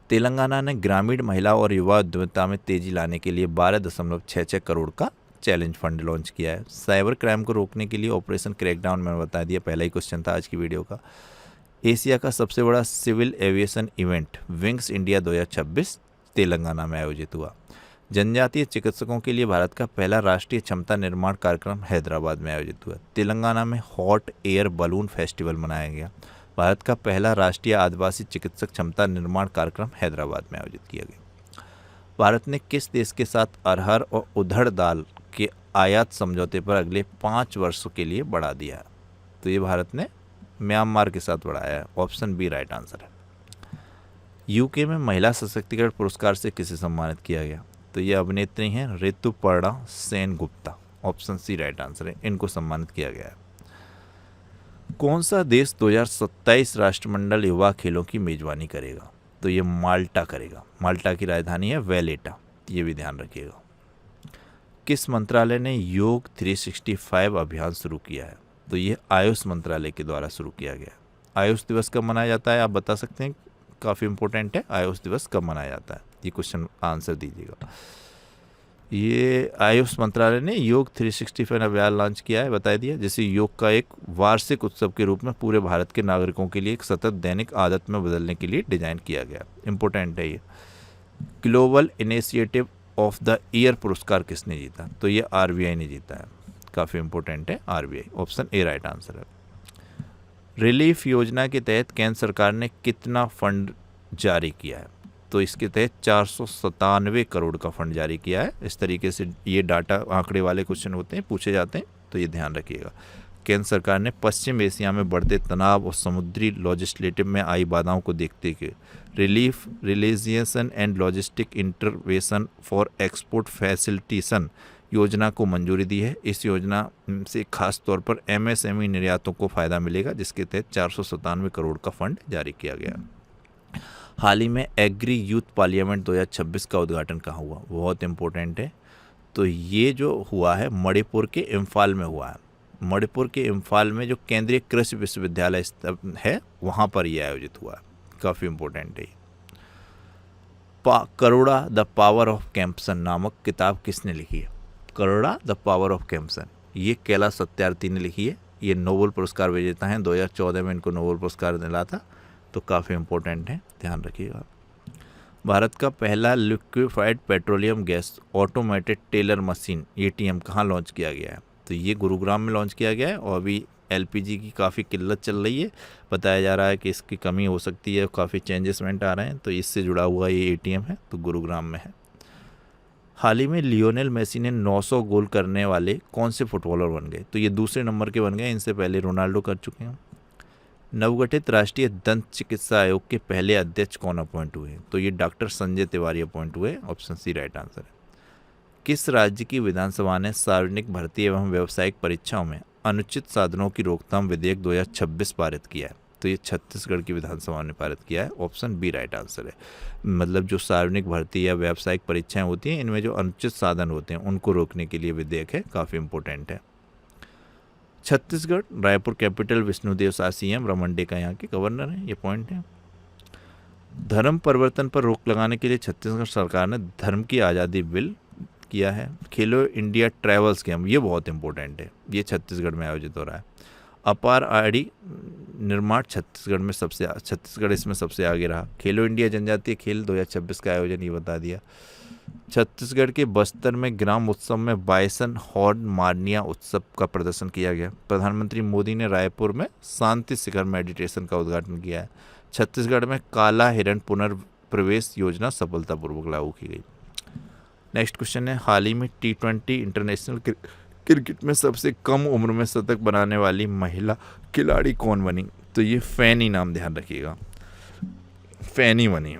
तेलंगाना ने ग्रामीण महिला और युवा उद्यमिता में तेजी लाने के लिए 12.66 करोड़ का चैलेंज फंड लॉन्च किया है। साइबर क्राइम को रोकने के लिए ऑपरेशन क्रैकडाउन मैंने बता दिया, पहला ही क्वेश्चन था आज की वीडियो का। एशिया का सबसे बड़ा civil aviation event Wings India 2026 Telangana में आयोजित हुआ। जनजातीय चिकित्सकों के लिए भारत का पहला राष्ट्रीय क्षमता निर्माण कार्यक्रम हैदराबाद में आयोजित हुआ। तेलंगाना में हॉट एयर बलून फेस्टिवल मनाया गया। भारत का पहला राष्ट्रीय आदिवासी चिकित्सक क्षमता निर्माण कार्यक्रम हैदराबाद में आयोजित किया गया। भारत ने किस देश के साथ अरहर और उड़द दाल के आयात समझौते पर अगले 5 वर्षों के लिए बढ़ा दिया है? तो ये भारत ने म्यांमार के साथ बढ़ाया है। ऑप्शन बी राइट आंसर है। UK में महिला सशक्तिकरण पुरस्कार से किसे सम्मानित किया गया? तो ये अभिनेत्री हैं Rituparna Sengupta. Option C right answer है, इनको सम्मानित किया गया है। कौन सा देश 2027 राष्ट्रमंडल युवा खेलों की मेजबानी करेगा? तो ये माल्टा करेगा। माल्टा की राजधानी है वेलेटा, ये भी ध्यान रखिएगा। किस मंत्रालय ने योग 365 अभियान शुरू किया है? तो ये आयुष मंत्रालय के द्वारा शुरू किया गया। आयुष दिवस कब मनाया जाता है आप बता सकते हैं? काफ़ी इंपॉर्टेंट है, आयुष दिवस कब मनाया जाता है? ये क्वेश्चन आंसर दीजिएगा। ये आयुष मंत्रालय ने योग 365 अभियान लॉन्च किया है, बता दिया, जिसे योग का एक वार्षिक उत्सव के रूप में पूरे भारत के नागरिकों के लिए एक सतत दैनिक आदत में बदलने के लिए डिजाइन किया गया। इंपॉर्टेंट है ये। Global initiative of the year पुरस्कार किसने जीता? तो ये आरबीआई ने जीता है। काफ़ी इंपॉर्टेंट है RBI. Option A right answer है। रिलीफ योजना के तहत केंद्र सरकार ने कितना फंड जारी किया है? तो इसके तहत 497 करोड़ का फंड जारी किया है। इस तरीके से ये डाटा आंकड़े वाले क्वेश्चन होते हैं, पूछे जाते हैं, तो ये ध्यान रखिएगा। केंद्र सरकार ने पश्चिम एशिया में बढ़ते तनाव और समुद्री लॉजिस्लेटिव में आई बाधाओं को देखते हुए relief resilience and logistic intervention for export facilitation योजना को मंजूरी दी है। इस योजना से खास तौर पर एमएसएमई निर्यातों को फ़ायदा मिलेगा, जिसके तहत 497 करोड़ का फंड जारी किया गया। हाल ही में एग्री यूथ पार्लियामेंट 2026 का उद्घाटन कहाँ हुआ? बहुत इम्पोर्टेंट है। तो ये जो हुआ है मणिपुर के इम्फाल में हुआ है। मणिपुर के इम्फाल में जो केंद्रीय कृषि विश्वविद्यालय है वहाँ पर यह आयोजित हुआ है। काफ़ी इम्पोर्टेंट है। करुणा द पावर ऑफ कैम्पसन नामक किताब किसने लिखी है? करुणा द पावर ऑफ कैम्पसन, ये कैलाश सत्यार्थी ने लिखी है। ये नोबेल पुरस्कार विजेता हैं। 2014 में इनको नोबेल पुरस्कार मिला था। तो काफ़ी इम्पोर्टेंट है, ध्यान रखिएगा। भारत का पहला liquefied petroleum gas automated teller machine ATM कहाँ लॉन्च किया गया है? तो ये गुरुग्राम में लॉन्च किया गया है। और अभी एलपीजी की काफ़ी किल्लत चल रही है, बताया जा रहा है कि इसकी कमी हो सकती है, काफ़ी चेंजेसमेंट आ रहे हैं, तो इससे जुड़ा हुआ ये एटीएम है, तो गुरुग्राम में है। हाल ही में लियोनेल मेसी ने 900 गोल करने वाले कौन से फुटबॉलर बन गए? तो ये दूसरे नंबर के बन गए, इनसे पहले रोनाल्डो कर चुके हैं। नवगठित राष्ट्रीय दंत चिकित्सा आयोग के पहले अध्यक्ष कौन अपॉइंट हुए? तो ये डॉक्टर संजय तिवारी अपॉइंट हुए। ऑप्शन सी राइट आंसर है। किस राज्य की विधानसभा ने सार्वजनिक भर्ती एवं व्यावसायिक परीक्षाओं में अनुचित साधनों की रोकथाम विधेयक 2026 पारित किया है? तो ये छत्तीसगढ़ की विधानसभा ने पारित किया है। ऑप्शन बी राइट आंसर है। मतलब जो सार्वजनिक भर्ती या व्यावसायिक परीक्षाएं होती हैं, इनमें जो अनुचित साधन होते हैं उनको रोकने के लिए विधेयक है। काफ़ी इंपॉर्टेंट है। छत्तीसगढ़ रायपुर कैपिटल विष्णुदेव शाह सीएम रमन डेका यहाँ के गवर्नर हैं। ये पॉइंट है। धर्म परिवर्तन पर रोक लगाने के लिए छत्तीसगढ़ सरकार ने धर्म की आज़ादी बिल किया है। खेलो इंडिया ट्रैवल्स गेम, ये बहुत इंपॉर्टेंट है, ये छत्तीसगढ़ में आयोजित हो रहा है। अपार आड़ी निर्माण छत्तीसगढ़ इसमें सबसे आगे रहा। खेलो इंडिया जनजातीय खेल 2026 का आयोजन, ये बता दिया। छत्तीसगढ़ के बस्तर में ग्राम उत्सव में बाइसन हॉर्न मार्निया उत्सव का प्रदर्शन किया गया। प्रधानमंत्री मोदी ने रायपुर में शांति शिखर मेडिटेशन का उद्घाटन किया है। छत्तीसगढ़ में काला हिरण पुनर्प्रवेश योजना सफलतापूर्वक लागू की गई। नेक्स्ट क्वेश्चन है, हाल ही में T20 इंटरनेशनल क्रिकेट में सबसे कम उम्र में शतक बनाने वाली महिला खिलाड़ी कौन बनी? तो ये फैनी नाम ध्यान रखिएगा, Fanny Bunny,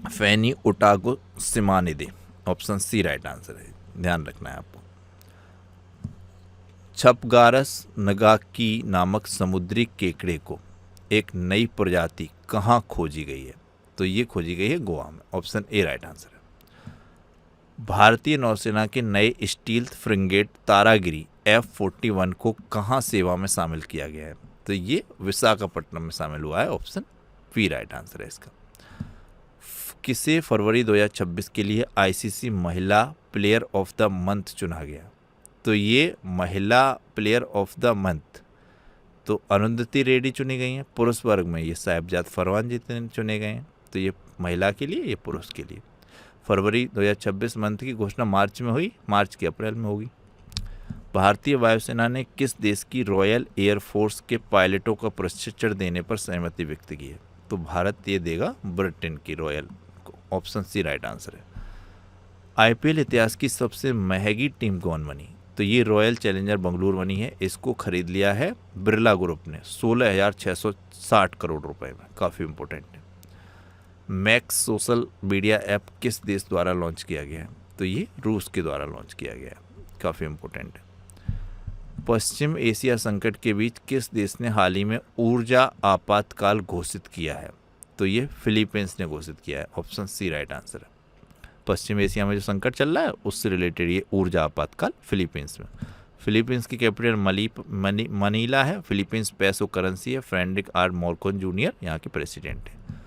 Fanny Otago Simanide. Option C right answer है, ध्यान रखना है आपको। छपगारस नगाकी नामक समुद्री केकड़े को एक नई प्रजाति कहाँ खोजी गई है? तो ये खोजी गई है गोवा में। ऑप्शन ए राइट आंसर है। भारतीय नौसेना के नए स्टील्थ फ्रिगेट तारागिरी F-41 को कहाँ सेवा में शामिल किया गया है? तो ये विशाखापट्टनम में शामिल हुआ है। ऑप्शन बी राइट आंसर है इसका। किसे फरवरी 2026 के लिए आईसीसी महिला प्लेयर ऑफ द मंथ चुना गया? तो ये महिला प्लेयर ऑफ द मंथ तो अरुंधति रेड्डी चुनी गई हैं। पुरुष वर्ग में ये साहिबजाद फरमान जी चुने गए हैं। तो ये महिला के लिए, ये पुरुष के लिए। फरवरी 2026 मंथ की घोषणा मार्च में हुई, मार्च की अप्रैल में होगी। भारतीय वायुसेना ने किस देश की रॉयल एयरफोर्स के पायलटों का प्रशिक्षण देने पर सहमति व्यक्त की है? तो भारत ये देगा ब्रिटेन की रॉयल को। ऑप्शन सी राइट आंसर है। आईपीएल इतिहास की सबसे महंगी टीम कौन बनी? तो ये रॉयल चैलेंजर बेंगलुरु बनी है। इसको खरीद लिया है बिरला ग्रुप ने 16,660 करोड़ रुपए में। काफ़ी इंपॉर्टेंट है। मैक्स सोशल मीडिया ऐप किस देश द्वारा लॉन्च किया गया है? तो ये रूस के द्वारा लॉन्च किया गया है। काफ़ी इंपॉर्टेंट है। पश्चिम एशिया संकट के बीच किस देश ने हाल ही में ऊर्जा आपातकाल घोषित किया है? तो ये फिलीपींस ने घोषित किया है। ऑप्शन सी राइट आंसर है। पश्चिम एशिया में जो संकट चल रहा है उससे रिलेटेड ये ऊर्जा आपातकाल फिलीपींस में। फिलीपींस की कैपिटल मनीला है। फिलीपींस पैसो करेंसी है। फ्रेडरिक आर मार्कोस जूनियर यहाँ के प्रेसिडेंट हैं।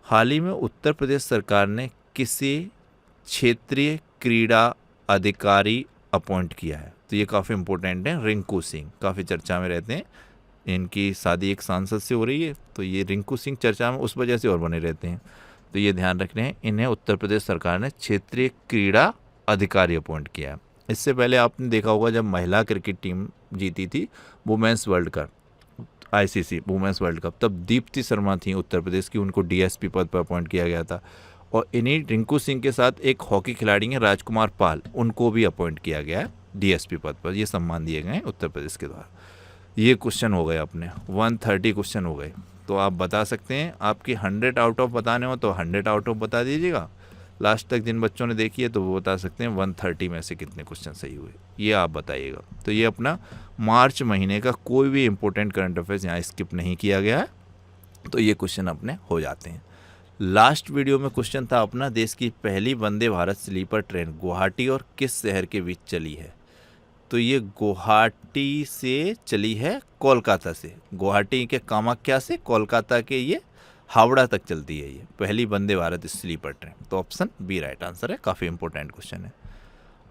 हाल ही में उत्तर प्रदेश सरकार ने किसी क्षेत्रीय क्रीड़ा अधिकारी अपॉइंट किया है? तो ये काफ़ी इंपॉर्टेंट है। रिंकू सिंह काफ़ी चर्चा में रहते हैं, इनकी शादी एक सांसद से हो रही है, तो ये रिंकू सिंह चर्चा में उस वजह से और बने रहते हैं, तो ये ध्यान रखने हैं। इन्हें उत्तर प्रदेश सरकार ने क्षेत्रीय क्रीड़ा अधिकारी अपॉइंट किया है। इससे पहले आपने देखा होगा जब महिला क्रिकेट टीम जीती थी women's world cup, ICC women's world cup, तब दीप्ति शर्मा थी उत्तर प्रदेश की, उनको डीएसपी पद पर अपॉइंट किया गया था। और इन्हीं रिंकू सिंह के साथ एक हॉकी खिलाड़ी हैं राजकुमार पाल, उनको भी अपॉइंट किया गया है डीएसपी पद पर। ये सम्मान दिए गए हैं उत्तर प्रदेश के द्वारा। ये क्वेश्चन हो गए अपने 130 क्वेश्चन हो गए। तो आप बता सकते हैं, आपकी 100 आउट ऑफ बताने हो तो 100 आउट ऑफ बता दीजिएगा। लास्ट तक जिन बच्चों ने देखी है तो वो बता सकते हैं 130 में से कितने क्वेश्चन सही हुए, ये आप बताइएगा। तो ये अपना मार्च महीने का कोई भी इंपॉर्टेंट करंट अफेयर्स यहाँ स्किप नहीं किया गया है, तो ये क्वेश्चन अपने हो जाते हैं। लास्ट वीडियो में क्वेश्चन था अपना, देश की पहली वंदे भारत स्लीपर ट्रेन गुवाहाटी और किस शहर के बीच चली है? तो ये गुवाहाटी से चली है कोलकाता से, गुवाहाटी के कामाख्या से कोलकाता के ये हावड़ा तक चलती है ये पहली वंदे भारत स्लीपर ट्रेन। तो ऑप्शन बी राइट आंसर है, काफ़ी इंपॉर्टेंट क्वेश्चन है।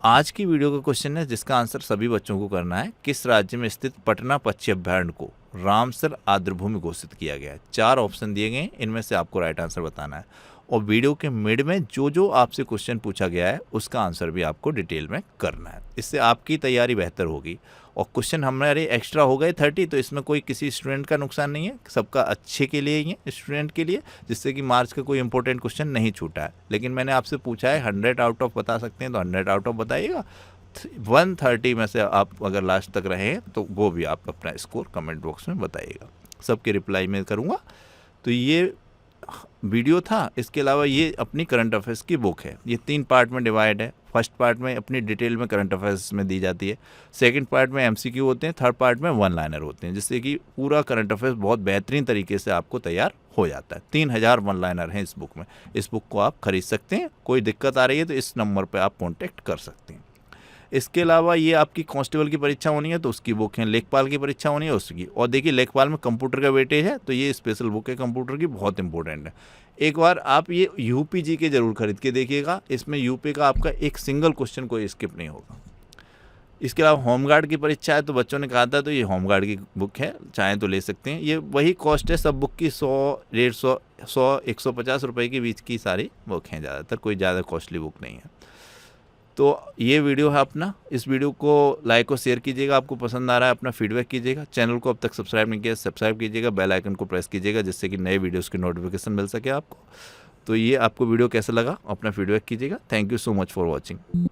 आज की वीडियो का क्वेश्चन है जिसका आंसर सभी बच्चों को करना है, किस राज्य में स्थित पटना पक्षी अभ्यारण्य को रामसर आर्द्रभूमि घोषित किया गया है? 4 ऑप्शन दिए गए हैं, इनमें से आपको राइट आंसर बताना है। और वीडियो के मिड में जो जो आपसे क्वेश्चन पूछा गया है उसका आंसर भी आपको डिटेल में करना है, इससे आपकी तैयारी बेहतर होगी। और क्वेश्चन हमारे एक्स्ट्रा हो गए 30, तो इसमें कोई किसी स्टूडेंट का नुकसान नहीं है, सबका अच्छे के लिए ही है, स्टूडेंट के लिए, जिससे कि मार्क्स का कोई इंपॉर्टेंट क्वेश्चन नहीं छूटा है। लेकिन मैंने आपसे पूछा है 100 आउट ऑफ बता सकते हैं तो 100 आउट ऑफ बताइएगा। 130 में से आप अगर लास्ट तक रहे तो वो भी आप अपना स्कोर कमेंट बॉक्स में बताइएगा, सबके रिप्लाई में करूँगा। तो ये वीडियो था, इसके अलावा ये अपनी करंट अफेयर्स की बुक है, ये 3 पार्ट में डिवाइड है। फर्स्ट पार्ट में अपनी डिटेल में करंट अफेयर्स में दी जाती है, सेकंड पार्ट में एमसीक्यू होते हैं, थर्ड पार्ट में वन लाइनर होते हैं, जिससे कि पूरा करंट अफेयर्स बहुत बेहतरीन तरीके से आपको तैयार हो जाता है। 3000 वन लाइनर हैं इस बुक में। इस बुक को आप खरीद सकते हैं, कोई दिक्कत आ रही है तो इस नंबर पर आप कॉन्टेक्ट कर सकते हैं। इसके अलावा ये आपकी कांस्टेबल की परीक्षा होनी है तो उसकी बुक है, लेखपाल की परीक्षा होनी है उसकी। और देखिए लेखपाल में कंप्यूटर का वेटेज है, तो ये स्पेशल बुक है कंप्यूटर की, बहुत इंपॉर्टेंट है। एक बार आप ये यूपीजी के जरूर खरीद के देखिएगा, इसमें यूपी का आपका एक सिंगल क्वेश्चन कोई स्किप नहीं होगा। इसके अलावा होमगार्ड की परीक्षा है तो बच्चों ने कहा था, तो ये होमगार्ड की बुक है, चाहें तो ले सकते हैं। ये वही कॉस्ट है सब बुक की, 100-150 रुपये के बीच की सारी बुक हैं, ज़्यादातर कोई ज़्यादा कॉस्टली बुक नहीं है। तो ये वीडियो है अपना, इस वीडियो को लाइक और शेयर कीजिएगा, आपको पसंद आ रहा है अपना फीडबैक कीजिएगा। चैनल को अब तक सब्सक्राइब नहीं किया सब्सक्राइब कीजिएगा, बेल आइकन को प्रेस कीजिएगा जिससे कि नए वीडियोस की नोटिफिकेशन मिल सके आपको। तो ये आपको वीडियो कैसा लगा अपना फीडबैक कीजिएगा। Thank you so much for watching.